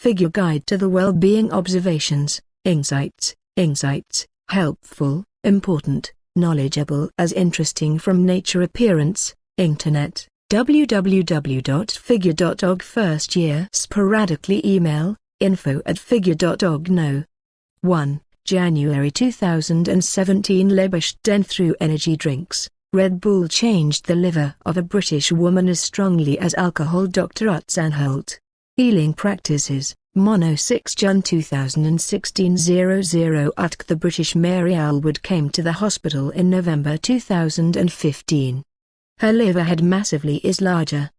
FIGU Guide to the Well-Being Observations, Insights, helpful, important, knowledgeable as interesting from nature appearance, Internet, www.figu.org First year sporadically email, info@figu.org No. 1. January 2017 Lebesh Den through energy drinks. Red Bull changed the liver of a British woman as strongly as alcohol. Dr. Utsanholt. Healing Practices, Mono 6 June 2016 00 Utk. The British Mary Alwood came to the hospital in November 2015. Her liver had massively is larger.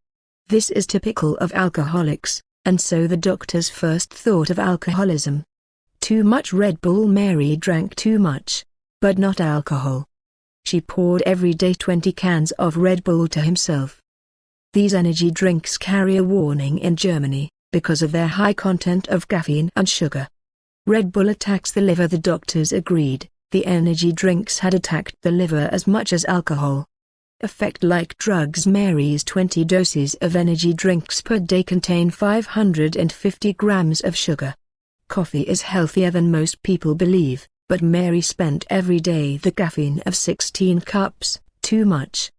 This is typical of alcoholics, and so the doctors first thought of alcoholism. Too much Red Bull. Mary drank too much, but not alcohol. She poured every day 20 cans of Red Bull to himself. These energy drinks carry a warning in Germany, because of their high content of caffeine and sugar. Red Bull attacks the liver. The doctors agreed, the energy drinks had attacked the liver as much as alcohol. Effect like drugs. Mary's 20 doses of energy drinks per day contain 550 grams of sugar. Coffee is healthier than most people believe, but Mary spent every day the caffeine of 16 cups, too much.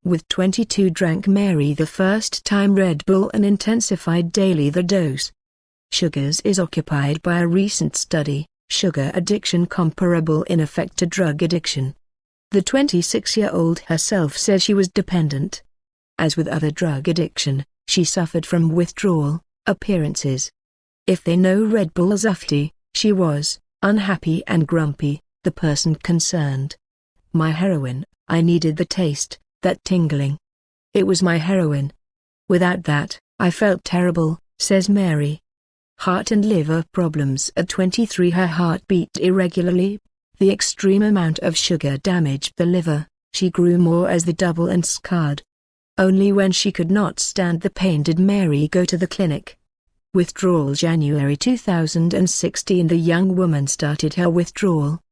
With 22 drank Mary the first time Red Bull and intensified daily the dose. Sugars is occupied by a recent study, sugar addiction comparable in effect to drug addiction. The 26-year-old herself says she was dependent. As with other drug addiction, she suffered from withdrawal, appearances. If they know Red Bull Zufti, she was unhappy and grumpy, the person concerned. My heroin, I needed the taste, that tingling. It was my heroin. Without that, I felt terrible, says Mary. Heart and liver problems. At 23 her heart beat irregularly. The extreme amount of sugar damaged the liver. She grew more as the double and scarred. Only when she could not stand the pain did Mary go to the clinic. Withdrawal. January 2016 the young woman started her withdrawal.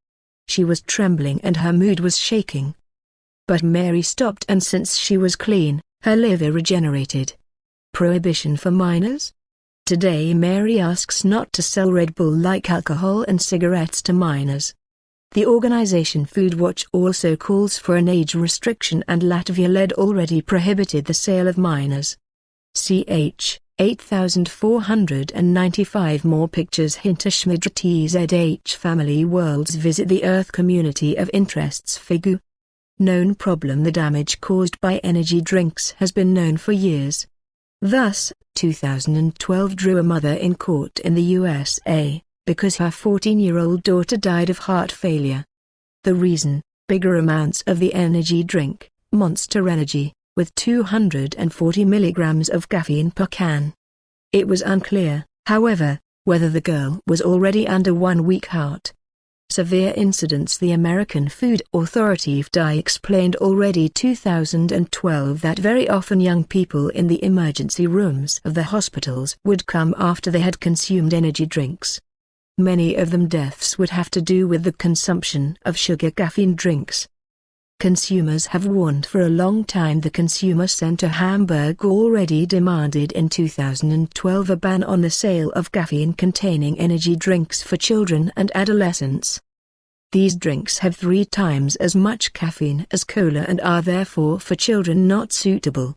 She was trembling and her mood was shaking. But Mary stopped, and since she was clean, her liver regenerated. Prohibition for minors? Today Mary asks not to sell Red Bull like alcohol and cigarettes to minors. The organization Food Watch also calls for an age restriction, and Latvia led already prohibited the sale of minors. Ch. 8495 more pictures. Hinterschmidt Family Worlds Visit the Earth Community of Interests. FIGU. Known problem. The damage caused by energy drinks has been known for years. Thus, 2012 drew a mother in court in the USA, because her 14-year-old daughter died of heart failure. The reason, bigger amounts of the energy drink, Monster Energy, with 240 milligrams of caffeine per can. It was unclear, however, whether the girl was already under 1 week heart severe incidents. The American Food Authority Ptaah explained already 2012 that very often young people in the emergency rooms of the hospitals would come after they had consumed energy drinks. Many of them deaths would have to do with the consumption of sugar caffeine drinks. Consumers have warned for a long time. The Consumer Center Hamburg already demanded in 2012 a ban on the sale of caffeine-containing energy drinks for children and adolescents. These drinks have 3 times as much caffeine as cola and are therefore for children not suitable.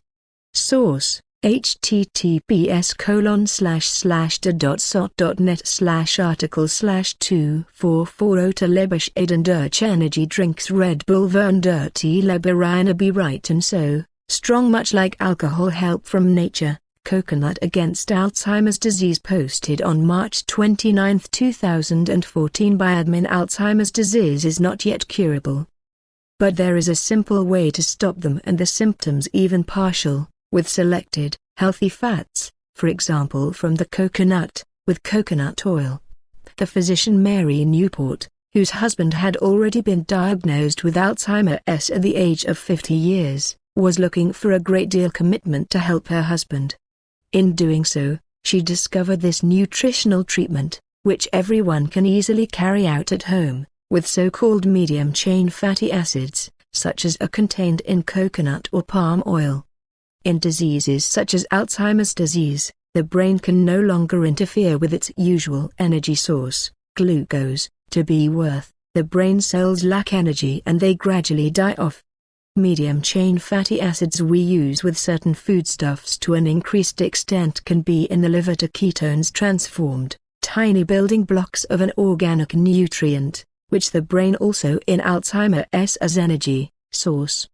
Source: https://da.sot.net/article/2440 to Lebesh Aden durch Energy Drinks Red Bull Vern dirty Leberina be right. And so, strong much like alcohol. Help from nature, Coconut Against Alzheimer's Disease posted on March 29, 2014 by admin. Alzheimer's disease is not yet curable. But there is a simple way to stop them and the symptoms even partial, with selected, healthy fats, for example from the coconut, with coconut oil. The physician Mary Newport, whose husband had already been diagnosed with Alzheimer's at the age of 50 years, was looking for a great deal commitment to help her husband. In doing so, she discovered this nutritional treatment, which everyone can easily carry out at home, with so-called medium-chain fatty acids, such as are contained in coconut or palm oil. In diseases such as Alzheimer's disease, the brain can no longer interfere with its usual energy source, glucose. To be worth, the brain cells lack energy and they gradually die off. Medium-chain fatty acids we use with certain foodstuffs to an increased extent can be in the liver to ketones transformed, tiny building blocks of an organic nutrient, which the brain also in Alzheimer's as energy source.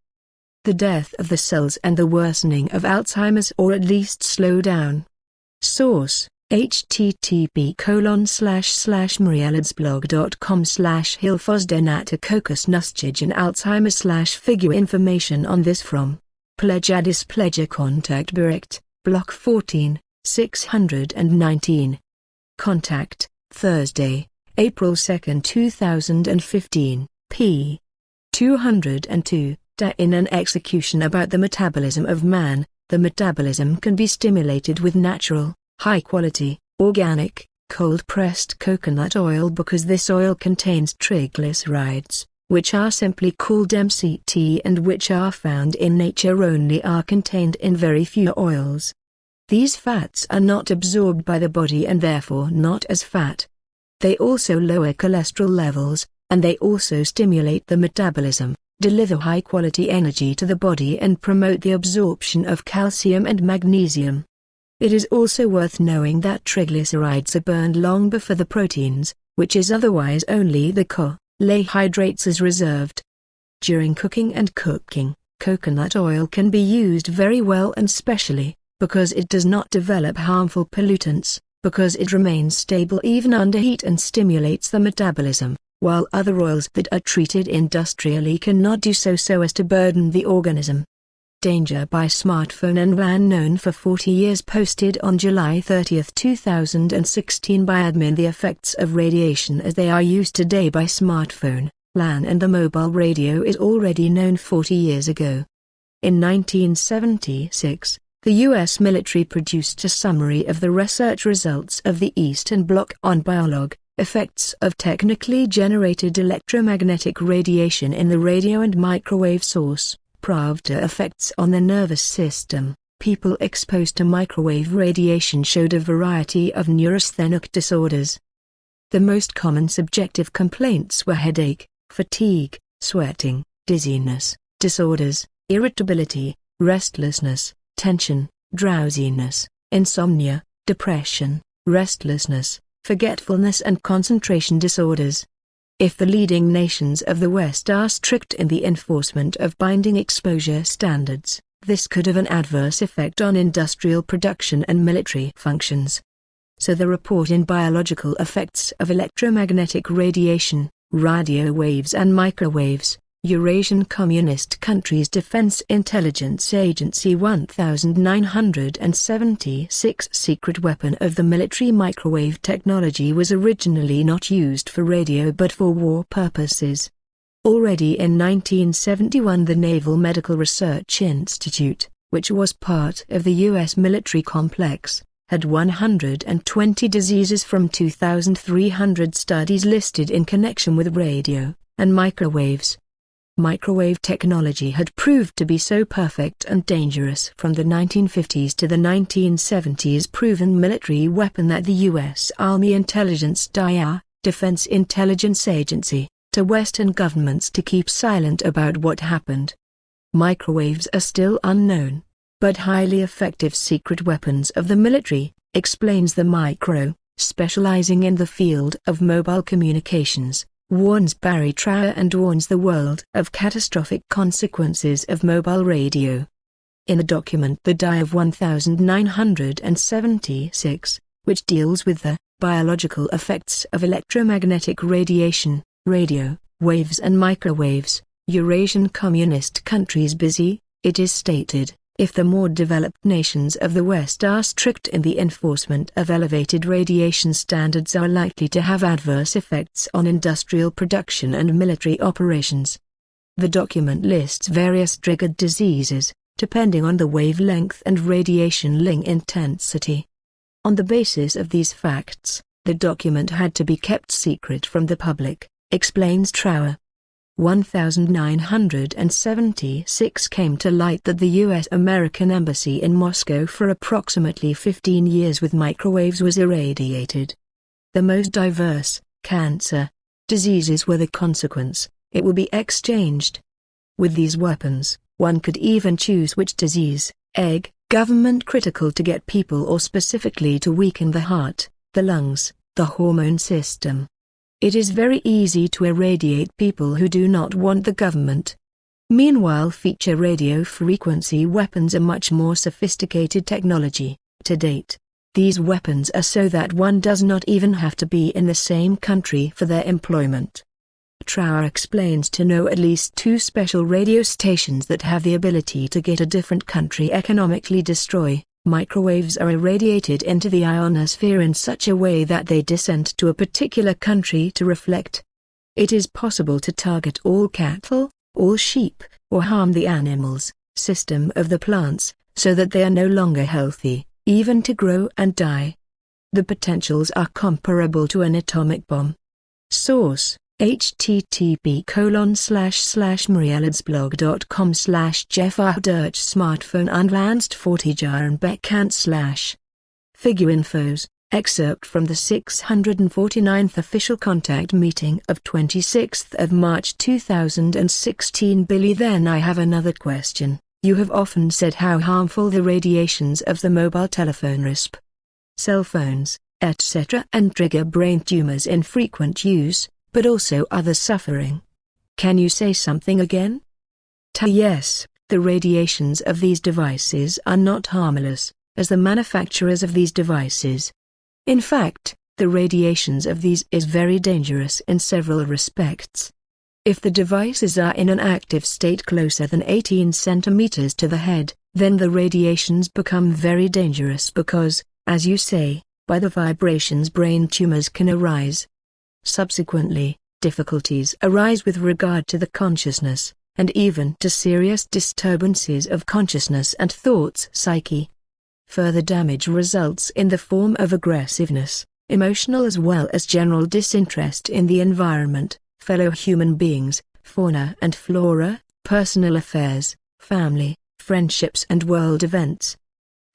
The death of the cells and the worsening of Alzheimer's or at least slow down. Source: http://marielidsblog.com/hilfosdenatacocusnustjigen Alzheimer/FIGU. Information on this from Plejadisch-plejar Contact Report, Block 14, 619. Contact, Thursday, April 2, 2015, p. 202. In an execution about the metabolism of man, the metabolism can be stimulated with natural, high-quality, organic, cold-pressed coconut oil because this oil contains triglycerides, which are simply called MCT and which are found in nature only are contained in very few oils. These fats are not absorbed by the body and therefore not as fat. They also lower cholesterol levels, and they also stimulate the metabolism, deliver high-quality energy to the body and promote the absorption of calcium and magnesium. It is also worth knowing that triglycerides are burned long before the proteins, which is otherwise only the carbohydrates is reserved. During cooking and cooking, coconut oil can be used very well and specially, because it does not develop harmful pollutants, because it remains stable even under heat and stimulates the metabolism, while other oils that are treated industrially cannot do so as to burden the organism. Danger by smartphone and WLAN known for 40 years. Posted on July 30, 2016 by admin. The effects of radiation as they are used today by smartphone, WLAN and the mobile radio is already known 40 years ago. In 1976, the U.S. military produced a summary of the research results of the Eastern Bloc on biolog, effects of technically generated electromagnetic radiation in the radio and microwave source, Ptaah effects on the nervous system. People exposed to microwave radiation showed a variety of neurasthenic disorders. The most common subjective complaints were headache, fatigue, sweating, dizziness, disorders, irritability, restlessness, tension, drowsiness, insomnia, depression, restlessness, forgetfulness and concentration disorders. If the leading nations of the West are strict in the enforcement of binding exposure standards, this could have an adverse effect on industrial production and military functions. So the report in Biological Effects of Electromagnetic Radiation, Radio Waves and Microwaves, Eurasian Communist Countries Defense Intelligence Agency 1976 secret weapon of the military. Microwave technology was originally not used for radio but for war purposes. Already in 1971 the Naval Medical Research Institute, which was part of the U.S. military complex, had 120 diseases from 2,300 studies listed in connection with radio and microwaves. Microwave technology had proved to be so perfect and dangerous from the 1950s to the 1970s, proven military weapon that the U.S. Army Intelligence Defense Intelligence Agency, to Western governments to keep silent about what happened. Microwaves are still unknown, but highly effective secret weapons of the military, explains the Micro, specializing in the field of mobile communications, warns Barry Trower and warns the world of catastrophic consequences of mobile radio. In a document The Die of 1976, which deals with the biological effects of electromagnetic radiation, radio, waves and microwaves, Eurasian Communist Countries busy, it is stated, if the more developed nations of the West are strict in the enforcement of elevated radiation standards are likely to have adverse effects on industrial production and military operations. The document lists various triggered diseases, depending on the wavelength and radiation link intensity. On the basis of these facts, the document had to be kept secret from the public, explains Trower. 1976 came to light that the U.S.-American Embassy in Moscow for approximately 15 years with microwaves was irradiated. The most diverse cancer diseases were the consequence. It will be exchanged. With these weapons, one could even choose which disease, government critical to get people or specifically to weaken the heart, the lungs, the hormone system. It is very easy to irradiate people who do not want the government. Meanwhile, feature radio frequency weapons are much more sophisticated technology. To date, these weapons are so that one does not even have to be in the same country for their employment. Ptaah explains to know at least 2 special radio stations that have the ability to get a different country economically destroy. Microwaves are irradiated into the ionosphere in such a way that they descend to a particular country to reflect. It is possible to target all cattle, all sheep, or harm the animals, system of the plants, so that they are no longer healthy, even to grow and die. The potentials are comparable to an atomic bomb. Source: http://marieladsblog.com/Jeffah Smartphone Unlanced 40 Jahren Bekannt FIGU Infos, excerpt from the 649th official contact meeting of 26th of March 2016. Billy, then I have another question. You have often said how harmful the radiations of the mobile telephone RISP, cell phones, etc. and trigger brain tumors in frequent use, but also other suffering. Can you say something again? Yes, the radiations of these devices are not harmless, as the manufacturers of these devices. In fact, the radiations of these is very dangerous in several respects. If the devices are in an active state closer than 18 centimeters to the head, then the radiations become very dangerous because, as you say, by the vibrations brain tumors can arise. Subsequently, difficulties arise with regard to the consciousness, and even to serious disturbances of consciousness and thoughts psyche. Further damage results in the form of aggressiveness, emotional as well as general disinterest in the environment, fellow human beings, fauna and flora, personal affairs, family, friendships and world events.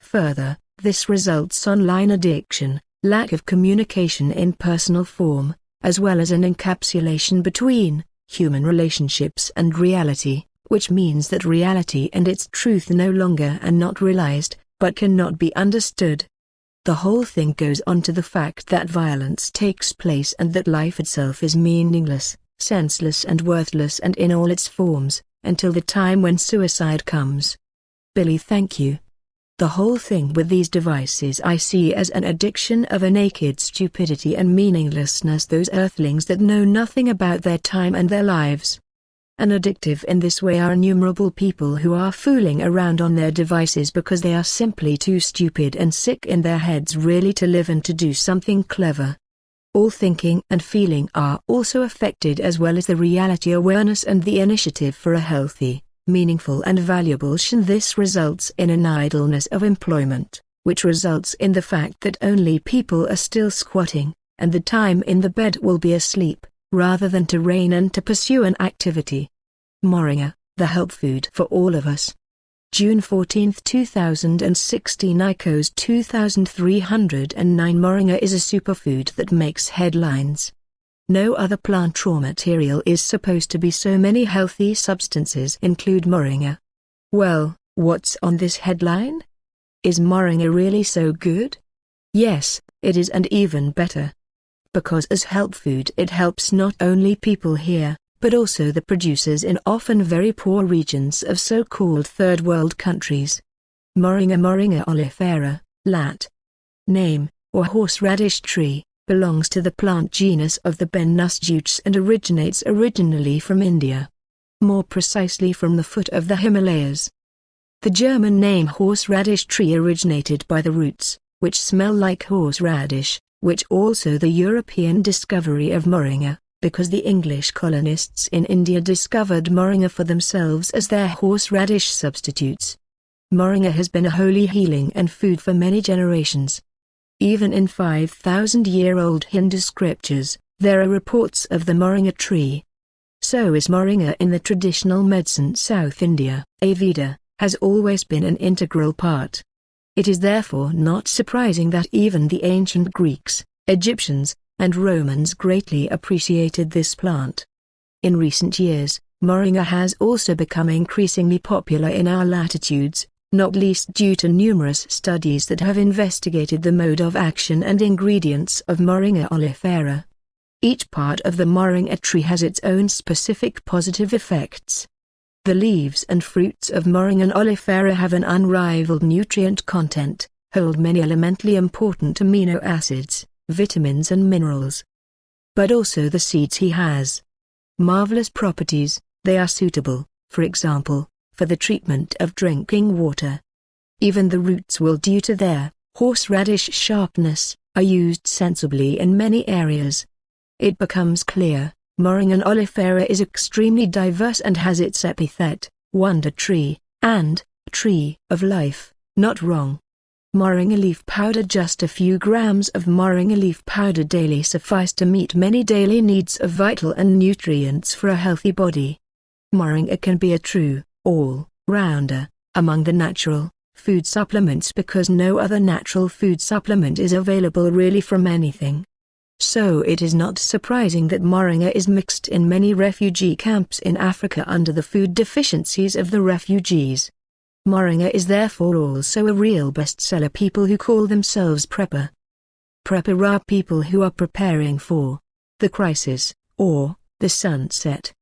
Further, this results online addiction, lack of communication in personal form, as well as an encapsulation between human relationships and reality, which means that reality and its truth no longer are not realized, but cannot be understood. The whole thing goes on to the fact that violence takes place and that life itself is meaningless, senseless and worthless and in all its forms, until the time when suicide comes. Billy, thank you. The whole thing with these devices I see as an addiction of a naked stupidity and meaninglessness, those earthlings that know nothing about their time and their lives. And addictive in this way are innumerable people who are fooling around on their devices because they are simply too stupid and sick in their heads really to live and to do something clever. All thinking and feeling are also affected, as well as the reality awareness and the initiative for a healthy, meaningful and valuable mission. This results in an idleness of employment, which results in the fact that only people are still squatting, and the time in the bed will be asleep, rather than to reign and to pursue an activity. Moringa, the help food for all of us. June 14, 2016. ICOS 2309. Moringa is a superfood that makes headlines. No other plant raw material is supposed to be so many healthy substances include moringa. Well, what's on this headline? Is moringa really so good? Yes, it is, and even better. Because as help food it helps not only people here, but also the producers in often very poor regions of so-called third world countries. Moringa oleifera, Lat. Name, or horseradish tree, belongs to the plant genus of the Benus jutes and originates originally from India. More precisely from the foot of the Himalayas. The German name horseradish tree originated by the roots, which smell like horseradish, which also the European discovery of moringa, because the English colonists in India discovered moringa for themselves as their horseradish substitutes. Moringa has been a holy healing and food for many generations. Even in 5,000-year-old Hindu scriptures, there are reports of the moringa tree. So is moringa in the traditional medicine South India. Ayurveda has always been an integral part. It is therefore not surprising that even the ancient Greeks, Egyptians, and Romans greatly appreciated this plant. In recent years, moringa has also become increasingly popular in our latitudes, not least due to numerous studies that have investigated the mode of action and ingredients of Moringa oleifera. Each part of the moringa tree has its own specific positive effects. The leaves and fruits of Moringa oleifera have an unrivaled nutrient content, hold many elementally important amino acids, vitamins and minerals. But also the seeds has marvelous properties. They are suitable, for example, for the treatment of drinking water. Even the roots will, due to their horseradish sharpness, are used sensibly in many areas. It becomes clear, Moringa oleifera is extremely diverse and has its epithet, wonder tree, and tree of life. Not wrong. Moringa leaf powder. Just a few grams of moringa leaf powder daily suffice to meet many daily needs of vital and nutrients for a healthy body. Moringa can be a true all-rounder among the natural food supplements because no other natural food supplement is available really from anything. So it is not surprising that moringa is mixed in many refugee camps in Africa under the food deficiencies of the refugees. Moringa is therefore also a real bestseller. People who call themselves prepper are people who are preparing for the crisis or the sunset.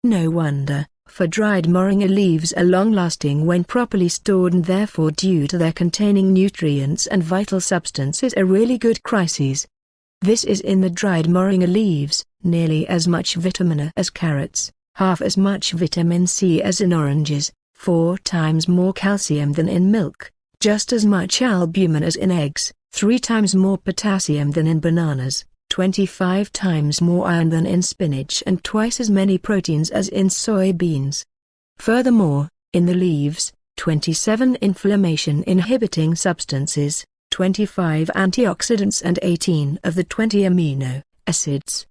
No wonder, for dried moringa leaves are long-lasting when properly stored and therefore due to their containing nutrients and vital substances are really good crises. This is in the dried moringa leaves, nearly as much vitamin A as carrots, half as much vitamin C as in oranges, 4 times more calcium than in milk, just as much albumin as in eggs, 3 times more potassium than in bananas, 25 times more iron than in spinach and twice as many proteins as in soybeans. Furthermore, in the leaves, 27 inflammation-inhibiting substances, 25 antioxidants and 18 of the 20 amino acids.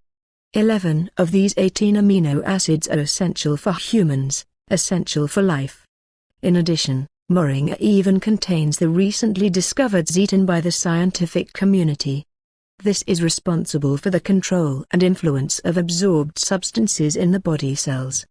11 of these 18 amino acids are essential for humans, essential for life. In addition, moringa even contains the recently discovered zeatin by the scientific community. This is responsible for the control and influence of absorbed substances in the body cells.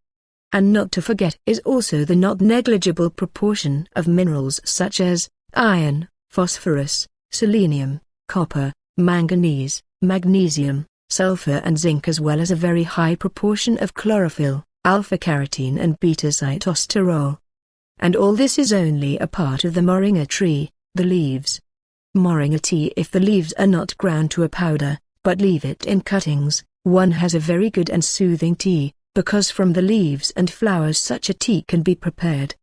And not to forget is also the not negligible proportion of minerals such as iron, phosphorus, selenium, copper, manganese, magnesium, sulfur and zinc, as well as a very high proportion of chlorophyll, alpha-carotene and beta-sitosterol. And all this is only a part of the moringa tree, the leaves. Moringa tea. If the leaves are not ground to a powder, but leave it in cuttings, one has a very good and soothing tea, because from the leaves and flowers such a tea can be prepared.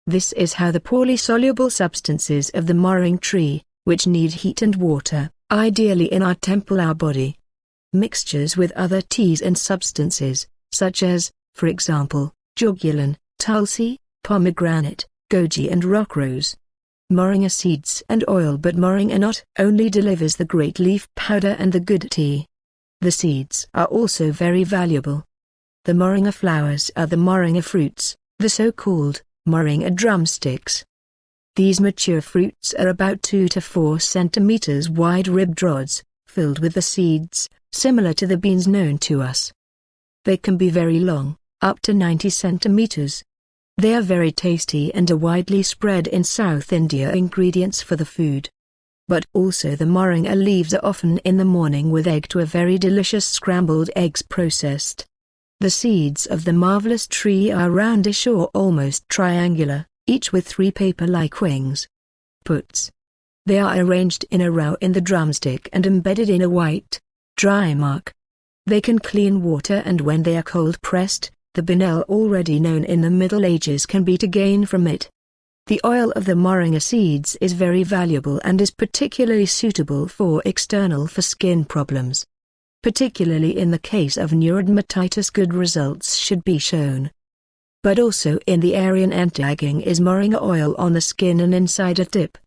This is how the poorly soluble substances of the moringa tree, which need heat and water, ideally in our our body. Mixtures with other teas and substances, such as, for example, jogulan, tulsi, pomegranate, goji and rock rose. Moringa seeds and oil. But moringa not only delivers the great leaf powder and the good tea. The seeds are also very valuable. The moringa flowers are the moringa fruits, the so-called moringa drumsticks. These mature fruits are about 2 to 4 centimeters wide, ribbed rods, filled with the seeds, similar to the beans known to us. They can be very long, up to 90 centimeters. They are very tasty and are widely spread in South India ingredients for the food. But also the moringa leaves are often in the morning with egg to a very delicious scrambled eggs processed. The seeds of the marvelous tree are roundish or almost triangular, each with 3 paper-like wings. Puts. They are arranged in a row in the drumstick and embedded in a white, dry mark. They can clean water, and when they are cold-pressed, the banel already known in the Middle Ages can be to gain from it. The oil of the moringa seeds is very valuable and is particularly suitable for skin problems. Particularly in the case of neurodermatitis, good results should be shown. But also in the area anti-aging is moringa oil on the skin and inside a tip.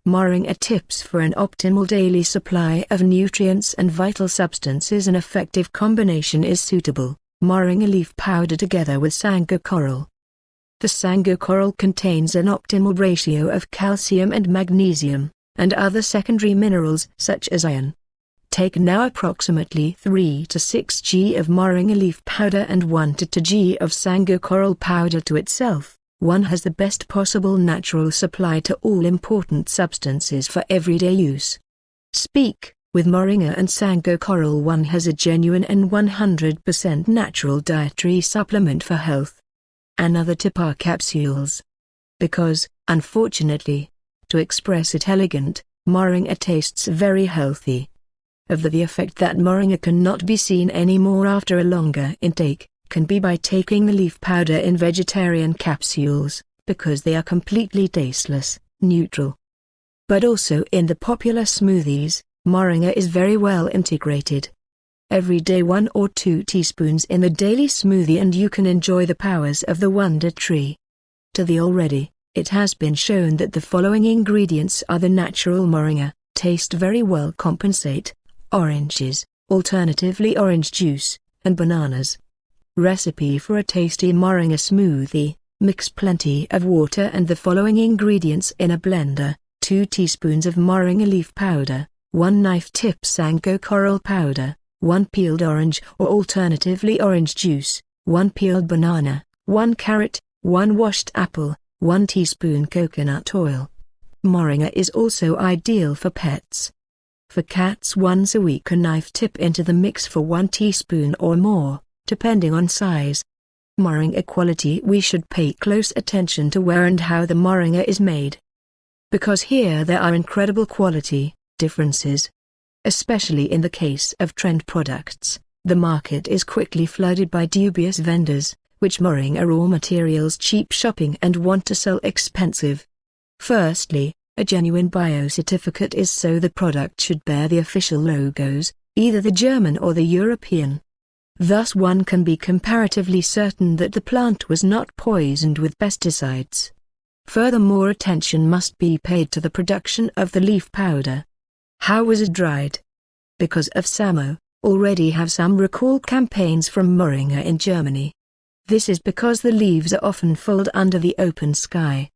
Moringa tips for an optimal daily supply of nutrients and vital substances. An effective combination is suitable. moringa leaf powder together with sango coral. The sango coral contains an optimal ratio of calcium and magnesium, and other secondary minerals such as iron. Take now approximately 3 to 6 g of moringa leaf powder and 1 to 2 g of sango coral powder to itself. One has the best possible natural supply to all important substances for everyday use. Speak, with moringa and sango coral one has a genuine and 100% natural dietary supplement for health. Another tip are capsules. Because, unfortunately, to express it elegant, moringa tastes very healthy. Of the effect that moringa cannot be seen anymore after a longer intake, can be by taking the leaf powder in vegetarian capsules, because they are completely tasteless, neutral. But also in the popular smoothies, moringa is very well integrated. Every day 1 or 2 teaspoons in the daily smoothie and you can enjoy the powers of the wonder tree. To the already, it has been shown that the following ingredients are the natural moringa, taste very well compensate: oranges, alternatively orange juice, and bananas. Recipe for a tasty moringa smoothie: mix plenty of water and the following ingredients in a blender: 2 teaspoons of moringa leaf powder, 1 knife tip sango coral powder, 1 peeled orange or alternatively orange juice, 1 peeled banana, 1 carrot, 1 washed apple, 1 teaspoon coconut oil. Moringa is also ideal for pets. For cats, once a week a knife tip into the mix for 1 teaspoon or more, depending on size. Moringa quality: we should pay close attention to where and how the moringa is made, because here there are incredible quality differences. Especially in the case of trend products, the market is quickly flooded by dubious vendors, which moringa raw materials cheap shopping and want to sell expensive. Firstly, a genuine bio-certificate is so the product should bear the official logos, either the German or the European. Thus one can be comparatively certain that the plant was not poisoned with pesticides. Furthermore, attention must be paid to the production of the leaf powder. How was it dried? Because of SAMO, already have some recall campaigns from moringa in Germany. This is because the leaves are often furled under the open sky.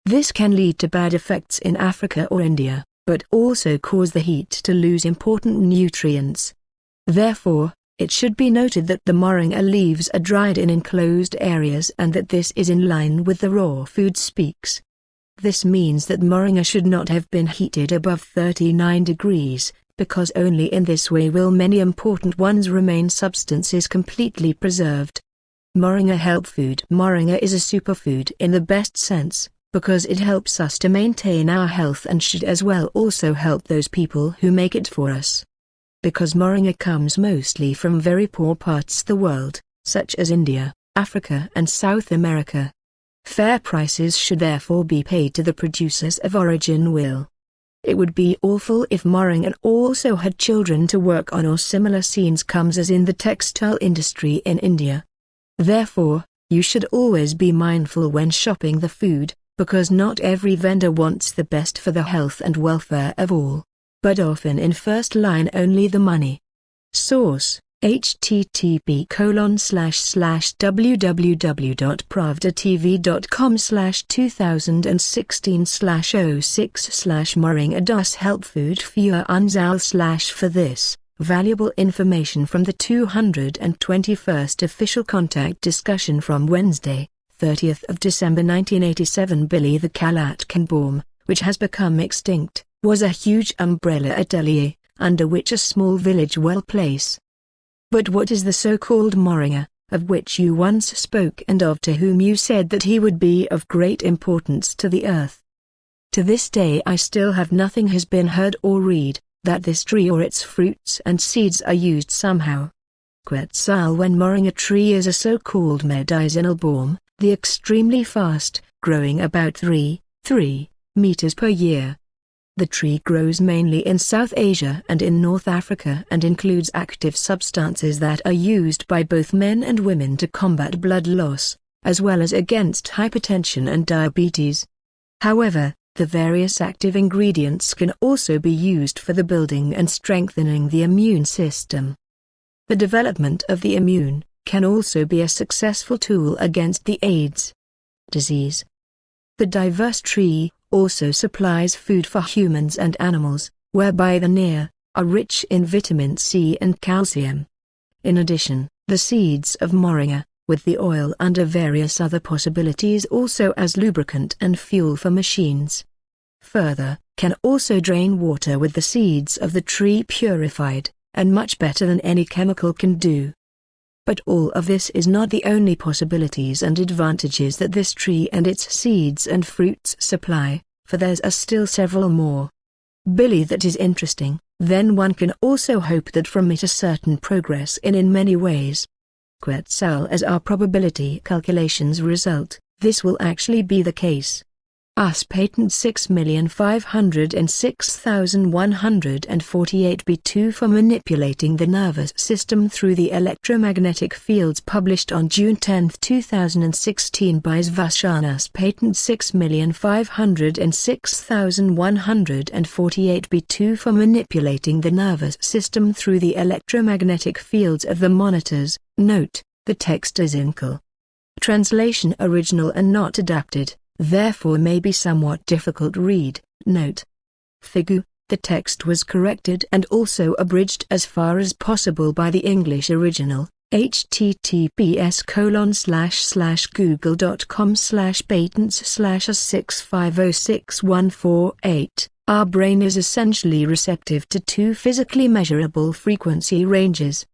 This can lead to bad effects in Africa or India, but also cause the heat to lose important nutrients. Therefore, it should be noted that the moringa leaves are dried in enclosed areas and that this is in line with the raw food specs. This means that moringa should not have been heated above 39 degrees, because only in this way will many important ones remain substances completely preserved. Moringa help food: moringa is a superfood in the best sense, because it helps us to maintain our health and should as well also help those people who make it for us. Because moringa comes mostly from very poor parts of the world, such as India, Africa and South America. Fair prices should therefore be paid to the producers of origin. It would be awful if moringa also had children to work on or similar scenes comes as in the textile industry in India. Therefore, you should always be mindful when shopping the food, because not every vendor wants the best for the health and welfare of all, but often in first line only the money. Source: http://www.pravdatv.com/2016/06/moringa das helpfood für uns for this valuable information from the 221st official contact discussion from Wednesday, 30th of December 1987. Billy the Calatkenbaum, which has become extinct, was a huge umbrella atelier, under which a small village well place. But what is the so-called moringa, of which you once spoke and of to whom you said that he would be of great importance to the earth? To this day I still have nothing has been heard or read, that this tree or its fruits and seeds are used somehow. Quetzal: when moringa tree is a so-called medicinal balm, the extremely fast, growing about 3 meters per year. The tree grows mainly in South Asia and in North Africa and includes active substances that are used by both men and women to combat blood loss, as well as against hypertension and diabetes. However, the various active ingredients can also be used for the building and strengthening the immune system. The development of the immune can also be a successful tool against the AIDS disease. The diverse tree also supplies food for humans and animals, whereby the near are rich in vitamin C and calcium. In addition, the seeds of Moringa, with the oil under various other possibilities also as lubricant and fuel for machines. Further, can also drain water with the seeds of the tree purified, and much better than any chemical can do. But all of this is not the only possibilities and advantages that this tree and its seeds and fruits supply, for there's still several more. Billy, that is interesting, then one can also hope that from it a certain progress in many ways. So as our probability calculations result, this will actually be the case. Us patent 6,506,148 B2 for manipulating the nervous system through the electromagnetic fields, published on June 10, 2016 by Svashanus patent 6,506,148 B2 for manipulating the nervous system through the electromagnetic fields of the monitors. Note, the text is incal. Translation original and not adapted, therefore may be somewhat difficult read. Note. FIGU, the text was corrected and also abridged as far as possible by the English original, https://google.com/patents/a6506148. Our brain is essentially receptive to two physically measurable frequency ranges.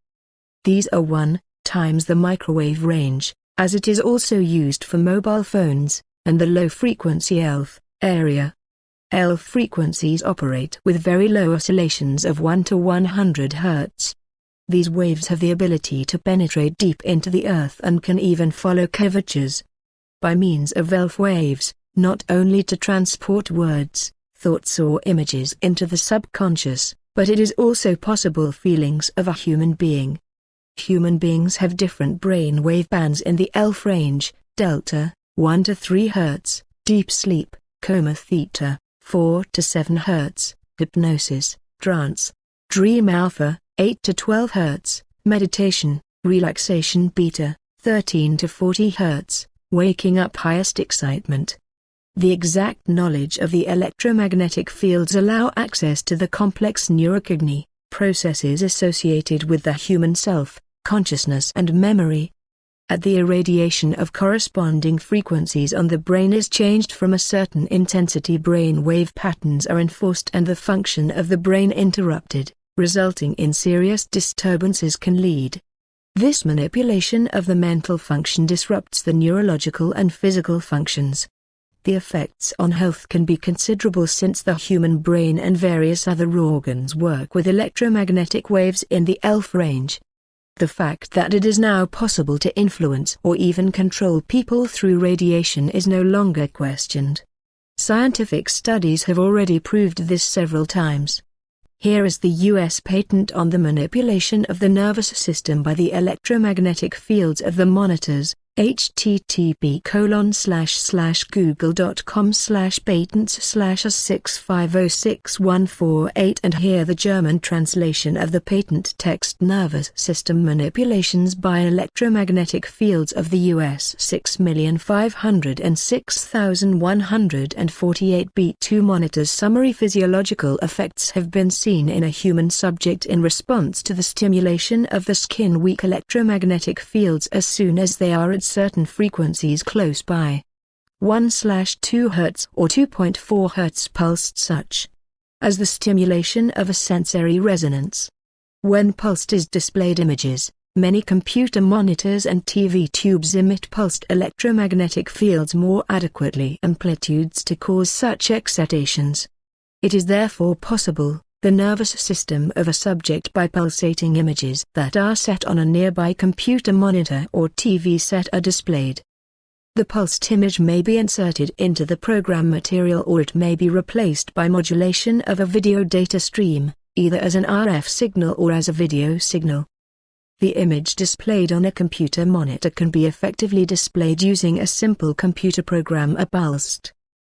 These are 1 times the microwave range, as it is also used for mobile phones, and the low-frequency ELF area. ELF frequencies operate with very low oscillations of 1 to 100 Hz. These waves have the ability to penetrate deep into the earth and can even follow curvatures. By means of ELF waves, not only to transport words, thoughts or images into the subconscious, but it is also possible feelings of a human being. Human beings have different brain wave bands in the ELF range, delta, 1 to 3 Hz, deep sleep, coma theta, 4 to 7 Hz, hypnosis, trance, dream alpha, 8 to 12 Hz, meditation, relaxation beta, 13 to 40 Hz, waking up highest excitement. The exact knowledge of the electromagnetic fields allow access to the complex neurocognitive processes associated with the human self, consciousness and memory. At the irradiation of corresponding frequencies on the brain is changed from a certain intensity, brain wave patterns are enforced and the function of the brain interrupted, resulting in serious disturbances can lead. This manipulation of the mental function disrupts the neurological and physical functions. The effects on health can be considerable since the human brain and various other organs work with electromagnetic waves in the ELF range. The fact that it is now possible to influence or even control people through radiation is no longer questioned. Scientific studies have already proved this several times. Here is the U.S. patent on the manipulation of the nervous system by the electromagnetic fields of the monitors, http://google.com/patents/a6506148, and here the German translation of the patent text: nervous system manipulations by electromagnetic fields of the US 6,506,148 B2 monitors. Summary: physiological effects have been seen in a human subject in response to the stimulation of the skin weak electromagnetic fields as soon as they are at certain frequencies close by. 1/2 Hz or 2.4 Hz pulsed, such as the stimulation of a sensory resonance. When pulsed is displayed images, many computer monitors and TV tubes emit pulsed electromagnetic fields more adequately amplitudes to cause such excitations. It is therefore possible, the nervous system of a subject by pulsating images that are set on a nearby computer monitor or TV set are displayed. The pulsed image may be inserted into the program material or it may be replaced by modulation of a video data stream, either as an RF signal or as a video signal. The image displayed on a computer monitor can be effectively displayed using a simple computer program, a pulsed.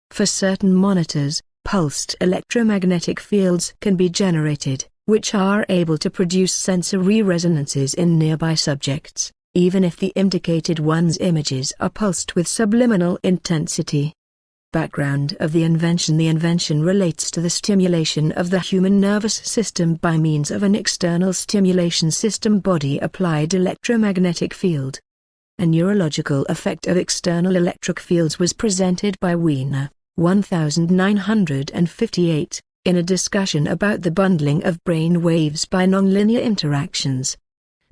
For certain monitors, pulsed electromagnetic fields can be generated, which are able to produce sensory resonances in nearby subjects. even if the indicated one's images are pulsed with subliminal intensity. Background of the invention: the invention relates to the stimulation of the human nervous system by means of an external stimulation system body-applied electromagnetic field. A neurological effect of external electric fields was presented by Wiener, 1958, in a discussion about the bundling of brain waves by nonlinear interactions.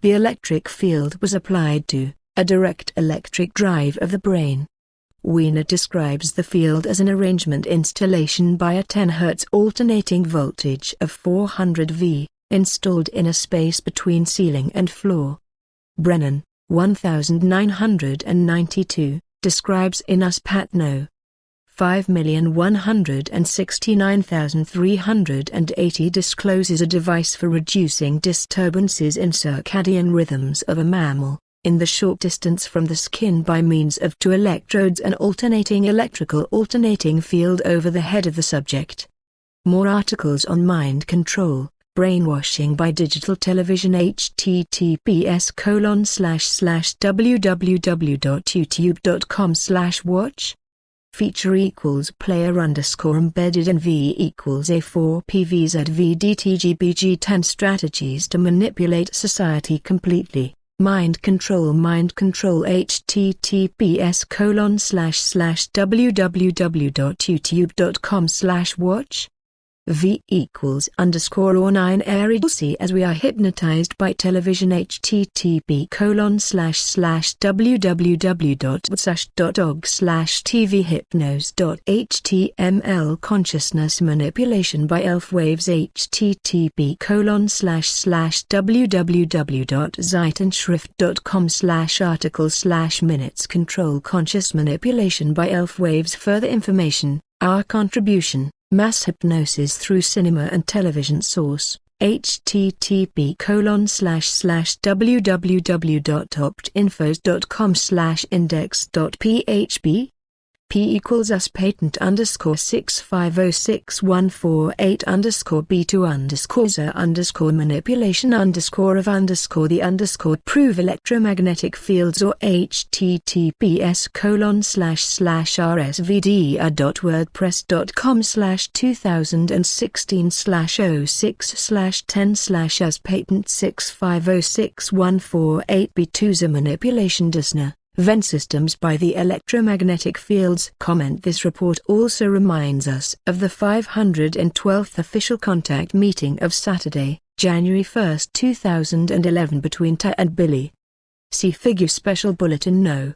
The electric field was applied to a direct electric drive of the brain. Wiener describes the field as an arrangement installation by a 10 Hz alternating voltage of 400 V, installed in a space between ceiling and floor. Brennan, 1992, describes in Us Pat No. 5,169,380 discloses a device for reducing disturbances in circadian rhythms of a mammal, in the short distance from the skin by means of 2 electrodes and alternating electrical alternating field over the head of the subject. More articles on mind control, brainwashing by digital television. https://www.youtube.com/watch. Feature equals player_embedded in V equals A4PVZVDTGBG 10 strategies to manipulate society completely. Mind control https://www.youtube.com/watch. V equals _or 9 C as we are hypnotized by television. http://www.wsash.org/tvhypnose.html Consciousness manipulation by elf waves. http://www.zeitenschrift.com/article/minutes control conscious manipulation by elf waves. Further information, our contribution, mass hypnosis through cinema and television source, http://www.optinfos.com/index.php. P equals us patent _6506148_B2 manipulation _of the prove electromagnetic fields or https://rsvd.wordpress.com/2016/06/10/us patent 6506148B2 manipulation Disner. Vent systems by the electromagnetic fields. Comment: this report also reminds us of the 512th official contact meeting of Saturday, January 1, 2011 between Ptaah and Billy. See FIGU Special Bulletin No.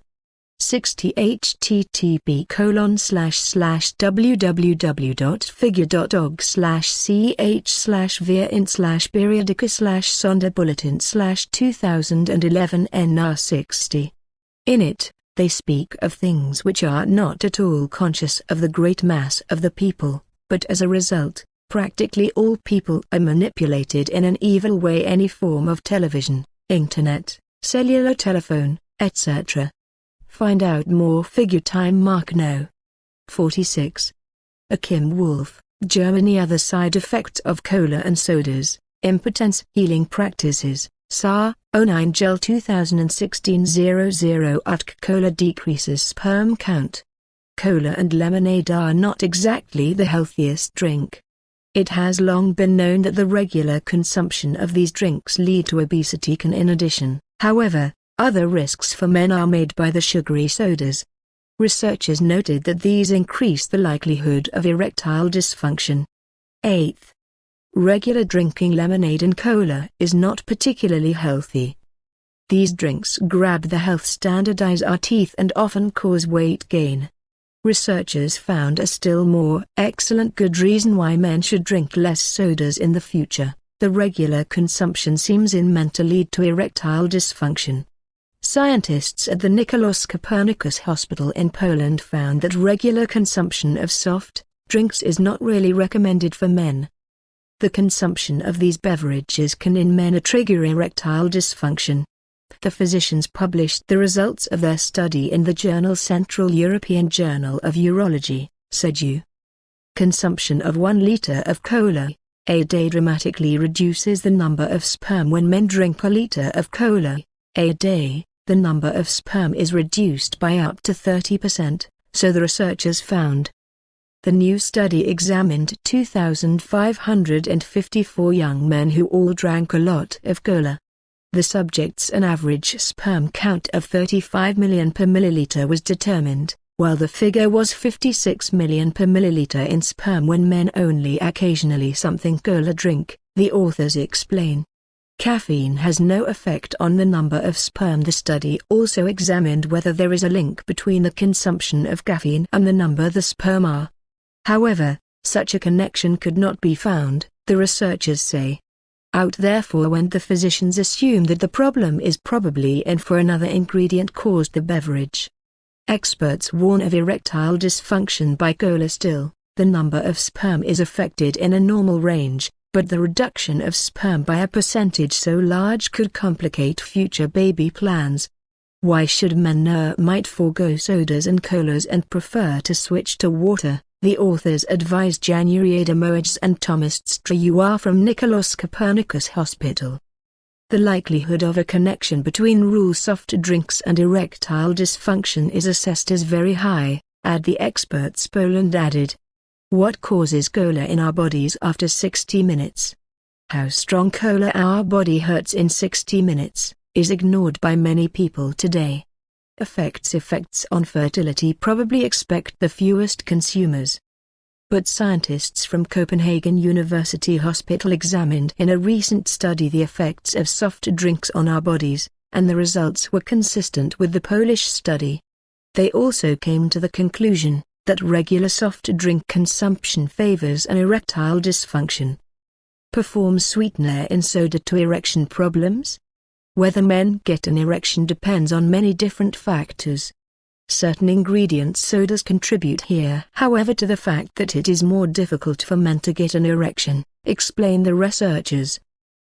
60 http://www.figure.org/ch/vir/periodica/sonderbulletin/2011 NR 60. In it, they speak of things which are not at all conscious of the great mass of the people, but as a result, practically all people are manipulated in an evil way. Any form of television, internet, cellular telephone, etc. Find out more. Figure time mark No. 46. Kim Wolf, Germany. Other side effects of cola and sodas, impotence. Healing practices, SAR, 09 Gel 2016-00 Utk. Cola decreases sperm count. Cola and lemonade are not exactly the healthiest drink. It has long been known that the regular consumption of these drinks lead to obesity. In addition, however, other risks for men are made by the sugary sodas. Researchers noted that these increase the likelihood of erectile dysfunction. 8th. Regular drinking lemonade and cola is not particularly healthy. These drinks grab the health, standardize our teeth and often cause weight gain. Researchers found a still more excellent good reason why men should drink less sodas in the future. The regular consumption seems meant to lead to erectile dysfunction. Scientists at the Nicolaus Copernicus Hospital in Poland found that regular consumption of soft drinks is not really recommended for men. The consumption of these beverages can in men trigger erectile dysfunction. The physicians published the results of their study in the journal Central European Journal of Urology, FIGU. Consumption of 1 liter of cola a day dramatically reduces the number of sperm when men drink a liter of cola a day, the number of sperm is reduced by up to 30%, so the researchers found. The new study examined 2,554 young men who all drank a lot of cola. The subjects' an average sperm count of 35 million per milliliter was determined, while the figure was 56 million per milliliter in sperm when men only occasionally something cola drink, the authors explain. Caffeine has no effect on the number of sperm. The study also examined whether there is a link between the consumption of caffeine and the number the sperm are. However, such a connection could not be found, the researchers say. Therefore went the physicians assume that the problem is probably in for another ingredient caused the beverage. Experts warn of erectile dysfunction by cola. Still, the number of sperm is affected in a normal range, but the reduction of sperm by a percentage so large could complicate future baby plans. Why should men might forego sodas and colas and prefer to switch to water? The authors advised January Adamoides and Thomas Struyar from Nicolaus Copernicus Hospital. The likelihood of a connection between raw soft drinks and erectile dysfunction is assessed as very high, the experts. Poland added. What causes cola in our bodies after 60 minutes? How strong cola our body hurts in 60 minutes, is ignored by many people today. Effects on fertility probably expect the fewest consumers. But scientists from Copenhagen University Hospital examined in a recent study the effects of soft drinks on our bodies, and the results were consistent with the Polish study. They also came to the conclusion that regular soft drink consumption favors an erectile dysfunction. Performs sweetener in soda to erection problems? Whether men get an erection depends on many different factors. Certain ingredients sodas contribute here, however, to the fact that it is more difficult for men to get an erection, explain the researchers.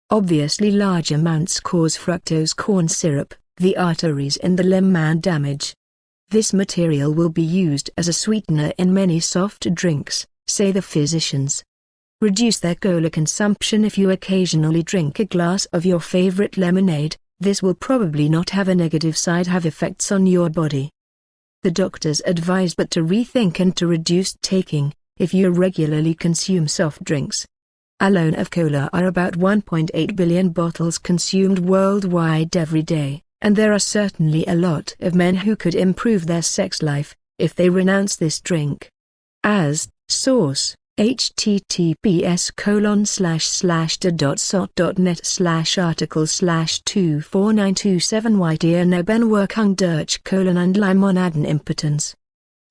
Obviously large amounts cause fructose corn syrup, the arteries in the lemon damage. This material will be used as a sweetener in many soft drinks, say the physicians. Reduce their cola consumption. If you occasionally drink a glass of your favorite lemonade, this will probably not have a negative side effects on your body. The doctors advise but to rethink and to reduce taking, if you regularly consume soft drinks. Alone of cola are about 1.8 billion bottles consumed worldwide every day, and there are certainly a lot of men who could improve their sex life, if they renounce this drink. As source, https://ta.sot.net/article/24927 White Nebenwirkung durch Kohlen und Limonaden-Impotence.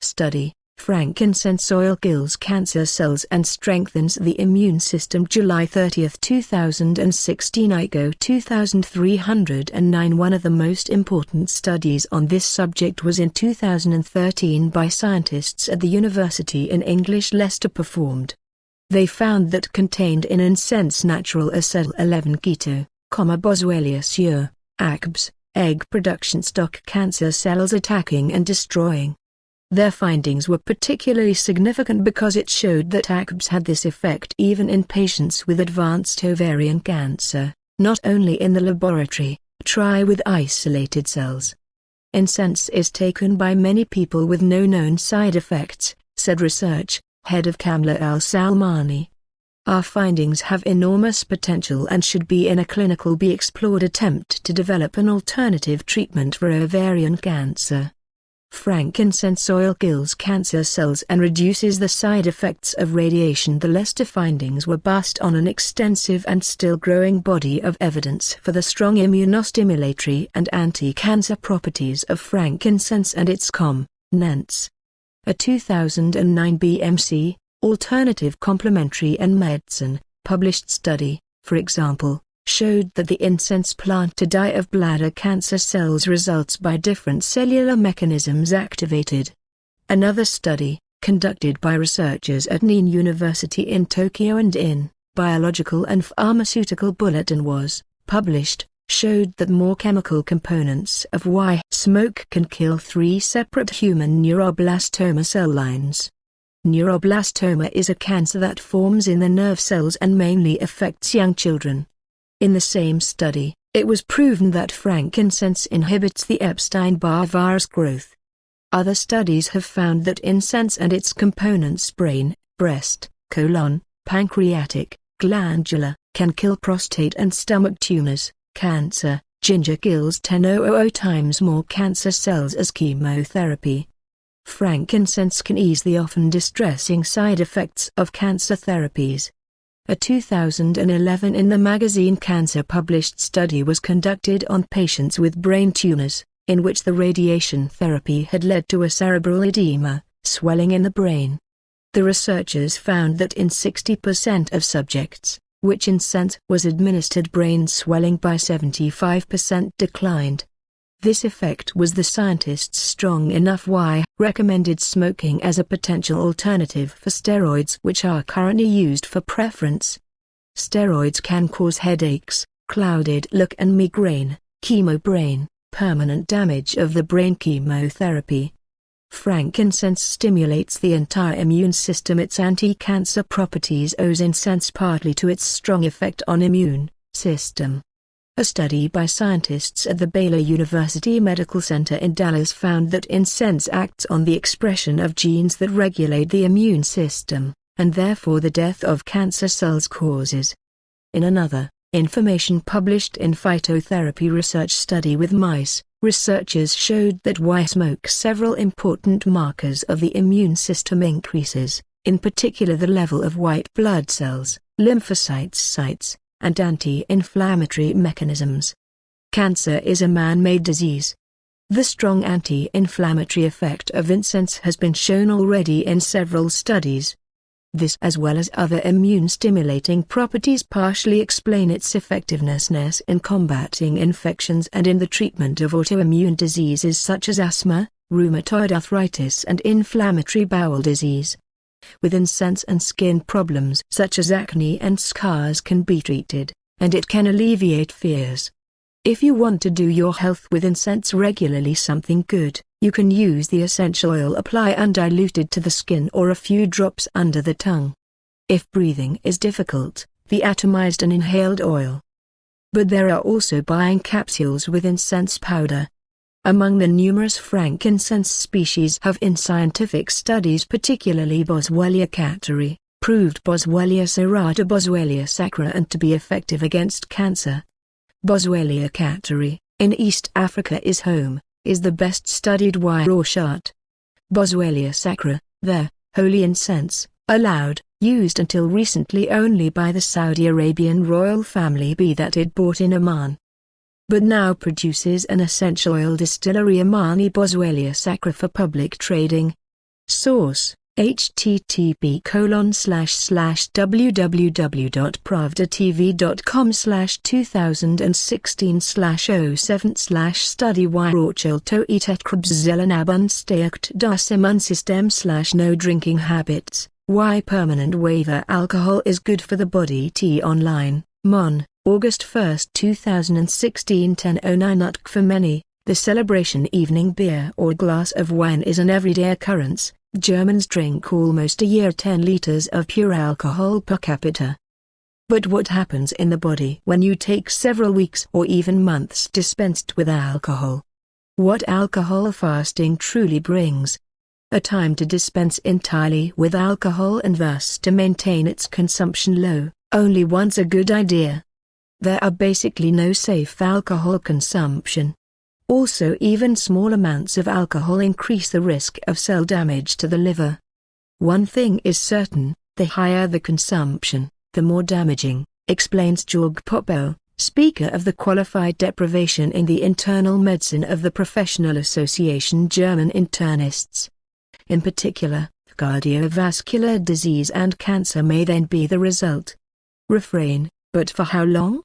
Study, frankincense oil kills cancer cells and strengthens the immune system. July 30, 2016 FIGU 2309. One of the most important studies on this subject was in 2013 by scientists at the University in English Leicester performed. They found that contained in incense natural acetyl 11 keto, boswellia sur, ACBs, egg production stop cancer cells attacking and destroying. Their findings were particularly significant because it showed that ACBs had this effect even in patients with advanced ovarian cancer, not only in the laboratory. Try with isolated cells. Incense is taken by many people with no known side effects, said research head of Kamla Al-Salmani. Our findings have enormous potential and should be in a clinical be explored attempt to develop an alternative treatment for ovarian cancer. Frankincense oil kills cancer cells and reduces the side effects of radiation. The Leicester findings were based on an extensive and still growing body of evidence for the strong immunostimulatory and anti-cancer properties of frankincense and its components. A 2009 BMC, Alternative Complementary and Medicine, published study, for example, showed that the incense plant to die of bladder cancer cells results by different cellular mechanisms activated. Another study, conducted by researchers at Nihon University in Tokyo and in Biological and Pharmaceutical Bulletin was published, showed that more chemical components of why smoke can kill 3 separate human neuroblastoma cell lines. Neuroblastoma is a cancer that forms in the nerve cells and mainly affects young children. In the same study, It was proven that frankincense inhibits the Epstein-Barr virus growth. Other studies have found that incense and its components brain, breast, colon, pancreatic, glandular, can kill prostate and stomach tumors, cancer. Ginger kills 10,000 times more cancer cells as chemotherapy. Frankincense can ease the often distressing side effects of cancer therapies. A 2011 in the magazine Cancer published study was conducted on patients with brain tumors, in which the radiation therapy had led to a cerebral edema, swelling in the brain. The researchers found that in 60% of subjects, which incense was administered, brain swelling by 75% declined. This effect was the scientists strong enough why recommended smoking as a potential alternative for steroids, which are currently used for preference. Steroids can cause headaches, clouded look and migraine, chemobrain, permanent damage of the brain. Chemotherapy. Frankincense stimulates the entire immune system. Its anti-cancer properties owes incense partly to its strong effect on immune system. A study by scientists at the Baylor University Medical Center in Dallas found that incense acts on the expression of genes that regulate the immune system, and therefore the death of cancer cells causes. In another, information published in Phytotherapy Research study with mice, researchers showed that while smoke several important markers of the immune system increases, in particular the level of white blood cells, lymphocytes, and anti-inflammatory mechanisms. Cancer is a man-made disease. The strong anti-inflammatory effect of incense has been shown already in several studies. This, as well as other immune-stimulating properties, partially explain its effectiveness in combating infections and in the treatment of autoimmune diseases such as asthma, rheumatoid arthritis and inflammatory bowel disease. With incense, and skin problems such as acne and scars can be treated, and it can alleviate fears. If you want to do your health with incense regularly, something good, you can use the essential oil, apply undiluted to the skin or a few drops under the tongue. If breathing is difficult, the atomized and inhaled oil. But there are also buying capsules with incense powder. Among the numerous frankincense species have in scientific studies, particularly Boswellia catteri, proved Boswellia serrata, Boswellia sacra and to be effective against cancer. Boswellia catteri, in East Africa is the best studied Wyrauchat. Boswellia sacra, the holy incense, used until recently only by the Saudi Arabian royal family, be that it bought in Oman, but now produces an essential oil distillery Omani Boswellia sacra for public trading. Source: http://www.pravdatv.com/2016/07/study Wyrauchel to etetkrabzelenabun stayakt dasemunsystem/no drinking habits, why permanent waiver alcohol is good for the body. T online, Mon, August 1, 2016 10:09 For many, the celebration evening beer or glass of wine is an everyday occurrence. Germans drink almost a year 10 liters of pure alcohol per capita. But what happens in the body when you take several weeks or even months dispensed with alcohol? What alcohol fasting truly brings? A time to dispense entirely with alcohol and thus to maintain its consumption low, only once a good idea. There are basically no safe alcohol consumption. Also, even small amounts of alcohol increase the risk of cell damage to the liver. One thing is certain, the higher the consumption, the more damaging, explains Jörg Poppel, speaker of the Qualified Deprivation in the Internal Medicine of the Professional Association German Internists. In particular, cardiovascular disease and cancer may then be the result. Refrain, but for how long?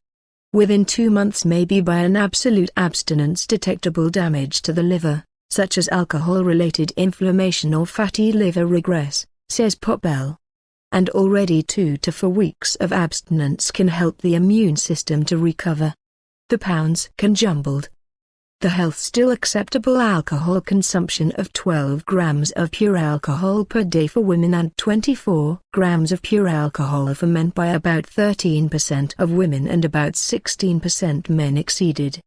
Within 2 months, maybe by an absolute abstinence. Detectable damage to the liver, such as alcohol-related inflammation or fatty liver regress, says Poppel. And already 2 to 4 weeks of abstinence can help the immune system to recover. The pounds can jumbled. The health still acceptable alcohol consumption of 12 grams of pure alcohol per day for women and 24 grams of pure alcohol for men by about 13% of women and about 16% men exceeded.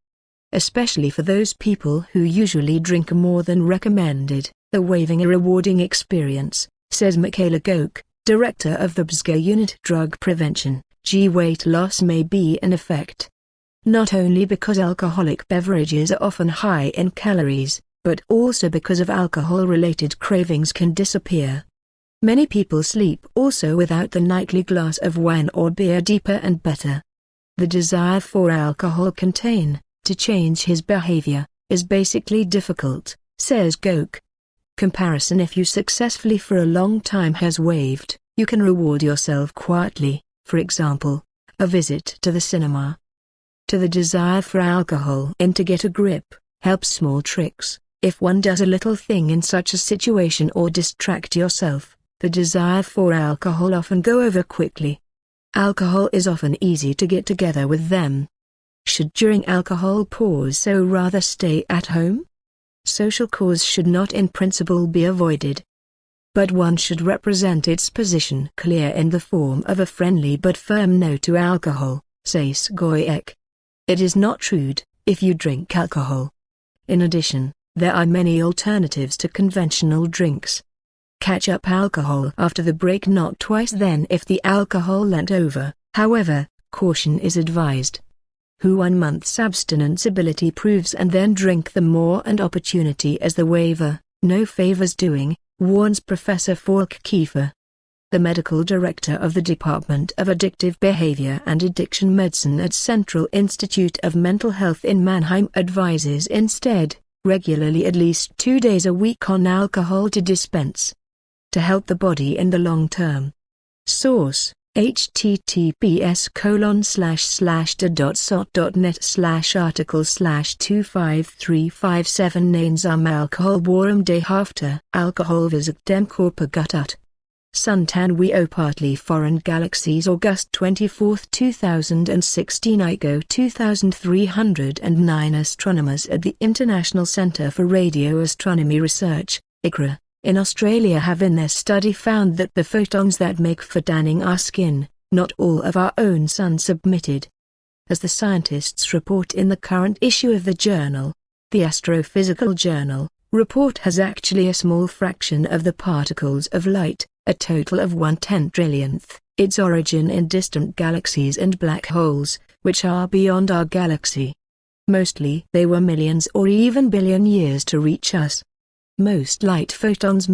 Especially for those people who usually drink more than recommended, the waiving a rewarding experience, says Michaela Goke, director of the FIGU Unit Drug Prevention. Weight loss may be an effect. Not only because alcoholic beverages are often high in calories, but also because of alcohol-related cravings can disappear. Many people sleep also without the nightly glass of wine or beer deeper and better. The desire for alcohol to change his behavior, is basically difficult, says Goke. Comparison: if you successfully for a long time has waived, you can reward yourself quietly, for example, a visit to the cinema. To the desire for alcohol and to get a grip, help small tricks. If one does a little thing in such a situation or distract yourself, the desire for alcohol often go over quickly. Alcohol is often easy to get together with them. Should during alcohol pause so rather stay at home? Social cause should not in principle be avoided. But one should represent its position clear in the form of a friendly but firm no to alcohol, says Goyek. It is not rude, if you drink alcohol. In addition, there are many alternatives to conventional drinks. Catch up alcohol after the break, not twice then if the alcohol lent over. However, caution is advised. Who 1 month's abstinence ability proves and then drink the more and opportunity as the waiver, no favors doing, warns Professor Falk Kiefer. The medical director of the Department of Addictive Behavior and Addiction Medicine at Central Institute of Mental Health in Mannheim advises instead, regularly at least 2 days a week on alcohol to dispense. To help the body in the long term. Source: https://da.sot.net/article/25357 Names am Alkoholwarm de Hafte Alkoholversuch dem Körper guttet. Suntan we partly foreign galaxies August 24, 2016 IGO 2309 Astronomers at the International Centre for Radio Astronomy Research, ICRA, in Australia have in their study found that the photons that make for tanning our skin, not all of our own sun submitted. As the scientists report in the current issue of the journal, the Astrophysical Journal, report has actually a small fraction of the particles of light, a total of 1/10 trillionth, its origin in distant galaxies and black holes, which are beyond our galaxy. Mostly they were millions or even billion years to reach us. Most light photons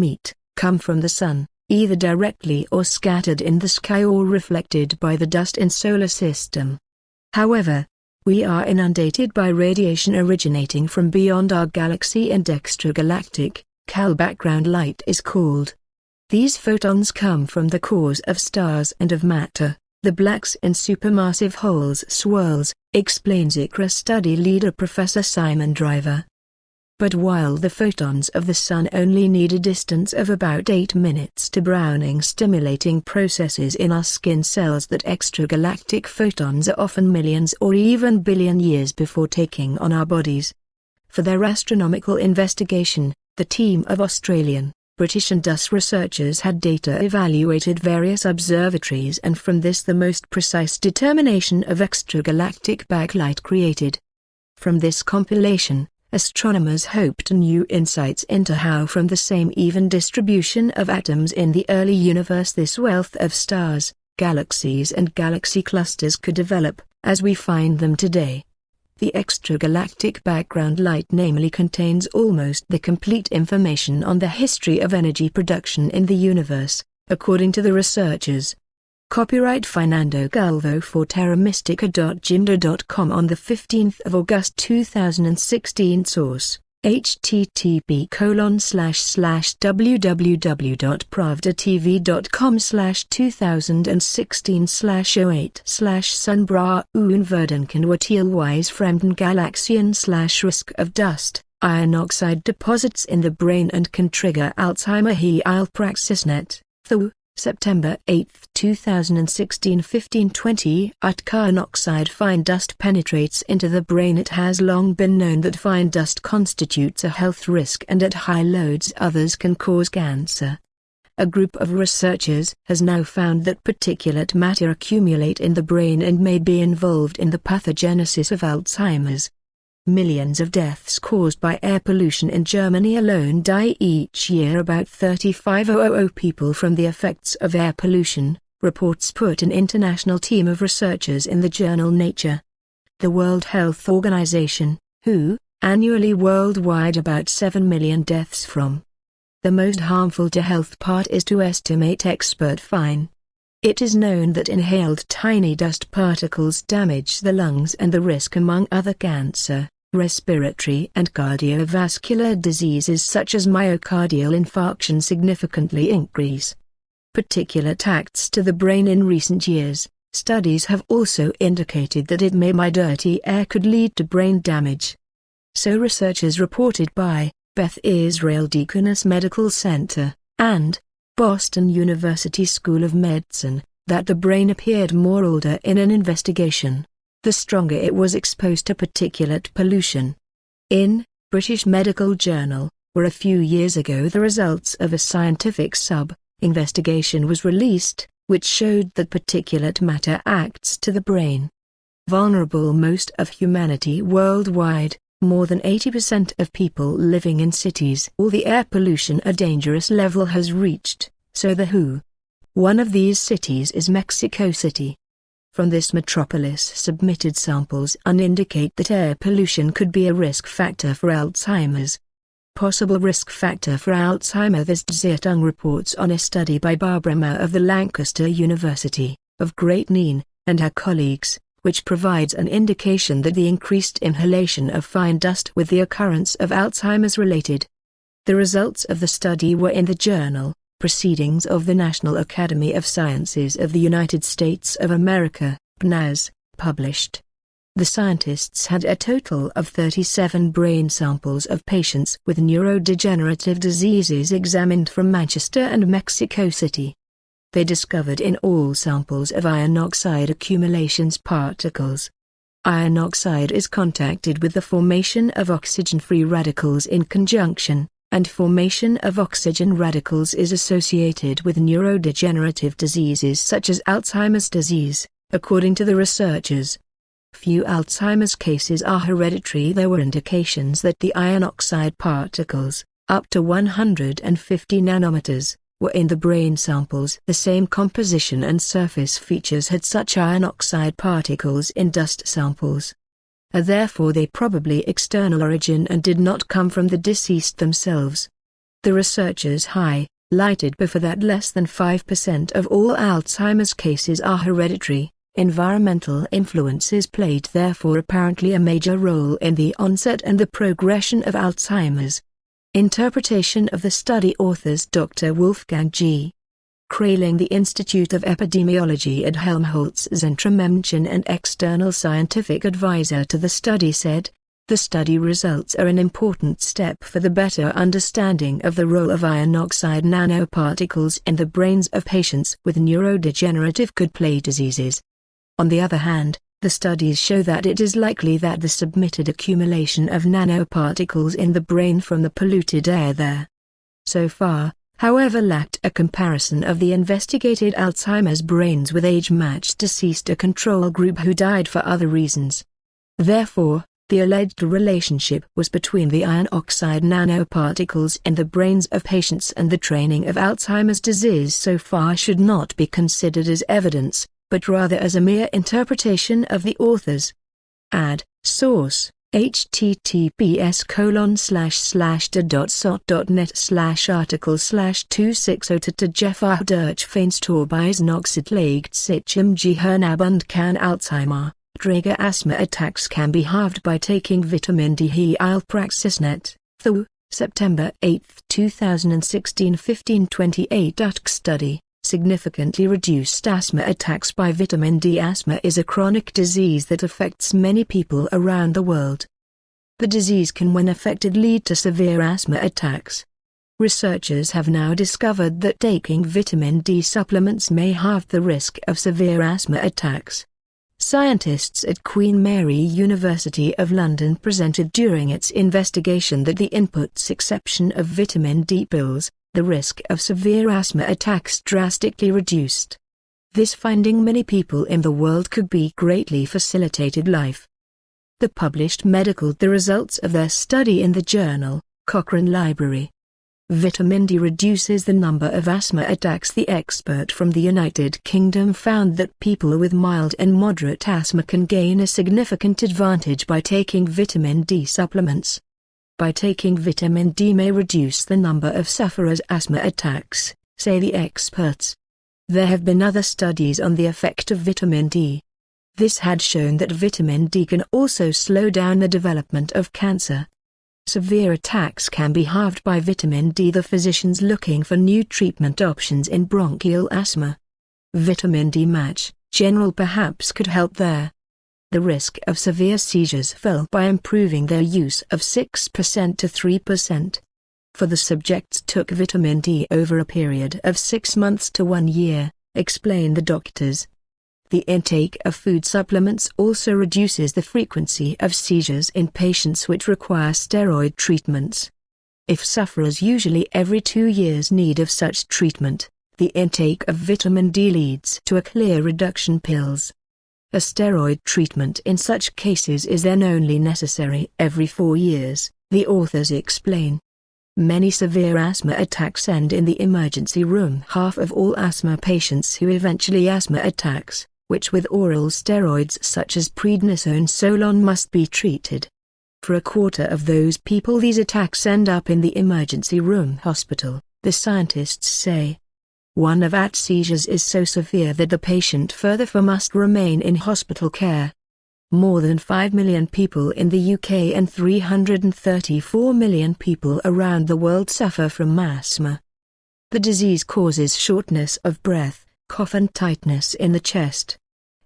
come from the sun, either directly or scattered in the sky or reflected by the dust in solar system. However, we are inundated by radiation originating from beyond our galaxy and extragalactic, CAL background light is called. These photons come from the cores of stars and of matter, the blacks in supermassive holes swirls, explains ICRA study leader Professor Simon Driver. But while the photons of the sun only need a distance of about 8 minutes to Browning stimulating processes in our skin cells, that extragalactic photons are often millions or even billion years before taking on our bodies. For their astronomical investigation, the team of Australian, British and US researchers had data evaluated various observatories, and from this the most precise determination of extragalactic backlight created. From this compilation, astronomers hoped new insights into how from the same even distribution of atoms in the early universe this wealth of stars, galaxies and galaxy clusters could develop, as we find them today. The extragalactic background light namely contains almost the complete information on the history of energy production in the universe, according to the researchers. Copyright Fernando Galvo for terramystica.gimdo.com on 15 August 2016. Source: http://www.pravdaTV.com/2016/08/Sunbra Unverdenkenwartielwise Fremden Galaxien/Risk of dust, iron oxide deposits in the brain and can trigger Alzheimer. Heilpraxisnet, September 8, 2016 15:20 Carbon oxide fine dust penetrates into the brain. It has long been known that fine dust constitutes a health risk and at high loads others can cause cancer. A group of researchers has now found that particulate matter accumulate in the brain and may be involved in the pathogenesis of Alzheimer's. Millions of deaths caused by air pollution in Germany alone die each year. About 3,500 people from the effects of air pollution, reports put an international team of researchers in the journal Nature. The World Health Organization, WHO, annually worldwide about 7 million deaths from. The most harmful to health part is to estimate expert fine. It is known that inhaled tiny dust particles damage the lungs and the risk among other cancer, respiratory and cardiovascular diseases such as myocardial infarction significantly increase. Particulate acts to the brain in recent years. Studies have also indicated that dirty air could lead to brain damage. So researchers reported by Beth Israel Deaconess Medical Center and Boston University School of Medicine, that the brain appeared more older in an investigation, the stronger it was exposed to particulate pollution. In British Medical Journal, where a few years ago the results of a scientific sub-investigation was released, which showed that particulate matter acts to the brain. Vulnerable most of humanity worldwide. More than 80% of people living in cities all the air pollution a dangerous level has reached, so the WHO. One of these cities is Mexico City. From this metropolis submitted samples indicate that air pollution could be a risk factor for Alzheimer's. Possible risk factor for Alzheimer's. Ziertung reports on a study by Barbara Maurer of the Lancaster University, of Great Neane, and her colleagues, which provides an indication that the increased inhalation of fine dust with the occurrence of Alzheimer's related. The results of the study were in the journal, Proceedings of the National Academy of Sciences of the United States of America, PNAS, published. The scientists had a total of 37 brain samples of patients with neurodegenerative diseases examined from Manchester and Mexico City. They discovered in all samples of iron oxide accumulations particles. Iron oxide is contacted with the formation of oxygen-free radicals in conjunction, and formation of oxygen radicals is associated with neurodegenerative diseases such as Alzheimer's disease, according to the researchers. Few Alzheimer's cases are hereditary. There were indications that the iron oxide particles, up to 150 nanometers, were in the brain samples. The same composition and surface features had such iron oxide particles in dust samples. Therefore they probably external origin and did not come from the deceased themselves. The researchers highlighted before that less than 5% of all Alzheimer's cases are hereditary. Environmental influences played therefore apparently a major role in the onset and the progression of Alzheimer's. Interpretation of the study. Authors Dr. Wolfgang G. Kraling, the Institute of Epidemiology at Helmholtz Zentrum München and external scientific advisor to the study, said, "The study results are an important step for the better understanding of the role of iron oxide nanoparticles in the brains of patients with neurodegenerative could play diseases." On the other hand, the studies show that it is likely that the submitted accumulation of nanoparticles in the brain from the polluted air there so far, however, lacked a comparison of the investigated Alzheimer's brains with age-matched deceased, a control group who died for other reasons. Therefore, the alleged relationship was between the iron oxide nanoparticles in the brains of patients and the training of Alzheimer's disease so far should not be considered as evidence, but rather as a mere interpretation of the authors. Source: https://da.sot.net/article/260 Jeff durch Feinstaubis legt sich Gehirn und kann Alzheimer. Träger asthma attacks can be halved by taking vitamin D. Heilpraxisnet, THU, September 8, 2016 15:28 study. Significantly reduced asthma attacks by vitamin D. Asthma is a chronic disease that affects many people around the world. The disease can, when affected, lead to severe asthma attacks. Researchers have now discovered that taking vitamin D supplements may halve the risk of severe asthma attacks. Scientists at Queen Mary University of London presented during its investigation that the input's exception of vitamin D pills, the risk of severe asthma attacks drastically reduced. This finding many people in the world could be greatly facilitated life. The published the results of their study in the journal, Cochrane Library. Vitamin D reduces the number of asthma attacks. The expert from the United Kingdom found that people with mild and moderate asthma can gain a significant advantage by taking vitamin D supplements. By taking vitamin D may reduce the number of sufferers' asthma attacks, say the experts. There have been other studies on the effect of vitamin D. This had shown that vitamin D can also slow down the development of cancer. Severe attacks can be halved by vitamin D. The physicians looking for new treatment options in bronchial asthma. Vitamin D match, general perhaps could help there. The risk of severe seizures fell by improving their use of 6% to 3%. For the subjects took vitamin D over a period of 6 months to 1 year, explain the doctors. The intake of food supplements also reduces the frequency of seizures in patients which require steroid treatments. If sufferers usually every 2 years need of such treatment, the intake of vitamin D leads to a clear reduction pills. A steroid treatment in such cases is then only necessary every 4 years, the authors explain. Many severe asthma attacks end in the emergency room. Half of all asthma patients who eventually asthma attacks, which with oral steroids such as prednisone Solon must be treated. For a quarter of those people these attacks end up in the emergency room hospital, the scientists say. One of at seizures is so severe that the patient furthermore must remain in hospital care. More than 5 million people in the UK and 334 million people around the world suffer from asthma. The disease causes shortness of breath, cough and tightness in the chest.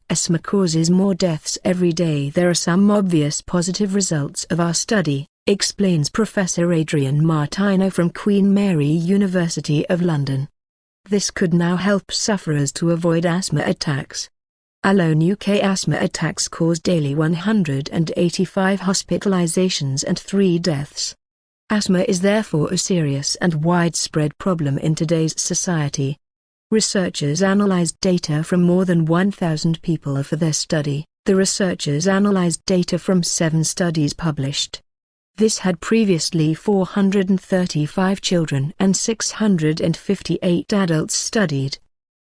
Asthma causes more deaths every day. There are some obvious positive results of our study, explains Professor Adrian Martino from Queen Mary University of London. This could now help sufferers to avoid asthma attacks. Alone UK asthma attacks cause daily 185 hospitalizations and 3 deaths. Asthma is therefore a serious and widespread problem in today's society. Researchers analyzed data from more than 1,000 people for their study. The researchers analyzed data from 7 studies published. This had previously 435 children and 658 adults studied.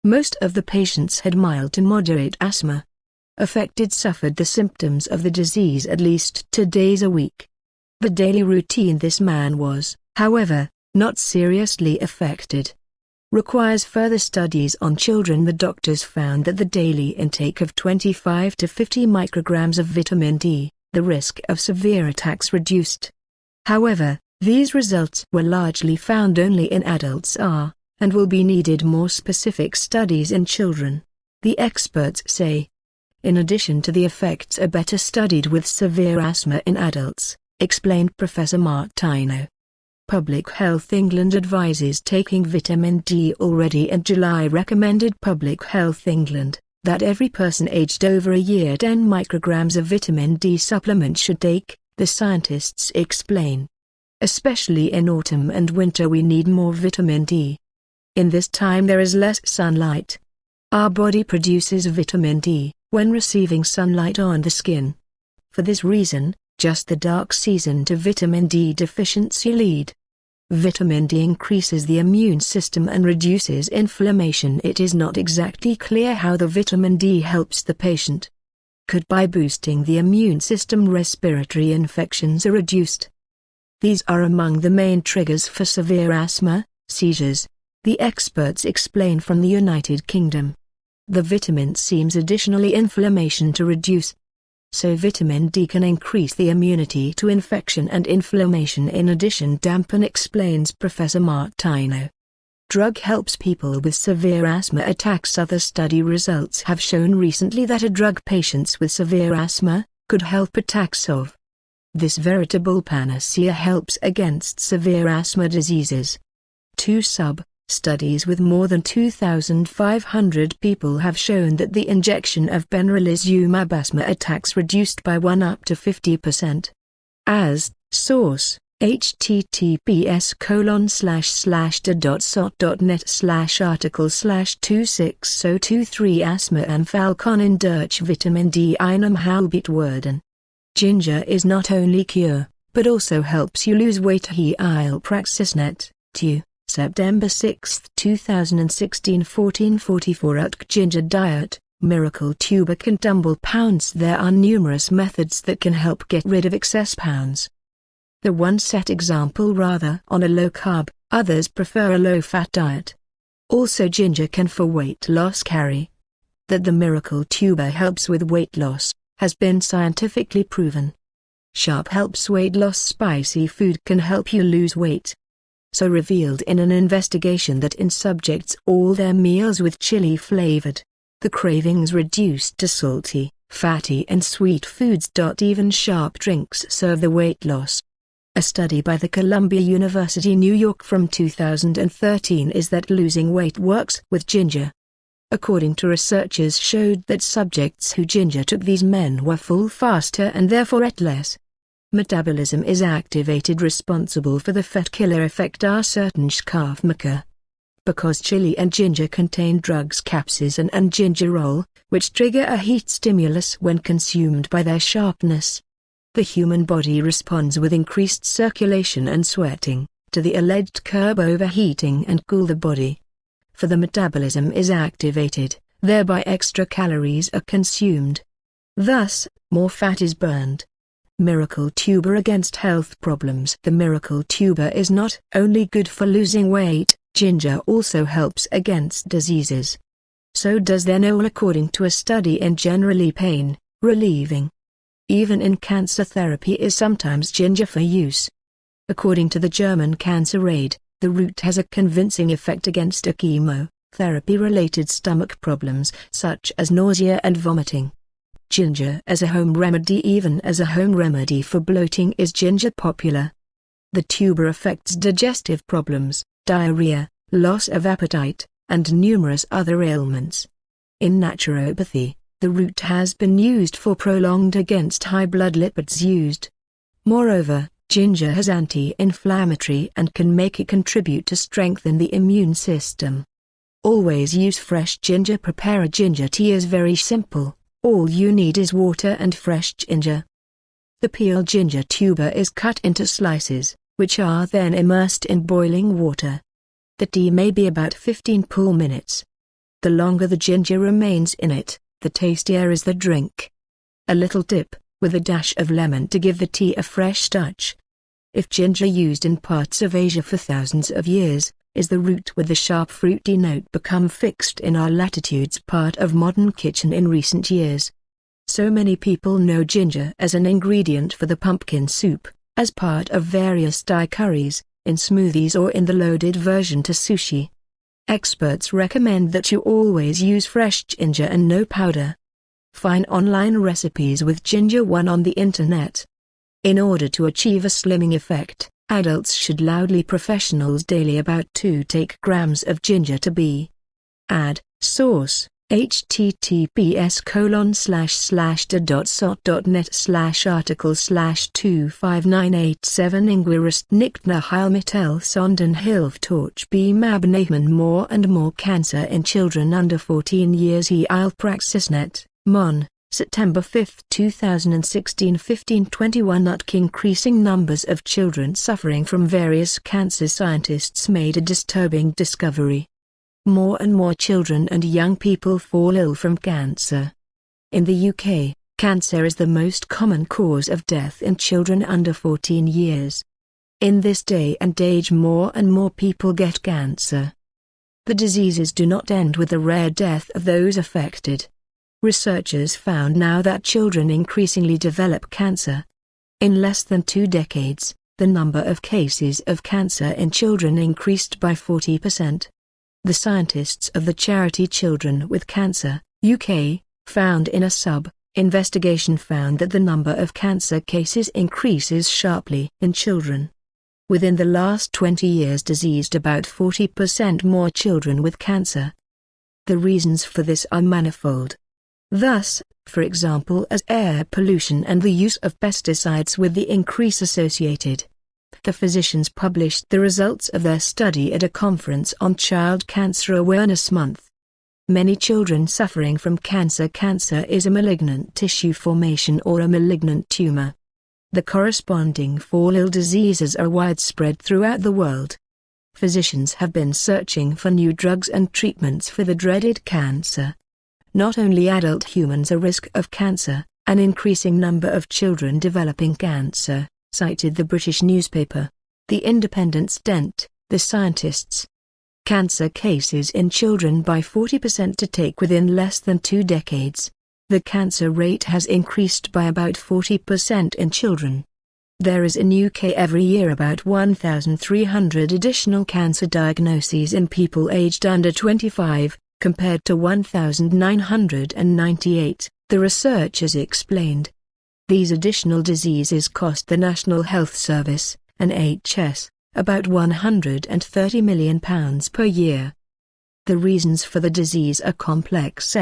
Most of the patients had mild to moderate asthma. Affected suffered the symptoms of the disease at least 2 days a week. The daily routine this man was, however, not seriously affected. Requires further studies on children. The doctors found that the daily intake of 25 to 50 micrograms of vitamin D, the risk of severe attacks reduced. However, these results were largely found only in adults and will be needed more specific studies in children, the experts say. In addition to the effects are better studied with severe asthma in adults, explained Professor Martino. Public Health England advises taking vitamin D. Already in July recommended Public Health England that every person aged over a year 10 micrograms of vitamin D supplement should take, the scientists explain. Especially in autumn and winter we need more vitamin D. In this time there is less sunlight. Our body produces vitamin D when receiving sunlight on the skin. For this reason, just the dark season to vitamin D deficiency lead. Vitamin D increases the immune system and reduces inflammation. It is not exactly clear how the vitamin D helps the patient. Could by boosting the immune system respiratory infections are reduced. These are among the main triggers for severe asthma, seizures, the experts explain from the United Kingdom. The vitamin seems additionally inflammation to reduce. So vitamin D can increase the immunity to infection and inflammation in addition dampen, explains Professor Martino. Drug helps people with severe asthma attacks. Other study results have shown recently that a drug patients with severe asthma could help attacks of. This veritable panacea helps against severe asthma diseases. 2 Studies with more than 2,500 people have shown that the injection of benralizumab asthma attacks reduced by 1 up to 50%. As source, https://da.sot.net/article/26023 Asthma and Falcon in durch Vitamin D einem Halbit werden. Ginger is not only cure, but also helps you lose weight. Heilpraxisnet, 2. September 6, 2016 14:44 At Ginger Diet, Miracle Tuber can tumble pounds. There are numerous methods that can help get rid of excess pounds. The one set example rather on a low-carb, others prefer a low-fat diet. Also ginger can for weight loss carry. That the miracle tuber helps with weight loss, has been scientifically proven. Sharp helps weight loss. Spicy food can help you lose weight. So revealed in an investigation that in subjects all their meals with chili flavored, the cravings reduced to salty, fatty and sweet foods. Even sharp drinks serve the weight loss. A study by the Columbia University New York from 2013 is that losing weight works with ginger. According to researchers showed that subjects who ginger took these men were full faster and therefore ate less. Metabolism is activated, responsible for the fat killer effect. Are certain Schafmacher. Because chili and ginger contain drugs capsaicin and gingerol, which trigger a heat stimulus when consumed by their sharpness. The human body responds with increased circulation and sweating, to the alleged curb overheating and cool the body. For the metabolism is activated, thereby extra calories are consumed. Thus, more fat is burned. Miracle Tuber against health problems. The Miracle Tuber is not only good for losing weight, ginger also helps against diseases. So does Thenol according to a study in generally pain relieving. Even in cancer therapy is sometimes ginger for use. According to the German Cancer Aid, the root has a convincing effect against chemotherapy-related stomach problems such as nausea and vomiting. Ginger as a home remedy. Even as a home remedy for bloating is ginger popular. The tuber affects digestive problems, diarrhea, loss of appetite, and numerous other ailments. In naturopathy, the root has been used for prolonged against high blood lipids used. Moreover, ginger has anti-inflammatory and can make it contribute to strengthen the immune system. Always use fresh ginger. Prepare a ginger tea is very simple. All you need is water and fresh ginger. The peeled ginger tuber is cut into slices, which are then immersed in boiling water. The tea may be about 15 full minutes. The longer the ginger remains in it, the tastier is the drink. A little tip, with a dash of lemon to give the tea a fresh touch. If ginger used in parts of Asia for thousands of years, is the root with the sharp fruity note become fixed in our latitudes part of modern kitchen in recent years? So many people know ginger as an ingredient for the pumpkin soup, as part of various Thai curries, in smoothies or in the loaded version to sushi. Experts recommend that you always use fresh ginger and no powder. Find online recipes with ginger one on the internet. In order to achieve a slimming effect, adults should loudly professionals daily about 2 grams of ginger to be. Add, source, https://da.sot.net/article/25987 Ingwerest nicht nach Heilmittel sondern hilft beim Abnehmen. More and more cancer in children under 14 years. Heilpraxisnet, Mon. September 5, 2016 15:21 At increasing numbers of children suffering from various cancers. Scientists made a disturbing discovery. More and more children and young people fall ill from cancer. In the UK, cancer is the most common cause of death in children under 14 years. In this day and age more and more people get cancer. The diseases do not end with the rare death of those affected. Researchers found now that children increasingly develop cancer. In less than 2 decades, the number of cases of cancer in children increased by 40%. The scientists of the charity Children with Cancer, UK, found in a investigation found that the number of cancer cases increases sharply in children. within the last 20 years diseased about 40% more children with cancer. The reasons for this are manifold. Thus, for example, as air pollution and the use of pesticides with the increase associated. The physicians published the results of their study at a conference on Child Cancer Awareness Month. Many children suffering from cancer. Cancer is a malignant tissue formation or a malignant tumor. The corresponding fall diseases are widespread throughout the world. Physicians have been searching for new drugs and treatments for the dreaded cancer. Not only adult humans are at risk of cancer, an increasing number of children developing cancer, cited the British newspaper The Independent's Dent, the scientists. Cancer cases in children by 40% to take within less than 2 decades. The cancer rate has increased by about 40% in children. There is in UK every year about 1,300 additional cancer diagnoses in people aged under 25, compared to 1,998, the researchers explained. These additional diseases cost the National Health Service, NHS, about £130 million per year. The reasons for the disease are complex.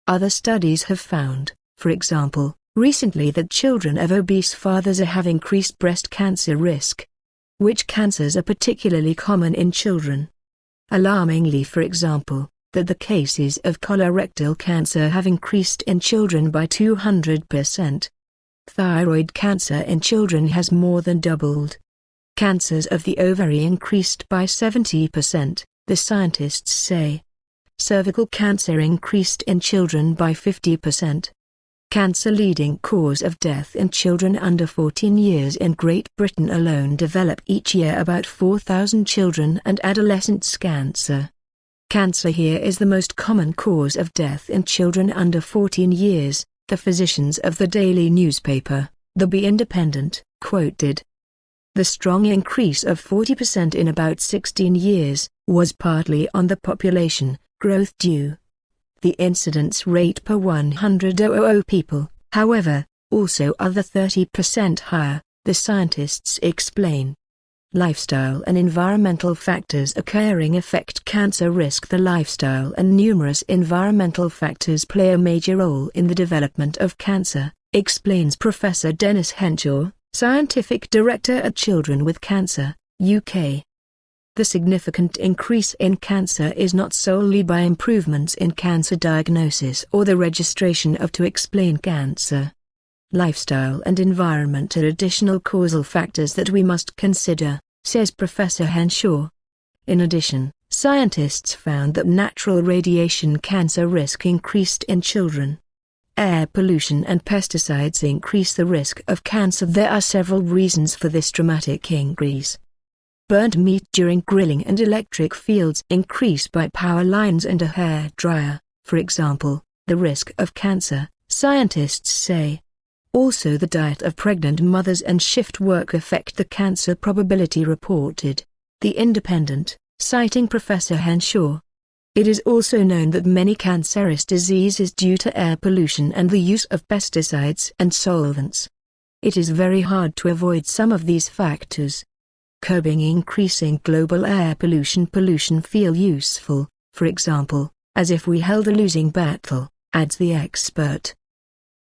Other studies have found, for example, recently that children of obese fathers have increased breast cancer risk. Which cancers are particularly common in children? Alarmingly, for example, that the cases of colorectal cancer have increased in children by 200%. Thyroid cancer in children has more than doubled. Cancers of the ovary increased by 70%, the scientists say. Cervical cancer increased in children by 50%. Cancer leading cause of death in children under 14 years in Great Britain alone develop each year about 4,000 children and adolescents cancer. Cancer here is the most common cause of death in children under 14 years, the physicians of the daily newspaper, The Independent, quoted. The strong increase of 40% in about 16 years was partly on the population growth due. The incidence rate per 100,000 people, however, also other 30% higher, the scientists explain. Lifestyle and environmental factors occurring affect cancer risk. The lifestyle and numerous environmental factors play a major role in the development of cancer, explains Professor Dennis Henshaw, Scientific Director at Children with Cancer, UK. The significant increase in cancer is not solely by improvements in cancer diagnosis or the registration of to explain cancer. Lifestyle and environment are additional causal factors that we must consider, says Professor Henshaw. In addition, scientists found that natural radiation cancer risk increased in children. Air pollution and pesticides increase the risk of cancer. There are several reasons for this dramatic increase. Burnt meat during grilling and electric fields increase by power lines and a hair dryer, for example, the risk of cancer, scientists say. Also the diet of pregnant mothers and shift work affect the cancer probability, reported The Independent, citing Professor Henshaw. It is also known that many cancerous disease is due to air pollution and the use of pesticides and solvents. It is very hard to avoid some of these factors. Curbing increasing global air pollution feel useful, for example, as if we held a losing battle, adds the expert.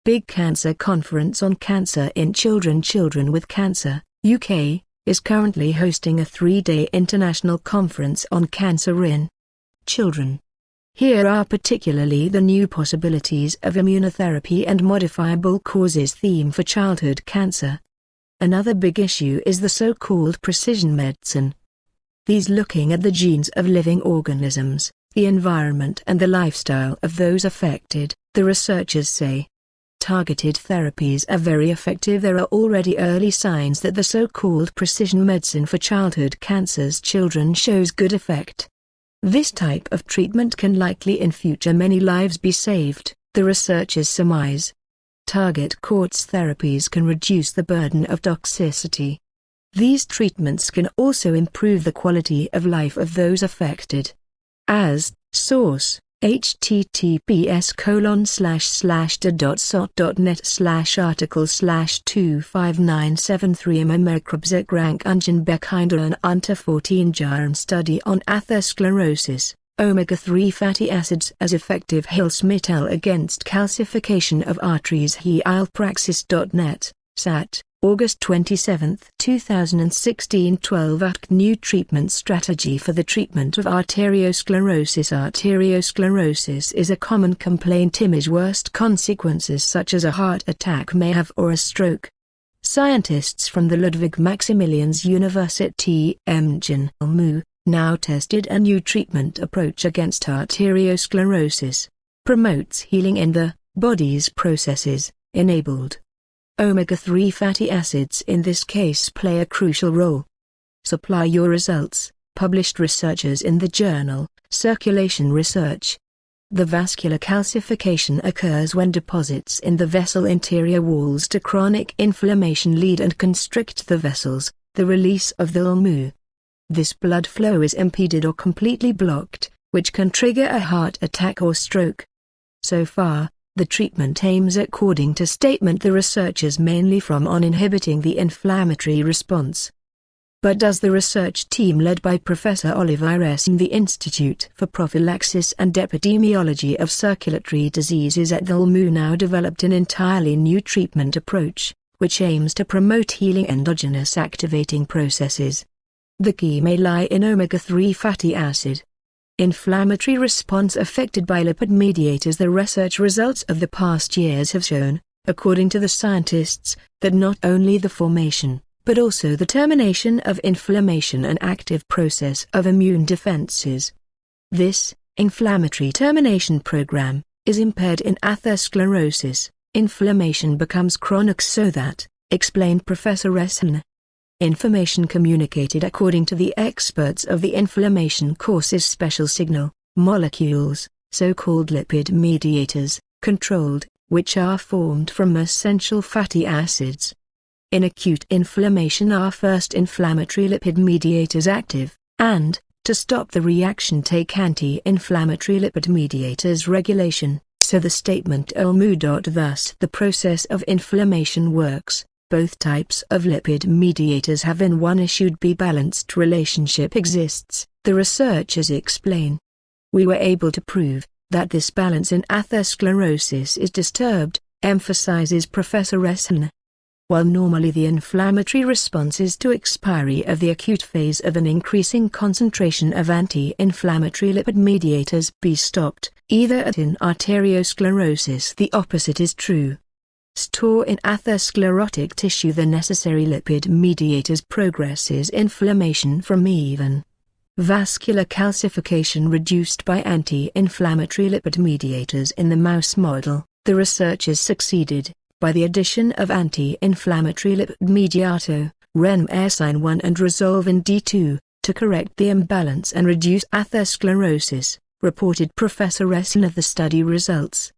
Big Cancer Conference on Cancer in Children. Children with Cancer, UK, is currently hosting a 3-day international conference on cancer in children. Here are particularly the new possibilities of immunotherapy and modifiable causes theme for childhood cancer. Another big issue is the so-called precision medicine. These looking at the genes of living organisms, the environment and the lifestyle of those affected, the researchers say. Targeted therapies are very effective. There are already early signs that the so-called precision medicine for childhood cancers children shows good effect. This type of treatment can likely in future many lives be saved, the researchers surmise. Target quartz therapies can reduce the burden of toxicity. These treatments can also improve the quality of life of those affected. As source, https://da.sot.net/article/25973 microbzekrank Ungenbekinder an unter 14 Jahren study on atherosclerosis, omega-3 fatty acids as effective Hilfsmittel against calcification of arteries heilpraxis.net, SAT, August 27, 2016 12 New treatment strategy for the treatment of arteriosclerosis. Arteriosclerosis is a common complaint. Image worst consequences such as a heart attack may have or a stroke. Scientists from the Ludwig Maximilians University LMU now tested a new treatment approach against arteriosclerosis. Promotes healing in the body's processes, enabled. Omega-3 fatty acids in this case play a crucial role. Supply your results, published researchers in the journal, Circulation Research. The vascular calcification occurs when deposits in the vessel interior walls to chronic inflammation lead and constrict the vessels, the release of the LMU. This blood flow is impeded or completely blocked, which can trigger a heart attack or stroke. So far, the treatment aims, according to statement the researchers, mainly on inhibiting the inflammatory response. But does the research team led by Professor Oliver S. in the Institute for Prophylaxis and Epidemiology of Circulatory Diseases at the LMU now developed an entirely new treatment approach, which aims to promote healing endogenous activating processes. The key may lie in omega-3 fatty acid. Inflammatory response affected by lipid mediators. The research results of the past years have shown, according to the scientists, that not only the formation, but also the termination of inflammation an active process of immune defenses. This, inflammatory termination program, is impaired in atherosclerosis. Inflammation becomes chronic so that, explained Professor Essen. Information communicated according to the experts of the inflammation causes special signal molecules, so-called lipid mediators, controlled, which are formed from essential fatty acids. In acute inflammation are first inflammatory lipid mediators active, and, to stop the reaction, take anti-inflammatory lipid mediators regulation, so the statement LMU. Thus the process of inflammation works. Both types of lipid mediators have in one issued B balanced relationship exists, the researchers explain. We were able to prove that this balance in atherosclerosis is disturbed, emphasizes Professor Essen. While normally the inflammatory response is to expiry of the acute phase of an increasing concentration of anti-inflammatory lipid mediators be stopped, either in arteriosclerosis the opposite is true. Store in atherosclerotic tissue the necessary lipid mediators progresses inflammation from even vascular calcification reduced by anti-inflammatory lipid mediators. In the mouse model, the researchers succeeded, by the addition of anti-inflammatory lipid mediator, RenMersin-1 and Resolvin D2, to correct the imbalance and reduce atherosclerosis, reported Professor Essen of the study results.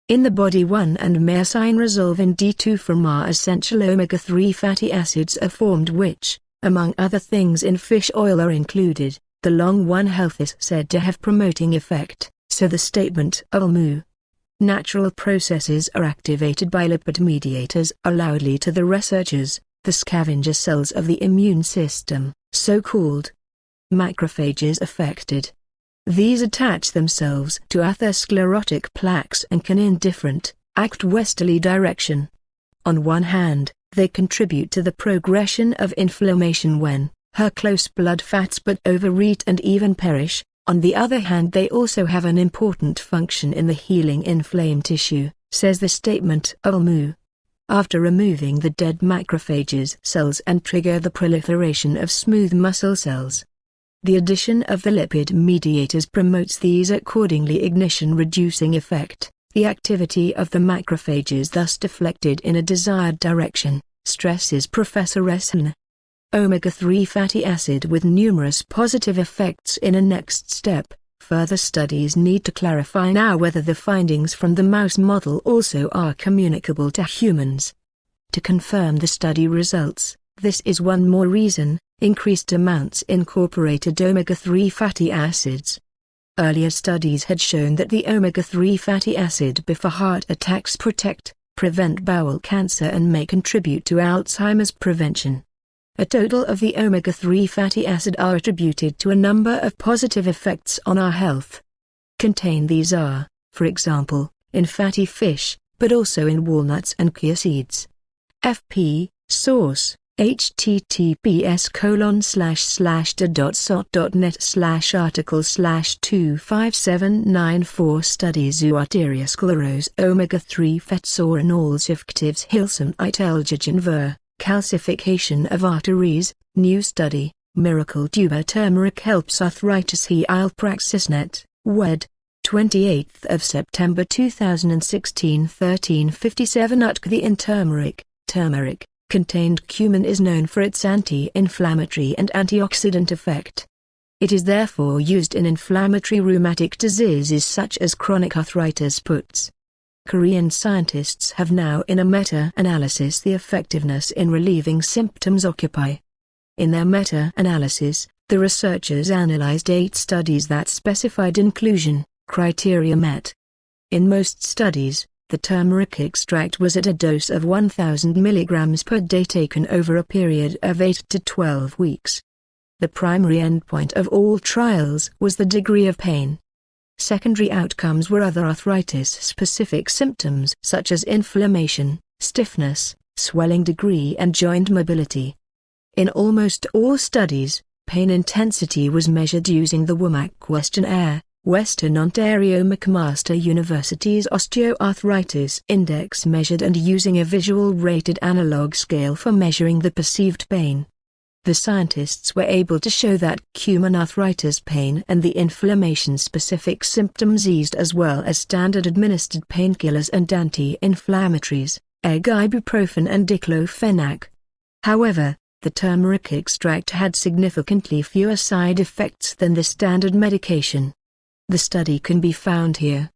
In the body 1 and Mersin Resolvin D2 from our essential omega-3 fatty acids are formed which, among other things in fish oil are included. The long one health is said to have promoting effect, so the statement LMU. Natural processes are activated by lipid mediators allowedly to the researchers, the scavenger cells of the immune system, so-called macrophages affected. These attach themselves to atherosclerotic plaques and can in different, act westerly direction. On one hand, they contribute to the progression of inflammation when, her close blood fats but overeat and even perish. On the other hand, they also have an important function in the healing inflamed tissue, says the statement LMU. After removing the dead macrophages cells and trigger the proliferation of smooth muscle cells. The addition of the lipid mediators promotes these accordingly ignition-reducing effect, the activity of the macrophages thus deflected in a desired direction, stresses Professor Essen. Omega-3 fatty acid with numerous positive effects. In a next step, further studies need to clarify now whether the findings from the mouse model also are communicable to humans. To confirm the study results, this is one more reason. Increased amounts incorporated omega-3 fatty acids. Earlier studies had shown that the omega-3 fatty acid before heart attacks prevent bowel cancer and may contribute to Alzheimer's prevention. A total of the omega-3 fatty acid are attributed to a number of positive effects on our health. These are, for example, in fatty fish, but also in walnuts and chia seeds. FP, source, https://da.net/article/25794 studies arteriosclerose omega-3 fetsorenals effectives hilsum itelgagen ver, calcification of arteries, new study, miracle tuber turmeric helps arthritis heal praxisnet, wed. 28th of September 2016 1357 Utkvi in turmeric contained cumin is known for its anti-inflammatory and antioxidant effect. It is therefore used in inflammatory rheumatic diseases such as chronic arthritis (PUTS). Korean scientists have now in a meta-analysis the effectiveness in relieving symptoms occupy. In their meta-analysis, the researchers analyzed 8 studies that specified inclusion criteria met. In most studies, the turmeric extract was at a dose of 1,000 mg per day taken over a period of 8 to 12 weeks. The primary endpoint of all trials was the degree of pain. Secondary outcomes were other arthritis-specific symptoms such as inflammation, stiffness, swelling degree and joint mobility. In almost all studies, pain intensity was measured using the WOMAC questionnaire, Western Ontario McMaster University's Osteoarthritis Index measured and using a visual rated analog scale for measuring the perceived pain. The scientists were able to show that cumin arthritis pain and the inflammation-specific symptoms eased as well as standard administered painkillers and anti-inflammatories, ibuprofen and diclofenac. However, the turmeric extract had significantly fewer side effects than the standard medication. The study can be found here.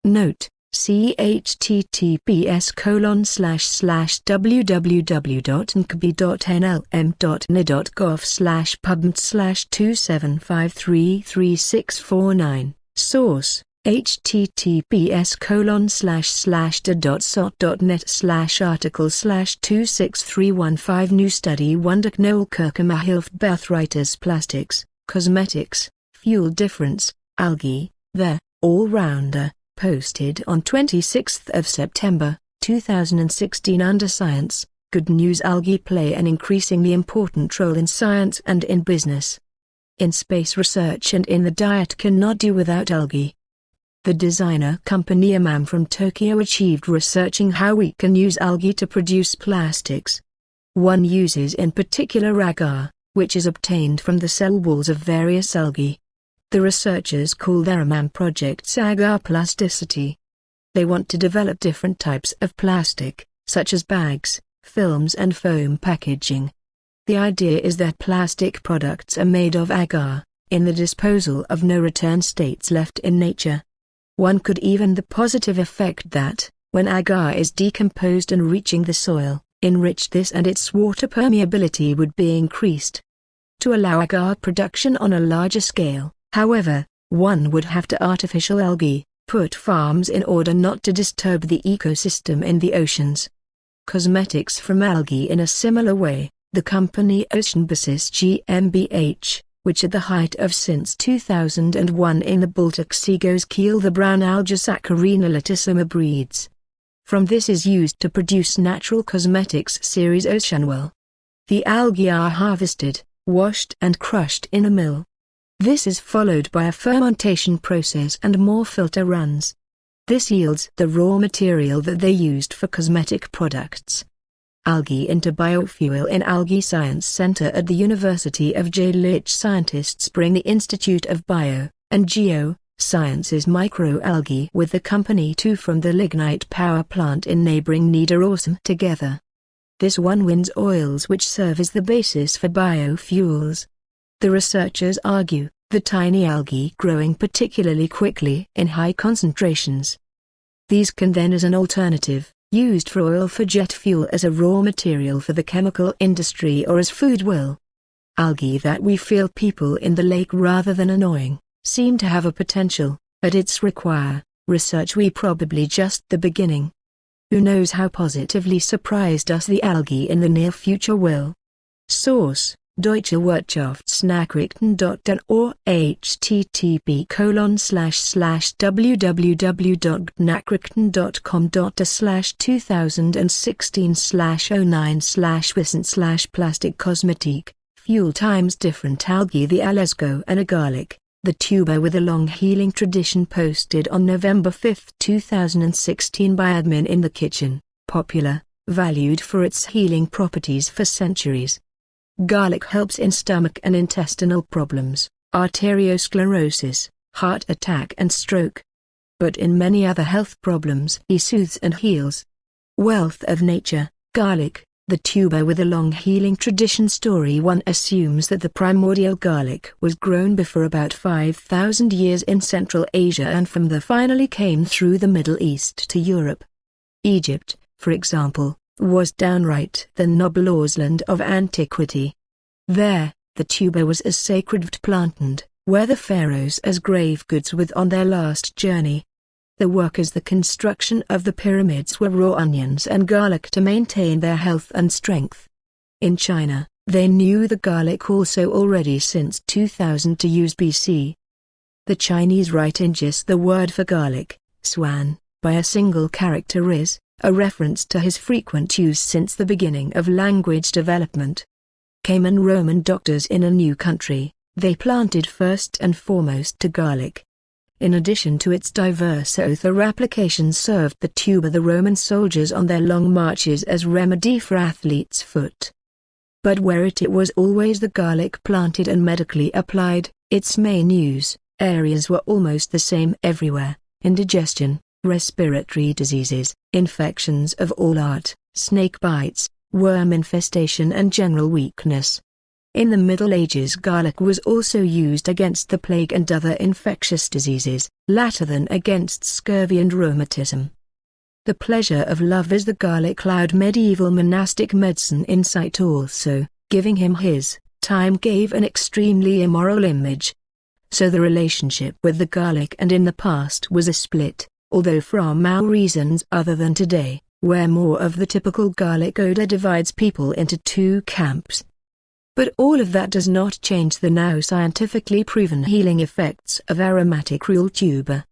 Note: see https://www.nkbi.nlm.nid.gov/pubmed/275333649. Source: https://da.net/article/26315 New study Wunduk Noel Kirkham Hilf Arthritis Plastics, Cosmetics, Fuel Difference, Algae, the All-Rounder, posted on 26th of September, 2016 under Science. Good news: algae play an increasingly important role in science and in business. In space research and in the diet cannot do without algae. The designer company Amam from Tokyo achieved researching how we can use algae to produce plastics. One uses in particular agar, which is obtained from the cell walls of various algae. The researchers call their Amam projects agar plasticity. They want to develop different types of plastic, such as bags, films and foam packaging. The idea is that plastic products are made of agar, in the disposal of no-return states left in nature. One could even the positive effect that, when agar is decomposed and reaching the soil, enrich this and its water permeability would be increased. To allow agar production on a larger scale, however, one would have to artificial algae, put farms in order not to disturb the ecosystem in the oceans. Cosmetics from algae in a similar way, the company Oceanbasis GmbH, which at the height of since 2001 in the Baltic Sea goes kill the brown alga Saccharina latissima breeds. From this is used to produce natural cosmetics series Oceanwell. The algae are harvested, washed and crushed in a mill. This is followed by a fermentation process and more filter runs. This yields the raw material that they used for cosmetic products. Algae into biofuel. In Algae Science Center at the University of Jlich, scientists bring the Institute of Bio and Geo Sciences microalgae with the company 2 from the lignite power plant in neighboring Niederaussem together. This one wins oils which serve as the basis for biofuels. The researchers argue, the tiny algae growing particularly quickly in high concentrations. These can then as an alternative, used for oil for jet fuel as a raw material for the chemical industry or as food will. Algae that we feel people in the lake rather than annoying, seem to have a potential, but it's require research we probably just the beginning. Who knows how positively surprised us the algae in the near future will. Source: Deutsche Wirtschaftsnachrichten.de or http://www.nachrichten.com/2016/09/wissen/plastic fuel times different algae. The Alesgo and a garlic, the tuber with a long healing tradition, posted on November 5, 2016 by Admin in the Kitchen. Popular, valued for its healing properties for centuries. Garlic helps in stomach and intestinal problems, arteriosclerosis, heart attack and stroke. But in many other health problems he soothes and heals. Wealth of nature, garlic, the tuber with a long healing tradition. Story 1 assumes that the primordial garlic was grown before about 5,000 years in Central Asia and from there finally came through the Middle East to Europe. Egypt, for example, was downright the noblesse land of antiquity. There, the tuber was a sacred plant and, where the pharaohs as grave goods with on their last journey. The workers the construction of the pyramids were raw onions and garlic to maintain their health and strength. In China, they knew the garlic also already since 2000 to use BC. The Chinese write in just the word for garlic, swan, by a single character is, a reference to his frequent use since the beginning of language development. Cayman Roman doctors in a new country, they planted first and foremost to garlic. In addition to its diverse other applications, served the tuber the Roman soldiers on their long marches as remedy for athlete's foot. But where it was always the garlic planted and medically applied, its main use areas were almost the same everywhere: indigestion, respiratory diseases, infections of all art, snake bites, worm infestation and general weakness. In the Middle Ages garlic was also used against the plague and other infectious diseases, later than against scurvy and rheumatism. The pleasure of love is the garlic cloud. Medieval monastic medicine insight also, giving him his time, gave an extremely immoral image. So the relationship with the garlic and in the past was a split, although from reasons other than today, where more of the typical garlic odor divides people into two camps. But all of that does not change the now scientifically proven healing effects of aromatic real tuber.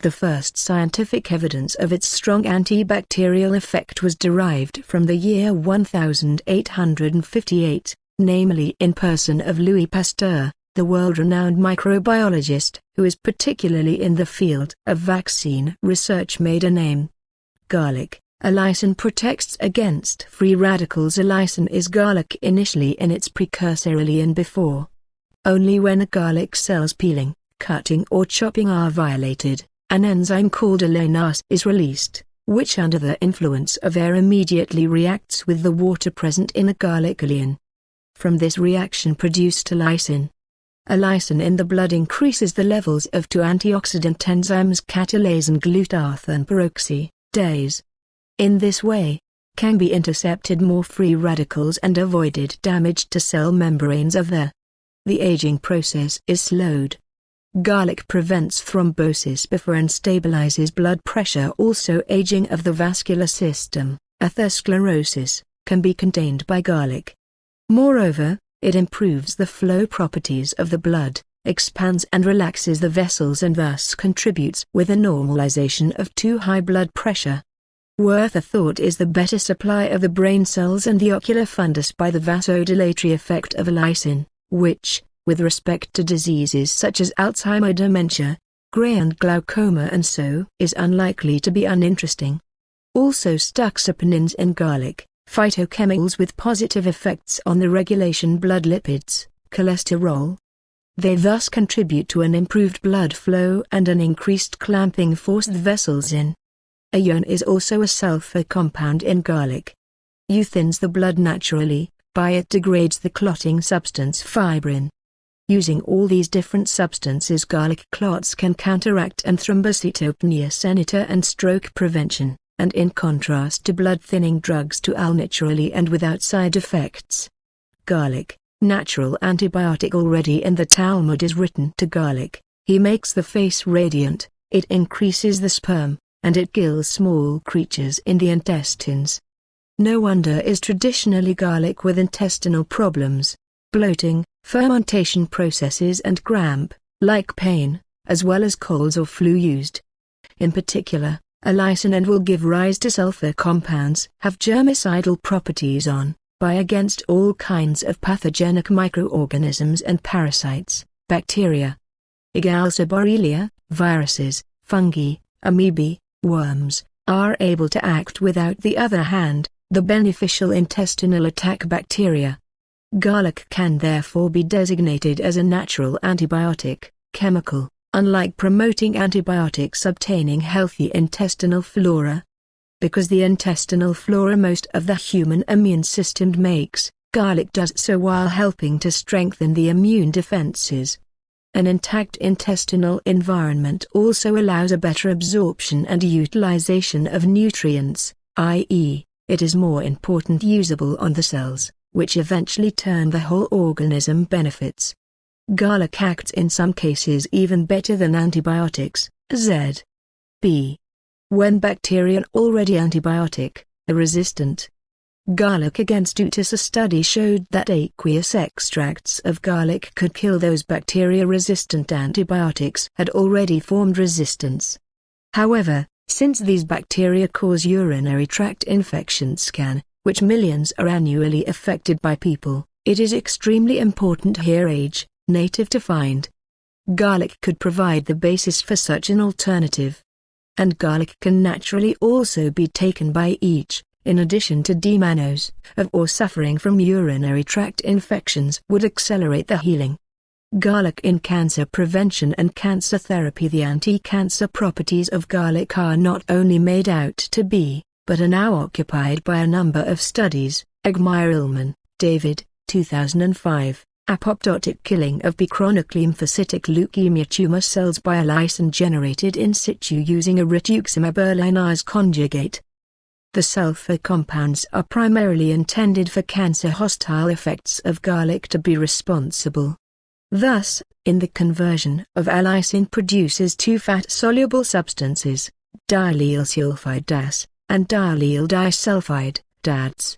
The first scientific evidence of its strong antibacterial effect was derived from the year 1858, namely in person of Louis Pasteur, the world-renowned microbiologist who is particularly in the field of vaccine research made a name. Garlic, allicin, protects against free radicals. Allicin is garlic initially in its precursor allicin before. Only when the garlic cells peeling, cutting or chopping are violated, an enzyme called allinase is released, which under the influence of air immediately reacts with the water present in the garlic allicin. From this reaction produced allicin. Allicin in the blood increases the levels of two antioxidant enzymes catalase and glutathione peroxidase. In this way, can be intercepted more free radicals and avoided damage to cell membranes of the aging process is slowed. Garlic prevents thrombosis before and stabilizes blood pressure. Also, aging of the vascular system, atherosclerosis, can be contained by garlic. Moreover, it improves the flow properties of the blood, expands and relaxes the vessels and thus contributes with a normalization of too high blood pressure. Worth a thought is the better supply of the brain cells and the ocular fundus by the vasodilatory effect of allicin, which, with respect to diseases such as Alzheimer, dementia, gray and glaucoma and so, is unlikely to be uninteresting. Also, stuxapenins in garlic, phytochemicals with positive effects on the regulation blood lipids, cholesterol. They thus contribute to an improved blood flow and an increased clamping force of the vessels in. Iron is also a sulfur compound in garlic. U thins the blood naturally, by it degrades the clotting substance fibrin. Using all these different substances, garlic clots can counteract and thrombocytopenia senator and stroke prevention, and in contrast to blood-thinning drugs to all naturally and without side effects. Garlic, natural antibiotic. Already in the Talmud is written to garlic, He makes the face radiant, it increases the sperm, and it kills small creatures in the intestines. No wonder is traditionally garlic with intestinal problems, bloating, fermentation processes and cramp-like pain, as well as colds or flu used. In particular, allicin and will give rise to sulfur compounds have germicidal properties by against all kinds of pathogenic microorganisms and parasites, bacteria, also Borrelia, viruses, fungi, amoebae, worms, are able to act without the other hand, the beneficial intestinal attack bacteria. Garlic can therefore be designated as a natural antibiotic, chemical, unlike promoting antibiotics obtaining healthy intestinal flora. Because the intestinal flora most of the human immune system makes, garlic does so while helping to strengthen the immune defenses. An intact intestinal environment also allows a better absorption and utilization of nutrients, i.e., it is more important usable on the cells, which eventually turn the whole organism benefits. Garlic acts in some cases even better than antibiotics, z.b. when bacteria already antibiotic resistant. Garlic against otitis. A study showed that aqueous extracts of garlic could kill those bacteria-resistant antibiotics had already formed resistance. However, since these bacteria cause urinary tract infections which millions are annually affected by people, it is extremely important here native to find. Garlic could provide the basis for such an alternative. And garlic can naturally also be taken by each, in addition to DMANOs, of or suffering from urinary tract infections would accelerate the healing. Garlic in cancer prevention and cancer therapy. The anti-cancer properties of garlic are not only made out to be, but are now occupied by a number of studies. Egmeyer-Illman, David, 2005, apoptotic killing of B. chronic lymphocytic leukemia tumor cells by allicin generated in situ using a rituximab erlinase conjugate. The sulfur compounds are primarily intended for cancer-hostile effects of garlic to be responsible. Thus, in the conversion of allicin produces two fat-soluble substances, diallyl sulfide DAS, and diallyl disulfide, DADS.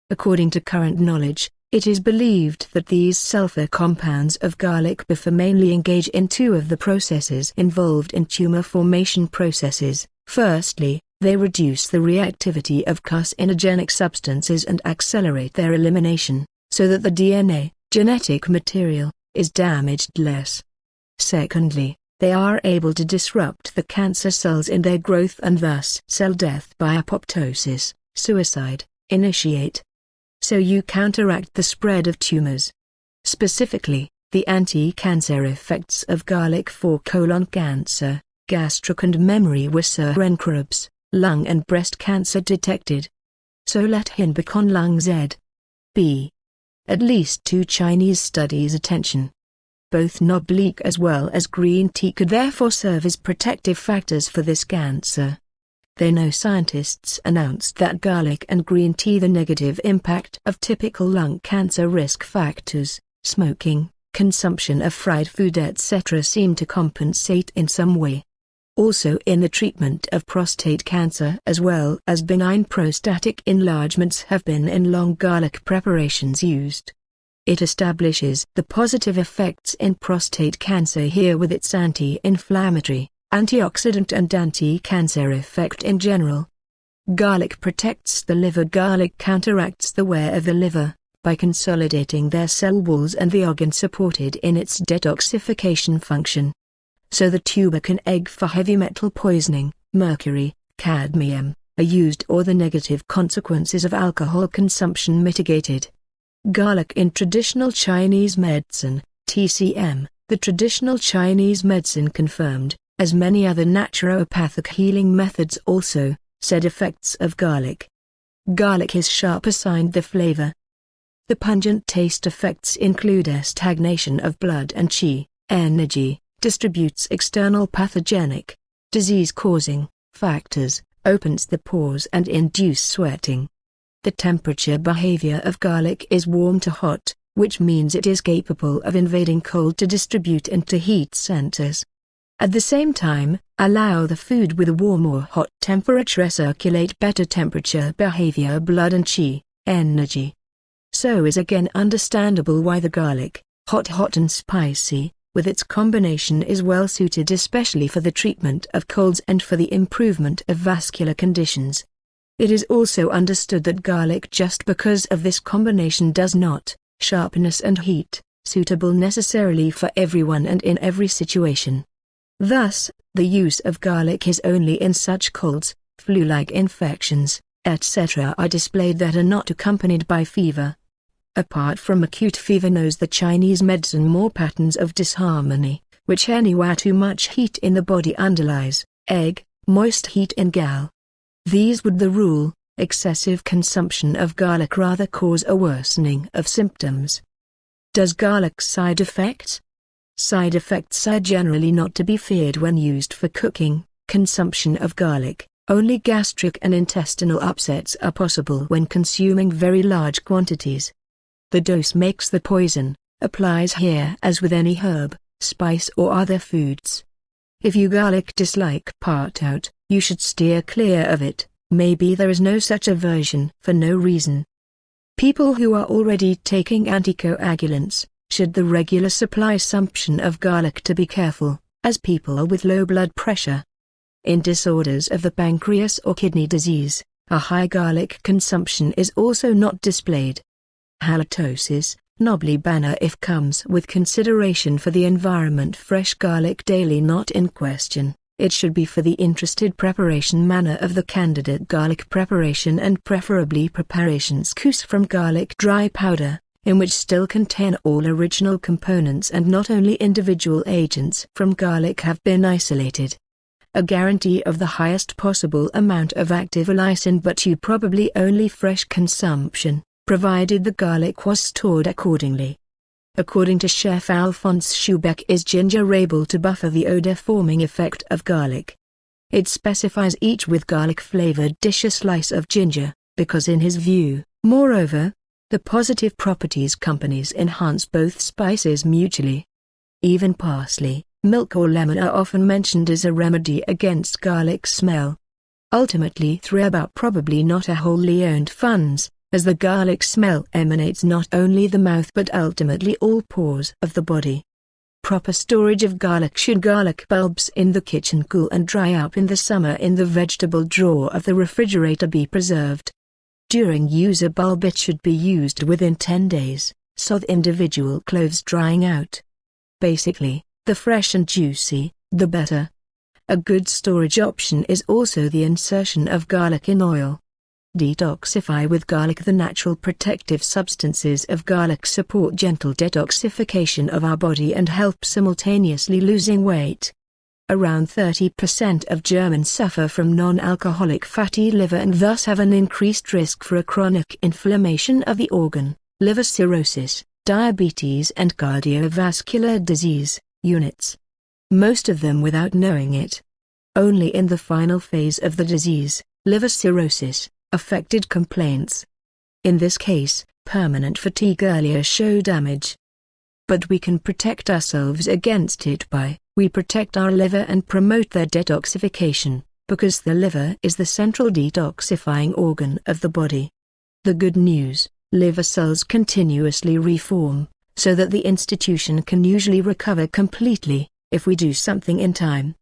According to current knowledge, it is believed that these sulfur compounds of garlic buffer mainly engage in two of the processes involved in tumor formation processes. Firstly, they reduce the reactivity of carcinogenic substances and accelerate their elimination, so that the DNA, genetic material, is damaged less. Secondly, they are able to disrupt the cancer cells in their growth and thus cell death by apoptosis, suicide, initiate. So you counteract the spread of tumors. Specifically, the anti-cancer effects of garlic for colon cancer, gastric and memory microbes, lung and breast cancer detected. So let Hinbicon lung Z.B. At least two Chinese studies attention. Both noblique as well as green tea could therefore serve as protective factors for this cancer. They know scientists announced that garlic and green tea the negative impact of typical lung cancer risk factors, smoking, consumption of fried food etc. seem to compensate in some way. Also in the treatment of prostate cancer as well as benign prostatic enlargements have been in long garlic preparations used. It establishes the positive effects in prostate cancer here with its anti-inflammatory, antioxidant and anti-cancer effect in general. Garlic protects the liver. Garlic counteracts the wear of the liver, by consolidating their cell walls and the organ supported in its detoxification function. So the tuber can egg for heavy metal poisoning, mercury, cadmium, are used or the negative consequences of alcohol consumption mitigated. Garlic in traditional Chinese medicine, TCM, the traditional Chinese medicine confirmed, as many other naturopathic healing methods also, said effects of garlic. Garlic is sharp assigned the flavor. The pungent taste effects include stagnation of blood and qi, energy, distributes external pathogenic, disease-causing, factors, opens the pores and induce sweating. The temperature behavior of garlic is warm to hot, which means it is capable of invading cold to distribute into heat centers. At the same time, allow the food with a warm or hot temperature circulate better temperature behavior blood and chi, energy. So is again understandable why the garlic, hot and spicy, with its combination is well suited especially for the treatment of colds and for the improvement of vascular conditions. It is also understood that garlic just because of this combination does not, sharpness and heat, suitable necessarily for everyone and in every situation. Thus, the use of garlic is only in such colds, flu-like infections, etc. are displayed that are not accompanied by fever. Apart from acute fever knows the Chinese medicine more patterns of disharmony, which anywhere too much heat in the body underlies, moist heat in gal. These would the rule, excessive consumption of garlic rather cause a worsening of symptoms. Does garlic side effects? Side effects are generally not to be feared when used for cooking. Consumption of garlic, only gastric and intestinal upsets are possible when consuming very large quantities. The dose makes the poison, applies here as with any herb, spice or other foods. If you garlic dislike part out, you should steer clear of it. Maybe there is no such aversion for no reason. People who are already taking anticoagulants, should the regular supply assumption of garlic to be careful, as people are with low blood pressure. In disorders of the pancreas or kidney disease, a high garlic consumption is also not displayed. Halitosis, nobly banner if comes with consideration for the environment. Fresh garlic daily not in question, it should be for the interested preparation manner of the candidate garlic preparation and preferably preparations couscous from garlic dry powder, in which still contain all original components and not only individual agents from garlic have been isolated. A guarantee of the highest possible amount of active allicin but you probably only fresh consumption, provided the garlic was stored accordingly. According to Chef Alphonse Schubeck, is ginger able to buffer the odor-forming effect of garlic? It specifies each with garlic-flavored dish a slice of ginger, because in his view, moreover, the positive properties companies enhance both spices mutually. Even parsley, milk or lemon are often mentioned as a remedy against garlic smell. Ultimately through about probably not a wholly owned funds, as the garlic smell emanates not only the mouth but ultimately all pores of the body. Proper storage of garlic. Should garlic bulbs in the kitchen cool and dry up in the summer in the vegetable drawer of the refrigerator be preserved? During use a bulb it should be used within 10 days, so the individual cloves drying out. Basically, the fresh and juicy, the better. A good storage option is also the insertion of garlic in oil. Detoxify with garlic. The natural protective substances of garlic support gentle detoxification of our body and help simultaneously losing weight. Around 30% of Germans suffer from non-alcoholic fatty liver and thus have an increased risk for a chronic inflammation of the organ, liver cirrhosis, diabetes and cardiovascular disease units. Most of them without knowing it. Only in the final phase of the disease, liver cirrhosis, affected complaints. In this case, permanent fatigue earlier show damage. But we can protect ourselves against it by, we protect our liver and promote their detoxification, because the liver is the central detoxifying organ of the body. The good news, liver cells continuously reform, so that the institution can usually recover completely, if we do something in time.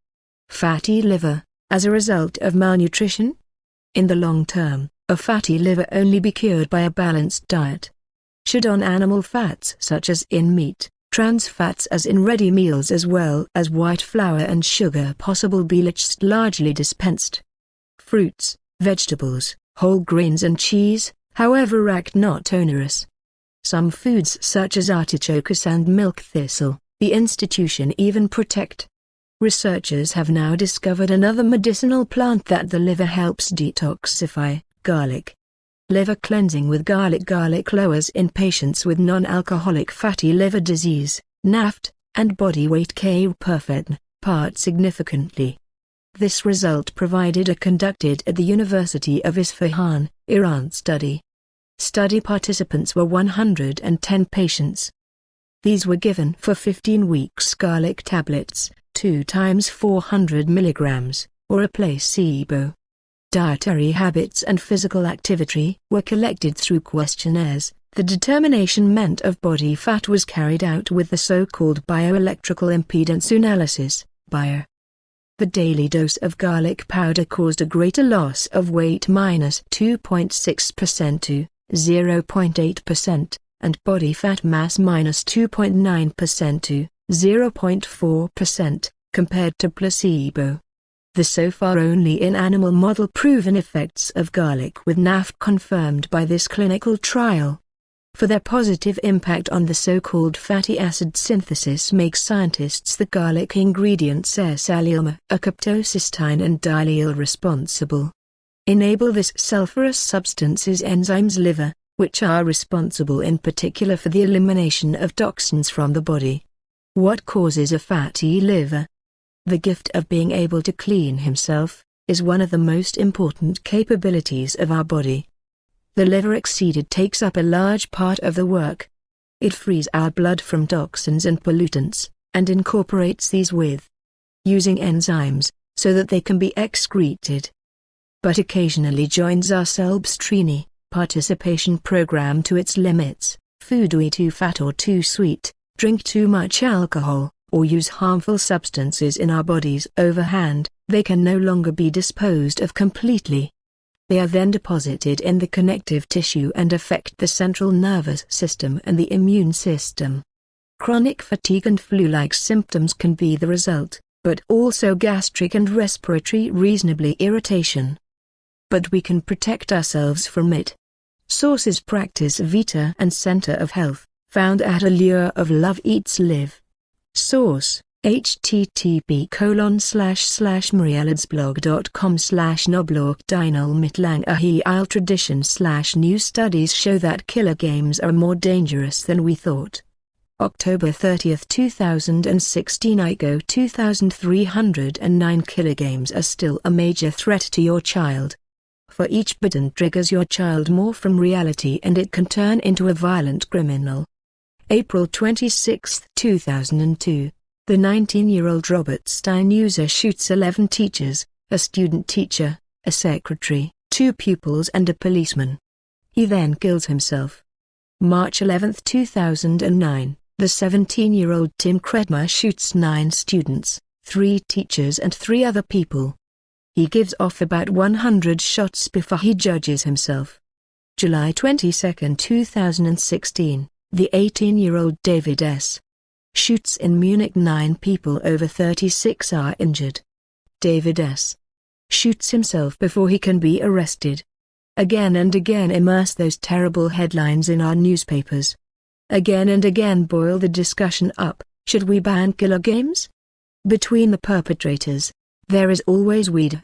Fatty liver, as a result of malnutrition? In the long term, a fatty liver only be cured by a balanced diet. Should on animal fats such as in meat, trans fats as in ready meals as well as white flour and sugar possible be largely dispensed. Fruits, vegetables, whole grains and cheese, however act not onerous. Some foods such as artichokes and milk thistle, the institution even protect. Researchers have now discovered another medicinal plant that the liver helps detoxify, garlic. Liver cleansing with garlic. Garlic lowers in patients with non-alcoholic fatty liver disease, NAFT, and body weight K-perfect, part significantly. This result provided a conducted at the University of Isfahan, Iran study. Study participants were 110 patients. These were given for 15 weeks garlic tablets, 2 times 400 mg, or a placebo. Dietary habits and physical activity were collected through questionnaires. The determination meant of body fat was carried out with the so-called bioelectrical impedance analysis, BIA. The daily dose of garlic powder caused a greater loss of weight -2.6% to 0.8%, and body fat mass -2.9% to 0.4%, compared to placebo. The so far only in animal model proven effects of garlic with NAFT confirmed by this clinical trial. For their positive impact on the so-called fatty acid synthesis make scientists the garlic ingredients S-allyl acaptocystine and diallyl responsible. Enable this sulfurous substance's enzymes liver, which are responsible in particular for the elimination of toxins from the body. What causes a fatty liver? The gift of being able to clean himself is one of the most important capabilities of our body. The liver exceeded takes up a large part of the work. It frees our blood from toxins and pollutants, and incorporates these with using enzymes, so that they can be excreted. But occasionally joins our Selbsttraining participation program to its limits. Food eat too fat or too sweet, drink too much alcohol, or use harmful substances in our bodies overhand, they can no longer be disposed of completely. They are then deposited in the connective tissue and affect the central nervous system and the immune system. Chronic fatigue and flu-like symptoms can be the result, but also gastric and respiratory reasonably irritation. But we can protect ourselves from it. Sources: Practice Vita and Center of Health, found at Allure of Love Eats Live. Source: http://marieladsblog.com/noblog-dinal-mitlang-ahi-il tradition/new studies show that killer games are more dangerous than we thought. October 30, 2016. IGO 2309 Killer games are still a major threat to your child. For each button triggers your child more from reality and it can turn into a violent criminal. April 26, 2002. The 19-year-old Robert Stein user shoots 11 teachers, a student teacher, a secretary, 2 pupils and a policeman. He then kills himself. March 11, 2009. The 17-year-old Tim Kretmer shoots 9 students, 3 teachers and 3 other people. He gives off about 100 shots before he judges himself. July 22, 2016. The 18-year-old David S. shoots in Munich. 9 people over 36 are injured. David S. shoots himself before he can be arrested. Again and again immerse those terrible headlines in our newspapers. Again and again boil the discussion up: should we ban killer games? Between the perpetrators, there is always weed.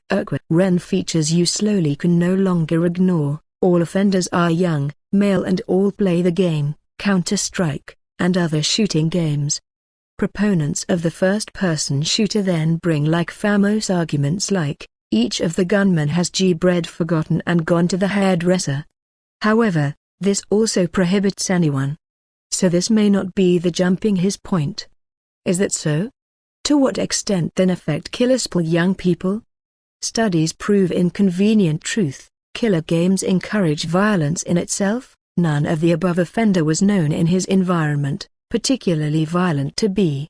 Ren features you slowly can no longer ignore. All offenders are young, male and all play the game, Counter-Strike, and other shooting games. Proponents of the first-person shooter then bring like famous arguments like, each of the gunmen has bread forgotten and gone to the hairdresser. However, this also prohibits anyone. So this may not be the jumping his point. Is that so? To what extent then affect killers pull young people? Studies prove inconvenient truth: killer games encourage violence in itself. None of the above offender was known in his environment, particularly violent to be.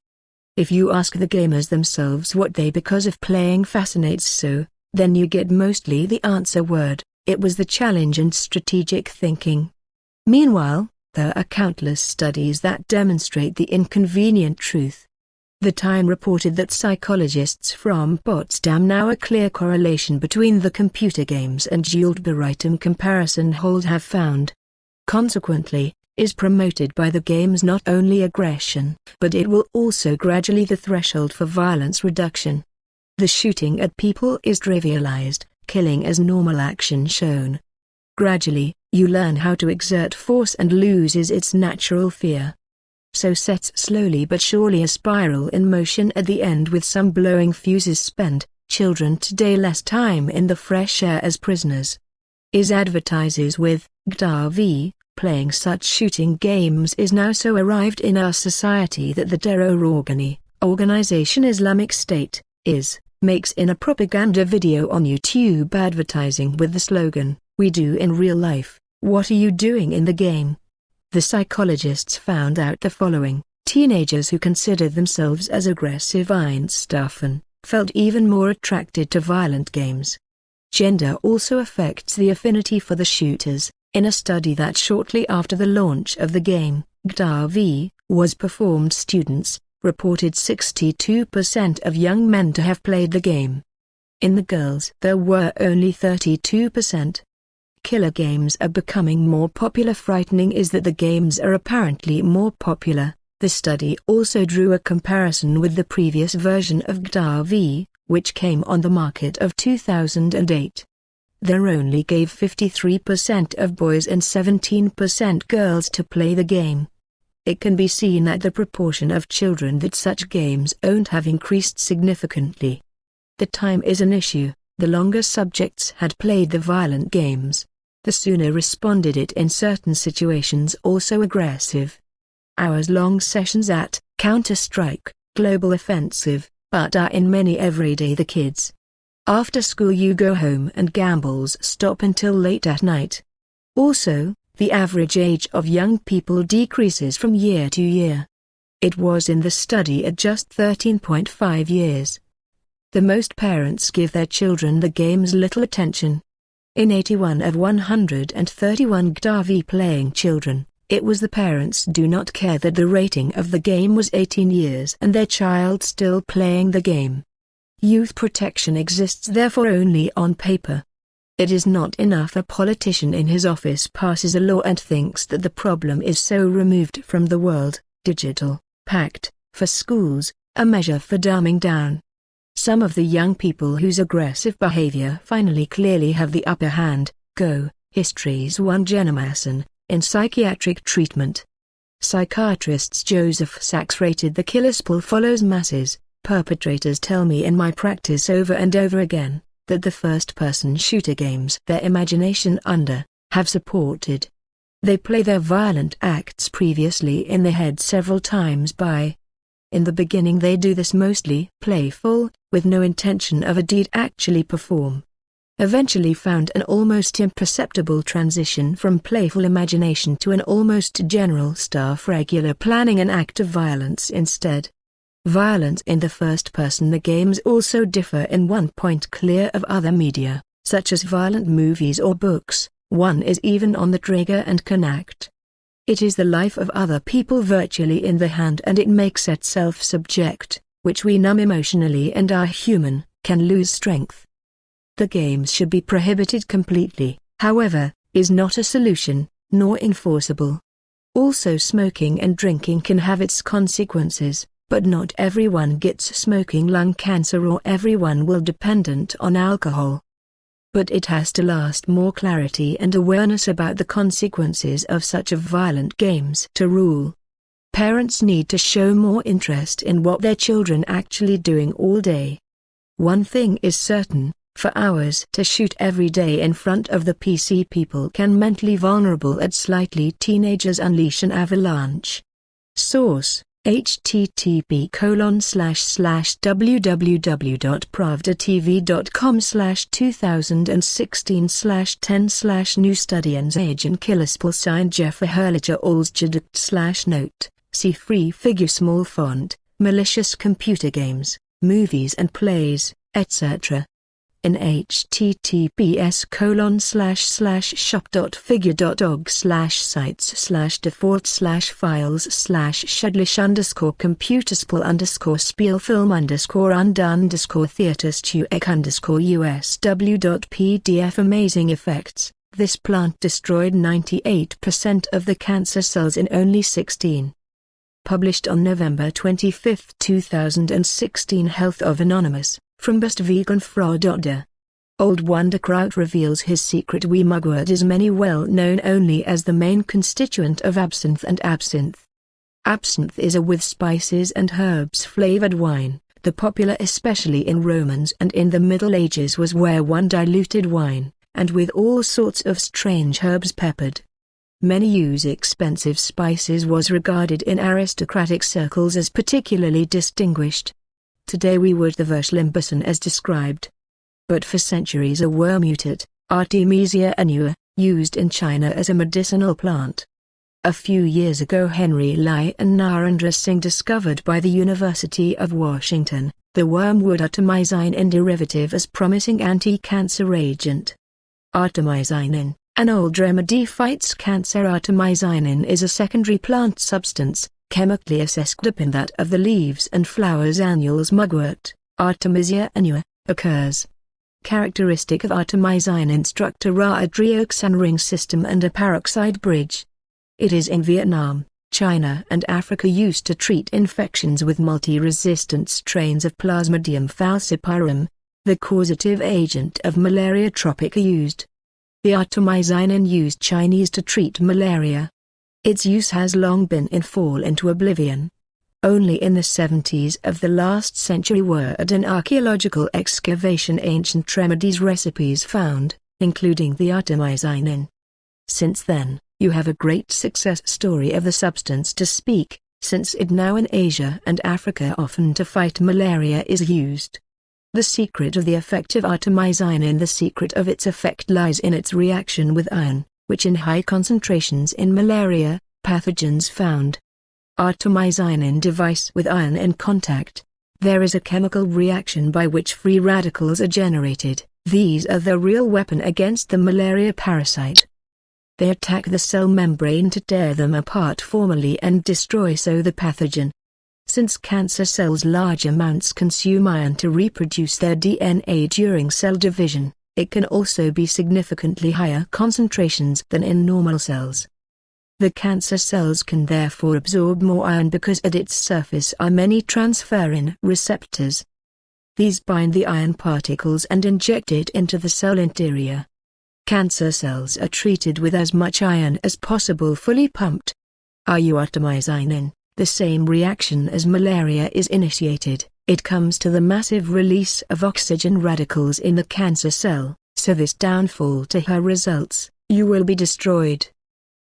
If you ask the gamers themselves what they because of playing fascinates so, then you get mostly the answer word: it was the challenge and strategic thinking. Meanwhile, there are countless studies that demonstrate the inconvenient truth. The Time reported that psychologists from Potsdam now a clear correlation between the computer games and Juldberitem comparison hold have found. Consequently, is promoted by the games not only aggression, but it will also gradually the threshold for violence reduction. The shooting at people is trivialized, killing as normal action shown. Gradually, you learn how to exert force and loses its natural fear. So sets slowly but surely a spiral in motion at the end with some blowing fuses spend. Children today less time in the fresh air as prisoners. Is advertises with Ptaah, playing such shooting games is now so arrived in our society that the terror organization Islamic State, makes in a propaganda video on YouTube advertising with the slogan, "We do in real life, what are you doing in the game?" The psychologists found out the following: teenagers who consider themselves as aggressive Einstufen felt even more attracted to violent games. Gender also affects the affinity for the shooters. In a study that shortly after the launch of the game, Ptaah, was performed, students reported 62% of young men to have played the game. In the girls there were only 32%. Killer games are becoming more popular. Frightening is that the games are apparently more popular. The study also drew a comparison with the previous version of Ptaah, which came on the market of 2008. There only gave 53% of boys and 17% girls to play the game. It can be seen that the proportion of children that such games owned have increased significantly. The time is an issue. The longer subjects had played the violent games, the sooner responded it in certain situations also aggressive. Hours-long sessions at Counter-Strike, Global Offensive, Ptaah in many everyday the kids. After school you go home and gambles stop until late at night. Also, the average age of young people decreases from year to year. It was in the study at just 13.5 years. The most parents give their children the games little attention. In 81 of 131 Ptaah playing children, it was the parents do not care that the rating of the game was 18 years and their child still playing the game. Youth protection exists therefore only on paper. It is not enough a politician in his office passes a law and thinks that the problem is so removed from the world. Digital Pact for schools, a measure for dumbing down. Some of the young people whose aggressive behavior finally clearly have the upper hand, go, History's one Jenamason, in psychiatric treatment. Psychiatrists Joseph Sachs rated the killer's pull follows masses. Perpetrators tell me in my practice over and over again, that the first-person shooter games their imagination have supported. They play their violent acts previously in the head several times in the beginning they do this mostly playful, with no intention of a deed actually perform. Eventually found an almost imperceptible transition from playful imagination to an almost general staff regular planning an act of violence instead. Violence in the first person. The games also differ in one point clear of other media, such as violent movies or books. One is even on the trigger and can act. It is the life of other people virtually in the hand and it makes itself subject, which we numb emotionally and are human, can lose strength. The games should be prohibited completely, however, is not a solution, nor enforceable. Also smoking and drinking can have its consequences. But not everyone gets smoking lung cancer or everyone will dependent on alcohol. But it has to last more clarity and awareness about the consequences of such violent games to rule. Parents need to show more interest in what their children actually doing all day. One thing is certain, for hours to shoot every day in front of the PC people can mentally vulnerable at slightly teenagers unleash an avalanche. Source http://www.pravdatv.com/2016/10/new study and Zagen Killerspul sign Jeffer Herliger Olsgeduct/note, see free figure small font, malicious computer games, movies and plays, etc. in https://shop.figure.org/sites/default/files/shudlish_computerspul_underscore spiel film_usw.pdf Amazing effects. This plant destroyed 98% of the cancer cells in only 16. Published on November 25, 2016. Health of Anonymous, from Best Vegan Fraud. Old Wonderkraut reveals his secret. We mugwort is many well known only as the main constituent of absinthe and absinthe. Absinthe is a with spices and herbs flavored wine. The popular especially in Romans and in the Middle Ages was where one diluted wine, and with all sorts of strange herbs peppered. Many use expensive spices was regarded in aristocratic circles as particularly distinguished. Today we would the Verschlimmbesen as described. But for centuries a wormmutat, Artemisia annua, used in China as a medicinal plant. A few years ago Henry Lai and Narendra Singh discovered by the University of Washington, the wormwood artemisinin derivative as promising anti-cancer agent. Artemisinin, an old remedy fights cancer. Artemisinin is a secondary plant substance, chemically assessed upon that of the leaves and flowers. Annuals mugwort, Artemisia annua, occurs. Characteristic of artemisinin structure are a dioxin ring system and a peroxide bridge. It is in Vietnam, China and Africa used to treat infections with multi-resistant strains of Plasmodium falciparum, the causative agent of malaria tropica used. The artemisinin used Chinese to treat malaria. Its use has long been in fall into oblivion. Only in the 70s of the last century were at an archaeological excavation ancient remedies recipes found, including the artemisinin. Since then, you have a great success story of the substance to speak, since it now in Asia and Africa often to fight malaria is used. The secret of the effect of artemisinin. The secret of its effect lies in its reaction with iron, which in high concentrations in malaria, pathogens found. Artemisinin device with iron in contact. There is a chemical reaction by which free radicals are generated. These are the real weapon against the malaria parasite. They attack the cell membrane to tear them apart formally and destroy so the pathogen. Since cancer cells large amounts consume iron to reproduce their DNA during cell division, it can also be significantly higher concentrations than in normal cells. The cancer cells can therefore absorb more iron because at its surface are many transferrin receptors. These bind the iron particles and inject it into the cell interior. Cancer cells are treated with as much iron as possible fully pumped. Artemisinin, the same reaction as malaria is initiated, it comes to the massive release of oxygen radicals in the cancer cell, so this downfall to her results, you will be destroyed.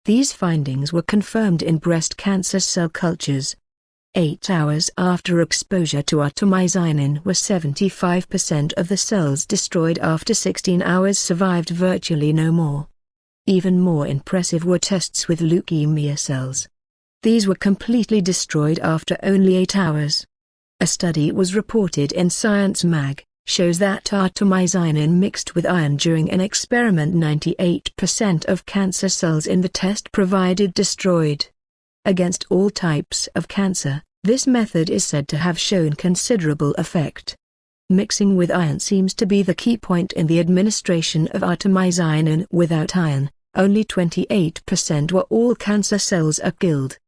These findings were confirmed in breast cancer cell cultures. 8 hours after exposure to artemisinin were 75% of the cells destroyed. After 16 hours survived virtually no more. Even more impressive were tests with leukemia cells. These were completely destroyed after only 8 hours. A study was reported in Science Mag, shows that artemisinin mixed with iron during an experiment 98% of cancer cells in the test provided destroyed. Against all types of cancer, this method is said to have shown considerable effect. Mixing with iron seems to be the key point in the administration of artemisinin. Without iron, only 28% were all cancer cells are killed.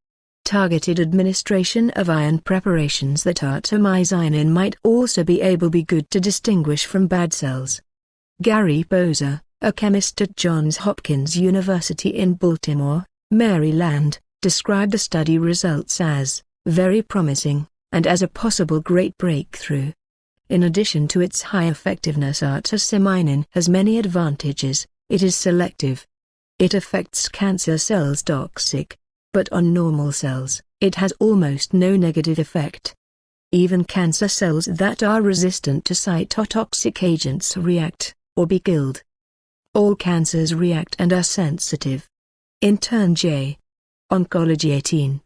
Targeted administration of iron preparations that artemisinin might also be good to distinguish from bad cells. Gary Boza, a chemist at Johns Hopkins University in Baltimore, Maryland, described the study results as very promising, and as a possible great breakthrough. In addition to its high effectiveness, artemisinin has many advantages. It is selective. It affects cancer cells toxic, but on normal cells, it has almost no negative effect. Even cancer cells that are resistant to cytotoxic agents react, or be killed. All cancers react and are sensitive. In turn J. Oncology 18.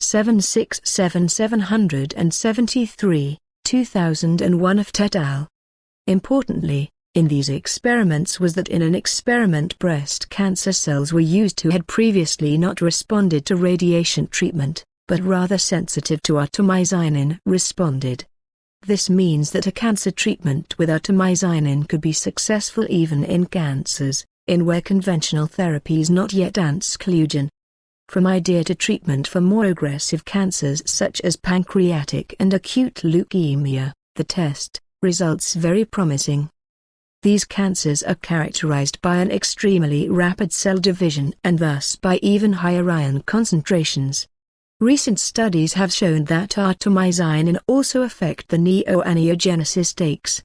767773, 2001 of Ptaah. Importantly, in these experiments was that in an experiment breast cancer cells were used who had previously not responded to radiation treatment, but rather sensitive to artemisinin responded. This means that a cancer treatment with artemisinin could be successful even in cancers, in where conventional therapy is not yet exclusion. From idea to treatment for more aggressive cancers such as pancreatic and acute leukemia, the test results very promising. These cancers are characterized by an extremely rapid cell division and thus by even higher iron concentrations. Recent studies have shown that artemisinin also affect the neoangiogenesis stakes.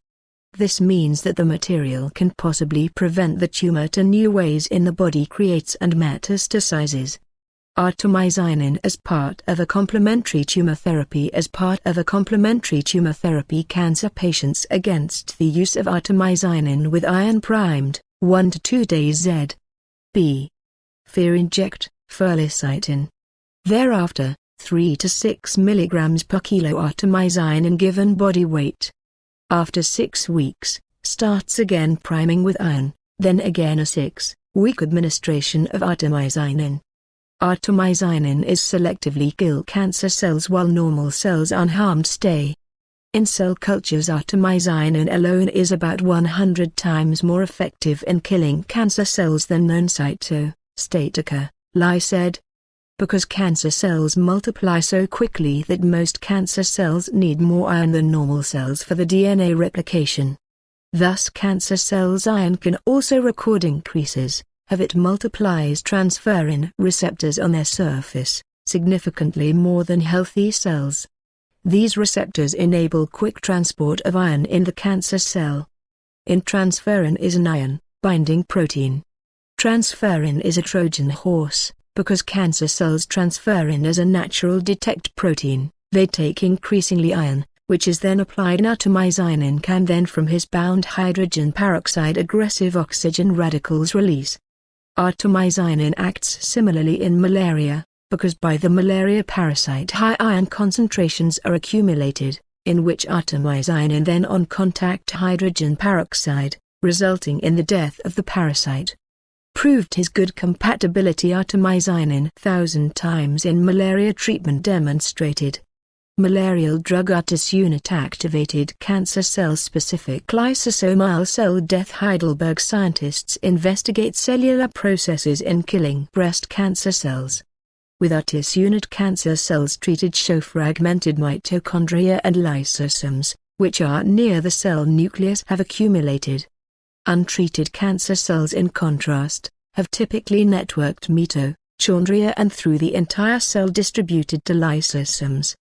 This means that the material can possibly prevent the tumor to new ways in the body creates and metastasizes. Artemisinin as part of a complementary tumor therapy. As part of a complementary tumor therapy, cancer patients against the use of artemisinin with iron primed, 1 to 2 days Z.B. Fear inject, ferlicitin. Thereafter, 3 to 6 mg per kilo artemisinin given body weight. After 6 weeks, starts again priming with iron, then again a 6-week administration of artemisinin. Artemisinin is selectively kill cancer cells while normal cells unharmed stay. In cell cultures, artemisinin alone is about 100 times more effective in killing cancer cells than non-cytostatic, Lai said. Because cancer cells multiply so quickly that most cancer cells need more iron than normal cells for the DNA replication. Thus cancer cells' iron can also record increases of it multiplies transferrin receptors on their surface, significantly more than healthy cells. These receptors enable quick transport of iron in the cancer cell. In transferrin is an iron-binding protein. Transferrin is a Trojan horse. Because cancer cells transferrin as a natural detect protein, they take increasingly iron, which is then applied in artemisinin can then from his bound hydrogen peroxide aggressive oxygen radicals release. Artemisinin acts similarly in malaria, because by the malaria parasite high iron concentrations are accumulated, in which artemisinin then on contact hydrogen peroxide, resulting in the death of the parasite. Proved his good compatibility. Artemisinin 1,000 times in malaria treatment demonstrated. Malarial drug ARTIS unit activated cancer cell-specific lysosomal cell death. Heidelberg scientists investigate cellular processes in killing breast cancer cells. With ARTIS unit, cancer cells treated show fragmented mitochondria and lysosomes, which are near the cell nucleus, have accumulated. Untreated cancer cells, in contrast, have typically networked mitochondria and through the entire cell distributed to lysosomes.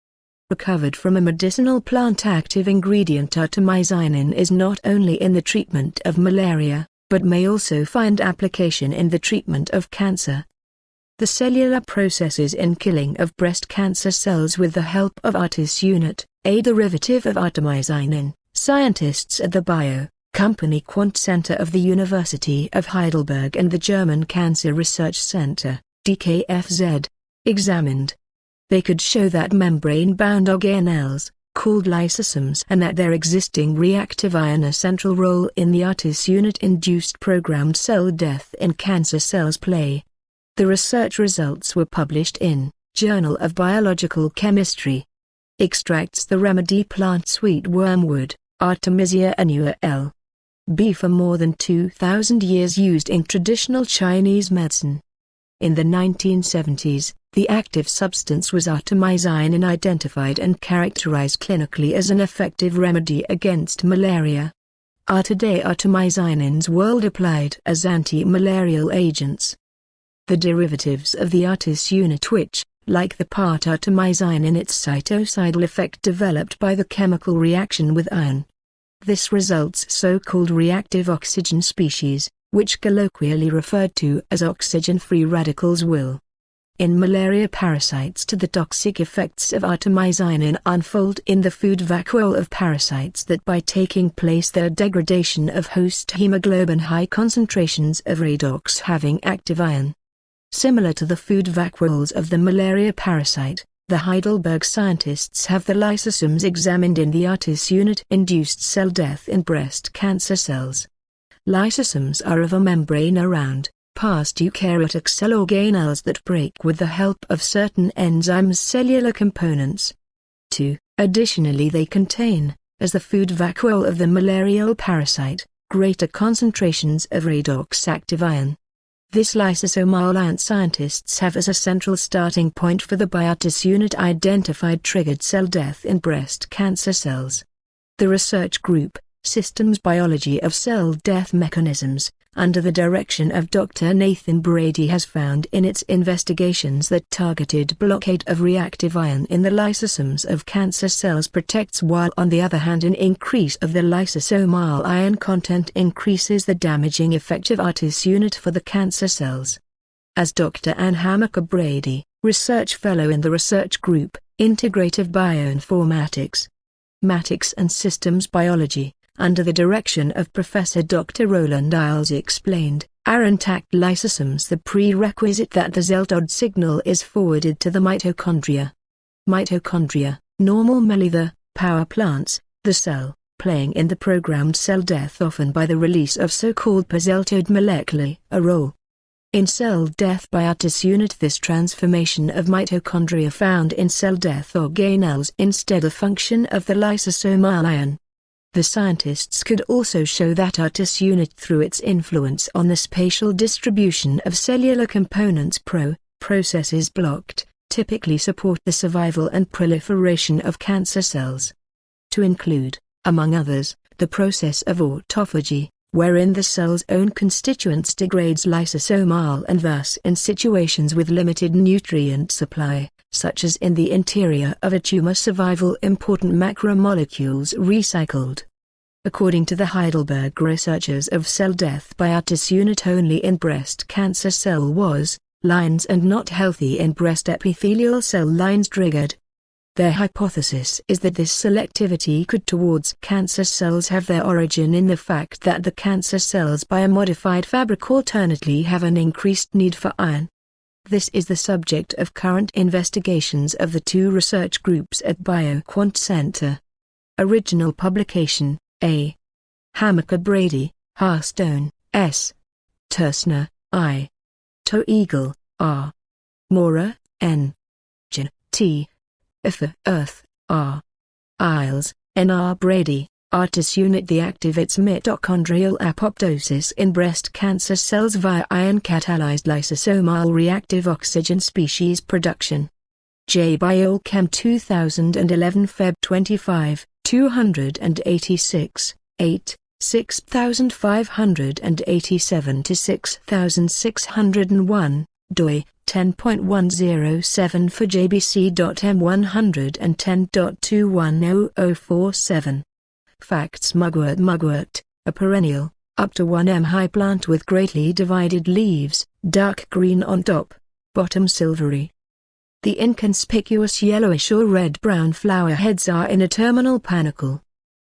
Recovered from a medicinal plant active ingredient, artemisinin is not only in the treatment of malaria, but may also find application in the treatment of cancer. The cellular processes in killing of breast cancer cells with the help of ARTIS unit, a derivative of artemisinin, scientists at the Bio Company Quant Center of the University of Heidelberg and the German Cancer Research Center, DKFZ, examined. They could show that membrane-bound organelles, called lysosomes, and that their existing reactive iron a central role in the ARTIS unit-induced programmed cell death in cancer cells play. The research results were published in Journal of Biological Chemistry. Extracts the remedy plant sweet wormwood, Artemisia annua L.B. for more than 2,000 years used in traditional Chinese medicine. In the 1970s, the active substance was artemisinin, identified and characterized clinically as an effective remedy against malaria. Today artemisinins world applied as anti-malarial agents. The derivatives of the ARTIS unit, which, like the part artemisinin, its cytocidal effect developed by the chemical reaction with iron. This results so-called reactive oxygen species, which colloquially referred to as oxygen-free radicals will. In malaria parasites, to the toxic effects of artemisinin unfold in the food vacuole of parasites that by taking place their degradation of host hemoglobin, high concentrations of redox having active iron. Similar to the food vacuoles of the malaria parasite, the Heidelberg scientists have the lysosomes examined in the ARTIS unit-induced cell death in breast cancer cells. Lysosomes are of a membrane around, past eukaryotic cell organelles that break with the help of certain enzymes cellular components. 2. Additionally, they contain, as the food vacuole of the malarial parasite, greater concentrations of redox-active iron. This lysosomal iron scientists have as a central starting point for the by ARTIS unit-identified triggered cell death in breast cancer cells. The research group, Systems Biology of Cell Death Mechanisms, under the direction of Dr. Nathan Brady, has found in its investigations that targeted blockade of reactive ion in the lysosomes of cancer cells protects, while on the other hand an increase of the lysosomal ion content increases the damaging effect of ARTIS unit for the cancer cells. As Dr. Ann Hammaker Brady, research fellow in the research group, Integrative Bioinformatics, Matics and Systems Biology, under the direction of Professor Dr. Roland Iles, explained, are intact lysosomes the prerequisite that the ZLTOD signal is forwarded to the mitochondria. Mitochondria, normally the power plants, the cell, playing in the programmed cell death often by the release of so-called ZLTOD moleculae, a role. In cell death by ARTIS unit, this transformation of mitochondria found in cell death organelles instead of function of the lysosomal ion. The scientists could also show that ARTIS unit, through its influence on the spatial distribution of cellular components processes blocked, typically support the survival and proliferation of cancer cells. To include, among others, the process of autophagy, wherein the cell's own constituents degrades lysosomal and thus in situations with limited nutrient supply, such as in the interior of a tumor, survival important macromolecules recycled. According to the Heidelberg researchers of cell death by ARTIS unit only in breast cancer cell lines and not healthy in breast epithelial cell lines triggered. Their hypothesis is that this selectivity could towards cancer cells have their origin in the fact that the cancer cells by a modified fabric alternately have an increased need for iron. This is the subject of current investigations of the two research groups at BioQuant Center. Original publication, A. Hammaker Brady, Harstone, S. Tersner, I. Toegal, R. Mora, N. Jan, T. Earth, R. Iles, N. R. Brady, ARTIS unit the activates mitochondrial apoptosis in breast cancer cells via ion-catalyzed lysosomal reactive oxygen species production. J. Biochem 2011 Feb 25, 286, 8, 6587 to 6601, doi, 10.107 for jbc.m110.210047. Facts: Mugwort, a perennial, up to 1 m high plant with greatly divided leaves, dark green on top, bottom silvery. The inconspicuous yellowish or red-brown flower heads are in a terminal panicle.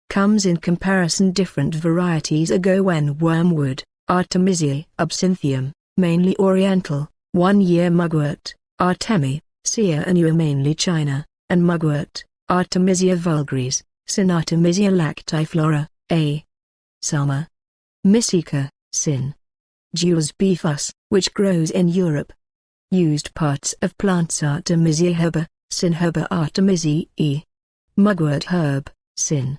Comes in comparison different varieties ago when wormwood, Artemisia absinthium, mainly oriental, 1-year mugwort, Artemi, Sia Anua mainly China, and mugwort, Artemisia vulgaris, Sin Artemisia lactiflora, A. Sama. Mysica, Sin. Jules bifus, which grows in Europe. Used parts of plants: Artemisia herba, Sin herba Artemisia E. Mugwort herb, Sin.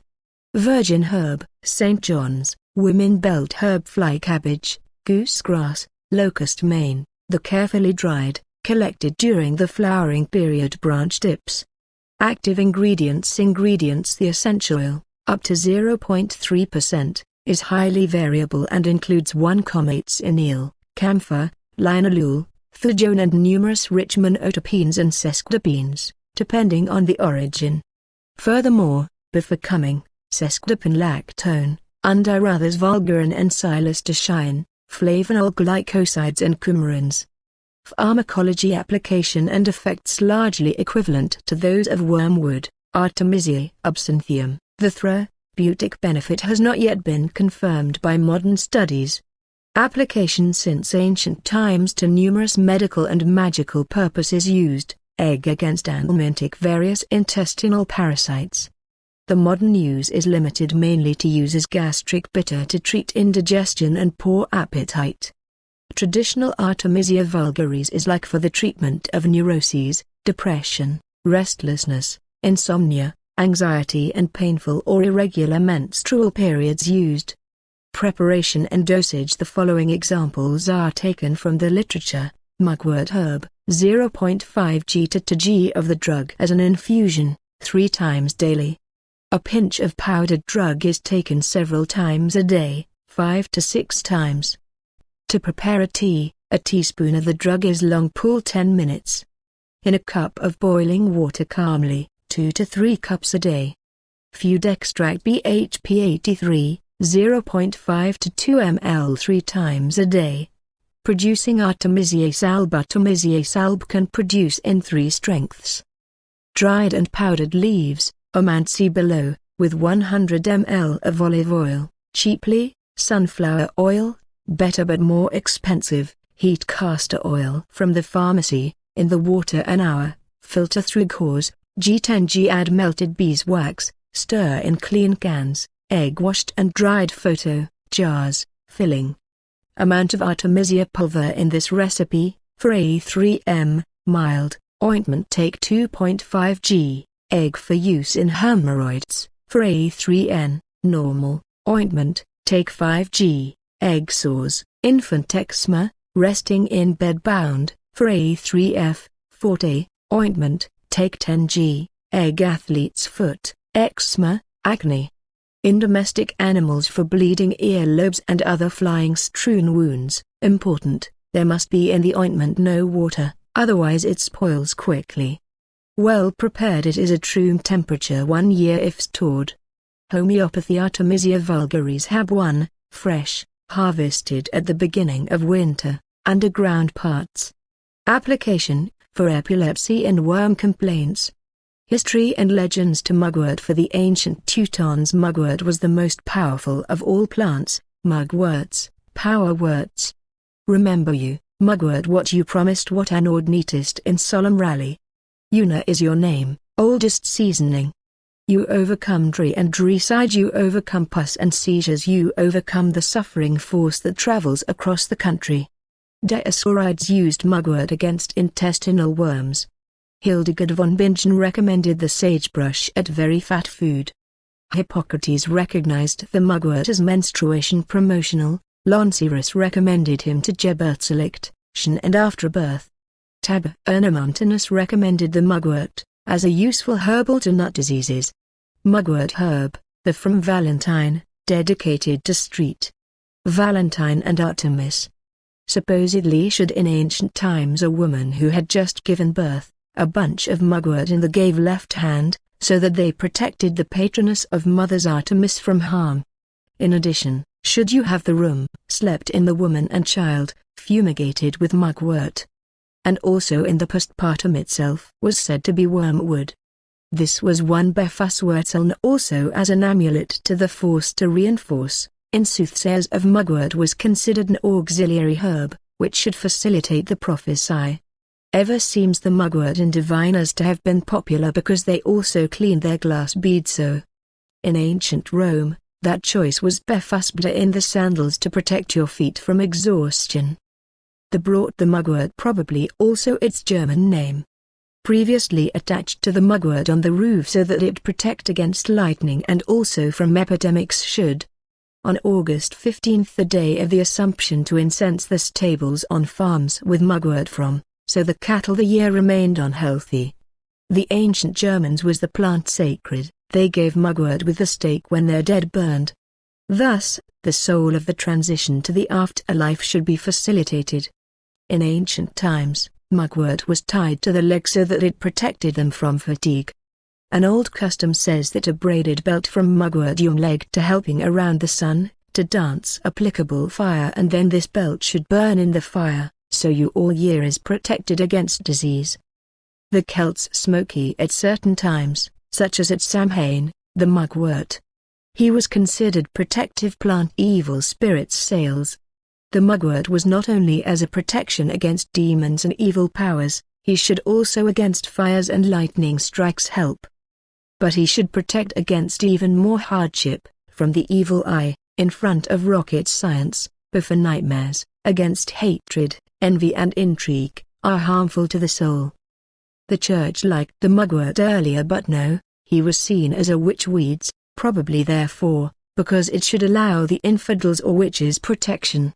Virgin herb, St. John's, women belt herb, fly cabbage, goosegrass, locust mane, the carefully dried, collected during the flowering period branch tips. Active ingredients: the essential oil, up to 0.3%, is highly variable and includes 1,8-enil, camphor, linalool, thujone and numerous rich monoterpenes and sesquiterpenes, depending on the origin. Furthermore, bifurcuming, sesquiterpene lactone, under others vulgarin and silestashine, flavanol glycosides and coumarins. Pharmacology application and effects largely equivalent to those of wormwood, Artemisia absinthium. The therapeutic benefit has not yet been confirmed by modern studies. Application since ancient times to numerous medical and magical purposes used, egg against helminthic various intestinal parasites. The modern use is limited mainly to use as gastric bitter to treat indigestion and poor appetite. Traditional Artemisia vulgaris is like for the treatment of neuroses, depression, restlessness, insomnia, anxiety and painful or irregular menstrual periods used. Preparation and dosage: the following examples are taken from the literature. Mugwort herb, 0.5 g to 2 g of the drug as an infusion, 3 times daily. A pinch of powdered drug is taken several times a day, 5 to 6 times. To prepare a tea, a teaspoon of the drug is long pull 10 minutes. In a cup of boiling water calmly, 2 to 3 cups a day. FIGU extract BHP 83, 0.5 to 2 ml 3 times a day. Producing artemisiase alb. Artemisiase alb can produce in 3 strengths. Dried and powdered leaves, amount see below, with 100 ml of olive oil, cheaply, sunflower oil, better but more expensive, heat castor oil from the pharmacy, in the water an hour, filter through gauze, G10G add melted beeswax, stir in clean cans, egg washed and dried photo, jars, filling. Amount of artemisia pulver in this recipe, for A3M, mild, ointment take 2.5 g, egg for use in hemorrhoids, for A3N, normal, ointment, take 5 g, egg sores, infant eczema, resting in bed bound, for A3F, forte, ointment, take 10 g, egg athlete's foot, eczema, acne. In domestic animals for bleeding earlobes and other flying strewn wounds, important, there must be in the ointment no water, otherwise it spoils quickly. Well prepared it is at room temperature 1 year if stored. Homeopathy Artemisia vulgaris Hab 1, fresh, harvested at the beginning of winter, underground parts. Application, for epilepsy and worm complaints. History and legends to mugwort. For the ancient Teutons, mugwort was the most powerful of all plants, mugworts, power worts. Remember you, mugwort what you promised, what an ord neatest in solemn rally. Una is your name, oldest seasoning. You overcome dry and side, you overcome pus and seizures, you overcome the suffering force that travels across the country. Deosaurides used mugwort against intestinal worms. Hildegard von Bingen recommended the sagebrush at very fat food. Hippocrates recognized the mugwort as menstruation promotional. Loncerus recommended him to Geburtselect, and after birth. Tabernamontanus recommended the mugwort, as a useful herbal to nut diseases. Mugwort herb, the from Valentine, dedicated to St. Valentine and Artemis. Supposedly should in ancient times a woman who had just given birth, a bunch of mugwort in the gave left hand, so that they protected the patroness of mothers Artemis from harm. In addition, should you have the room slept in the woman and child, fumigated with mugwort. And also in the postpartum itself was said to be wormwood. This was one Befaswurzeln also as an amulet to the force to reinforce, in soothsayers of mugwort was considered an auxiliary herb, which should facilitate the prophecy. Ever seems the mugwort in diviners to have been popular because they also cleaned their glass beads so. In ancient Rome, that choice was Befasbda in the sandals to protect your feet from exhaustion. The brought the mugwort probably also its German name. Previously attached to the mugwort on the roof so that it protect against lightning and also from epidemics should. On August 15, the day of the Assumption, to incense the stables on farms with mugwort from, so the cattle the year remained unhealthy. The ancient Germans was the plant sacred, they gave mugwort with the stake when their dead burned. Thus, the soul of the transition to the afterlife should be facilitated. In ancient times, mugwort was tied to the leg so that it protected them from fatigue. An old custom says that a braided belt from mugwort your leg to helping around the sun, to dance applicable fire, and then this belt should burn in the fire, so you all year is protected against disease. The Celts smoky at certain times, such as at Samhain, the mugwort. He was considered protective plant evil spirits sales. The mugwort was not only as a protection against demons and evil powers, he should also against fires and lightning strikes help. But he should protect against even more hardship, from the evil eye, in front of rocket science, before nightmares, against hatred, envy and intrigue, are harmful to the soul. The church liked the mugwort earlier, but no, he was seen as a witch-weeds, probably therefore, because it should allow the infidels or witches protection.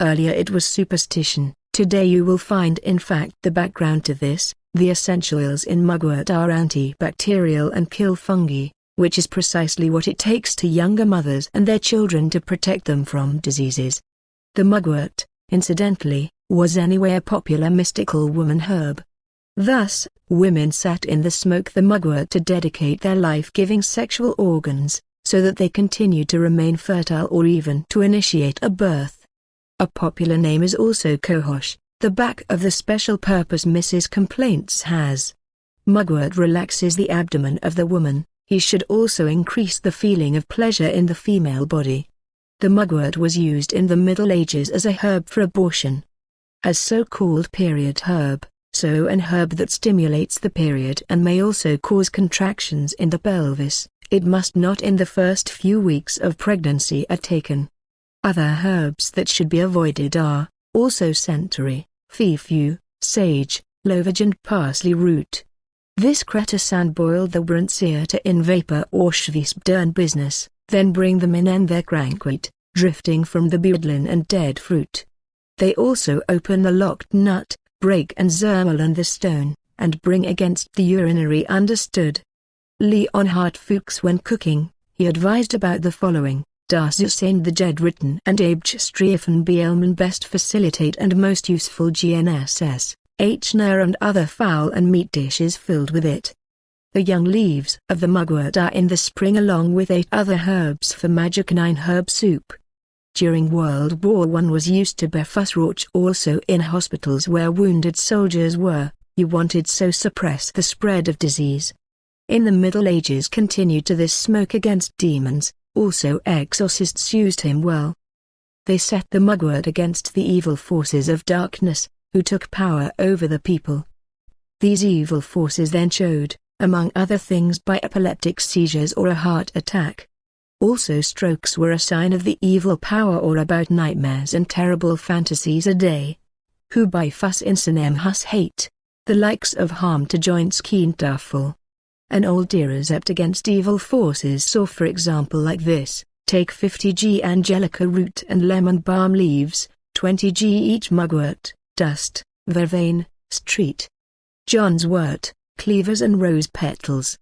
Earlier it was superstition, today you will find in fact the background to this, the essential oils in mugwort are antibacterial and kill fungi, which is precisely what it takes to younger mothers and their children to protect them from diseases. The mugwort, incidentally, was anyway a popular mystical woman herb. Thus, women sat in the smoke the mugwort to dedicate their life-giving sexual organs, so that they continued to remain fertile or even to initiate a birth. A popular name is also cohosh, the back of the special purpose Mrs. Complaints has. Mugwort relaxes the abdomen of the woman. He should also increase the feeling of pleasure in the female body. The mugwort was used in the Middle Ages as a herb for abortion. As so-called period herb, so an herb that stimulates the period and may also cause contractions in the pelvis, it must not in the first few weeks of pregnancy are taken. Other herbs that should be avoided are, also centaury, FIGU, sage, lovage and parsley root. This Cretasan boiled the Brunziata in vapor or Schwiesbdern business, then bring them in and their crankwheat, drifting from the budlin and dead fruit. They also open the locked nut, break and zermal and the stone, and bring against the urinary understood. Leonhard Fuchs when cooking, he advised about the following: Das sind the Jedritten and Abgestriefen Bielmen best facilitate and most useful GNSS, Hner and other fowl and meat dishes filled with it. The young leaves of the mugwort are in the spring along with 8 other herbs for magic 9 herb soup. During World War I was used to befusrauch also in hospitals where wounded soldiers were, you wanted so suppress the spread of disease. In the Middle Ages continued to this smoke against demons, also exorcists used him well. They set the mugwort against the evil forces of darkness, who took power over the people. These evil forces then showed, among other things by epileptic seizures or a heart attack. Also strokes were a sign of the evil power or about nightmares and terrible fantasies a day. Who by fuss insenem hus hate, the likes of harm to joints keen tafel. An old recept against evil forces saw for example like this: take 50 g angelica root and lemon balm leaves, 20 g each mugwort, dust, vervain, street. John's wort, cleavers and rose petals.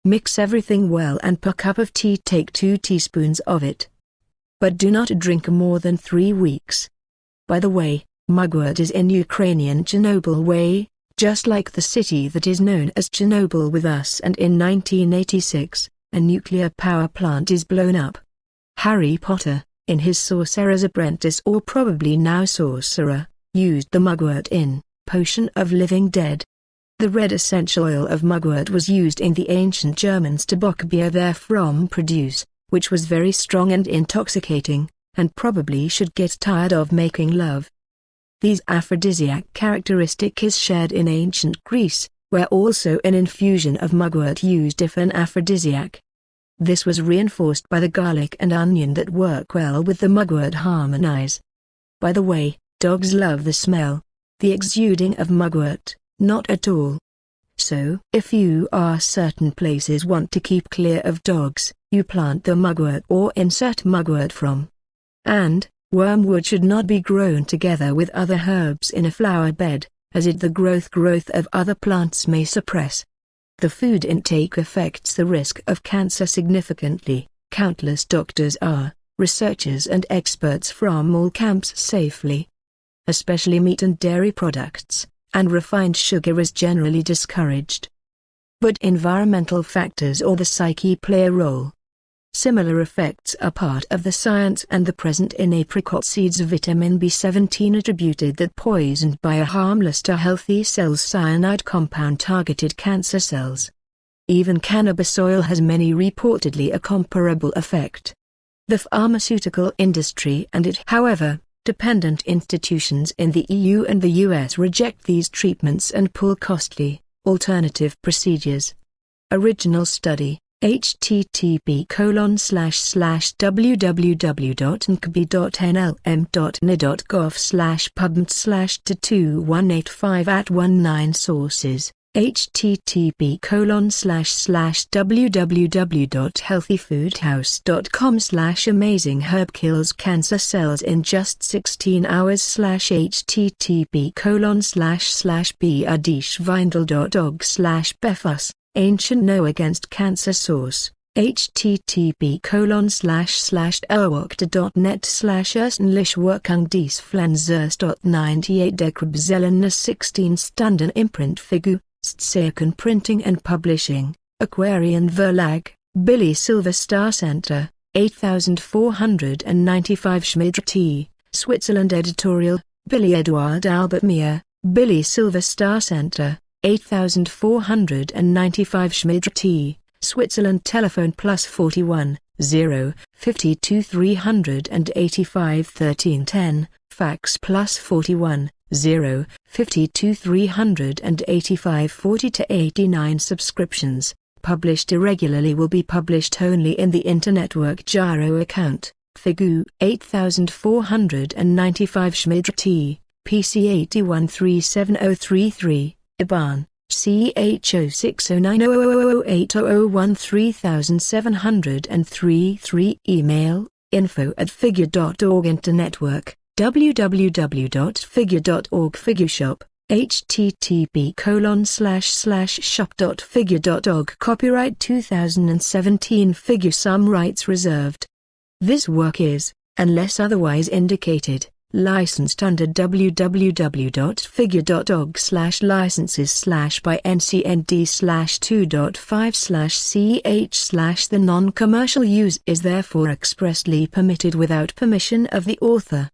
Mix everything well and per cup of tea take 2 teaspoons of it. But do not drink more than 3 weeks. By the way, mugwort is in Ukrainian Chernobyl way, just like the city that is known as Chernobyl with us, and in 1986, a nuclear power plant is blown up. Harry Potter, in his Sorcerer's Apprentice or probably now Sorcerer, used the mugwort in Potion of Living Dead. The red essential oil of mugwort was used in the ancient Germans to bock beer therefrom produce, which was very strong and intoxicating, and probably should get tired of making love. These aphrodisiac characteristic is shared in ancient Greece, where also an infusion of mugwort used if an aphrodisiac. This was reinforced by the garlic and onion that work well with the mugwort harmonize. By the way, dogs love the smell, the exuding of mugwort. Not at all. So, if you are certain places want to keep clear of dogs, you plant the mugwort or insert mugwort from. And, wormwood should not be grown together with other herbs in a flower bed, as the growth of other plants may suppress. The food intake affects the risk of cancer significantly. Countless doctors are, researchers and experts from all camps safely. Especially meat and dairy products, and refined sugar is generally discouraged. But environmental factors or the psyche play a role. Similar effects are part of the science and the present in apricot seeds vitamin B17 attributed that poisoned by a harmless to healthy cells cyanide compound targeted cancer cells. Even cannabis oil has many reportedly a comparable effect. The pharmaceutical industry and it, however, dependent institutions in the EU and the US reject these treatments and pull costly, alternative procedures. Original study, http://www.nkbi.nl.gov/pubmed/to2185@19 sources, http://www.healthyfoodhouse.com/amazing herb kills cancer cells in just 16 hours /http://plejadisch-plejar.org/befus, ancient know against cancer source. http://erwakte.net/erstenlichwirkung dies Flanzers.98 Dekribzellenes 16 Stunden Imprint FIGU, Stzeerken Printing and Publishing, Aquarian Verlag, Billy Silver Star Center, 8495 Schmidti, Switzerland Editorial, Billy Eduard Albert Meyer, Billy Silver Star Center, 8495 Schmidti, Switzerland. Telephone +41 0 52 385 1310, fax +41 0 52 385 40-89. Subscriptions, published irregularly, will be published only in the Internetwork Gyro account. FIGU 8495 Schmidti, PC 813733, IBAN CH0609000800133703. Email, info@figu.org. Internetwork, www.figu.org. FIGUshop, http://shop.figu.org. Copyright 2017 FIGU. Some rights reserved. This work is, unless otherwise indicated, licensed under www.figu.org/licenses/by NCND/2.5/ch/. The non-commercial use is therefore expressly permitted without permission of the author.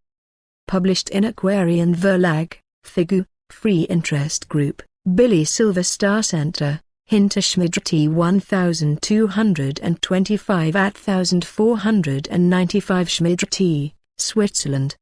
Published in Aquarian Verlag, FIGU, Free Interest Group, Billy Silver Star Center, Hinterschmidti 1225 at 1495 Schmidti, Switzerland.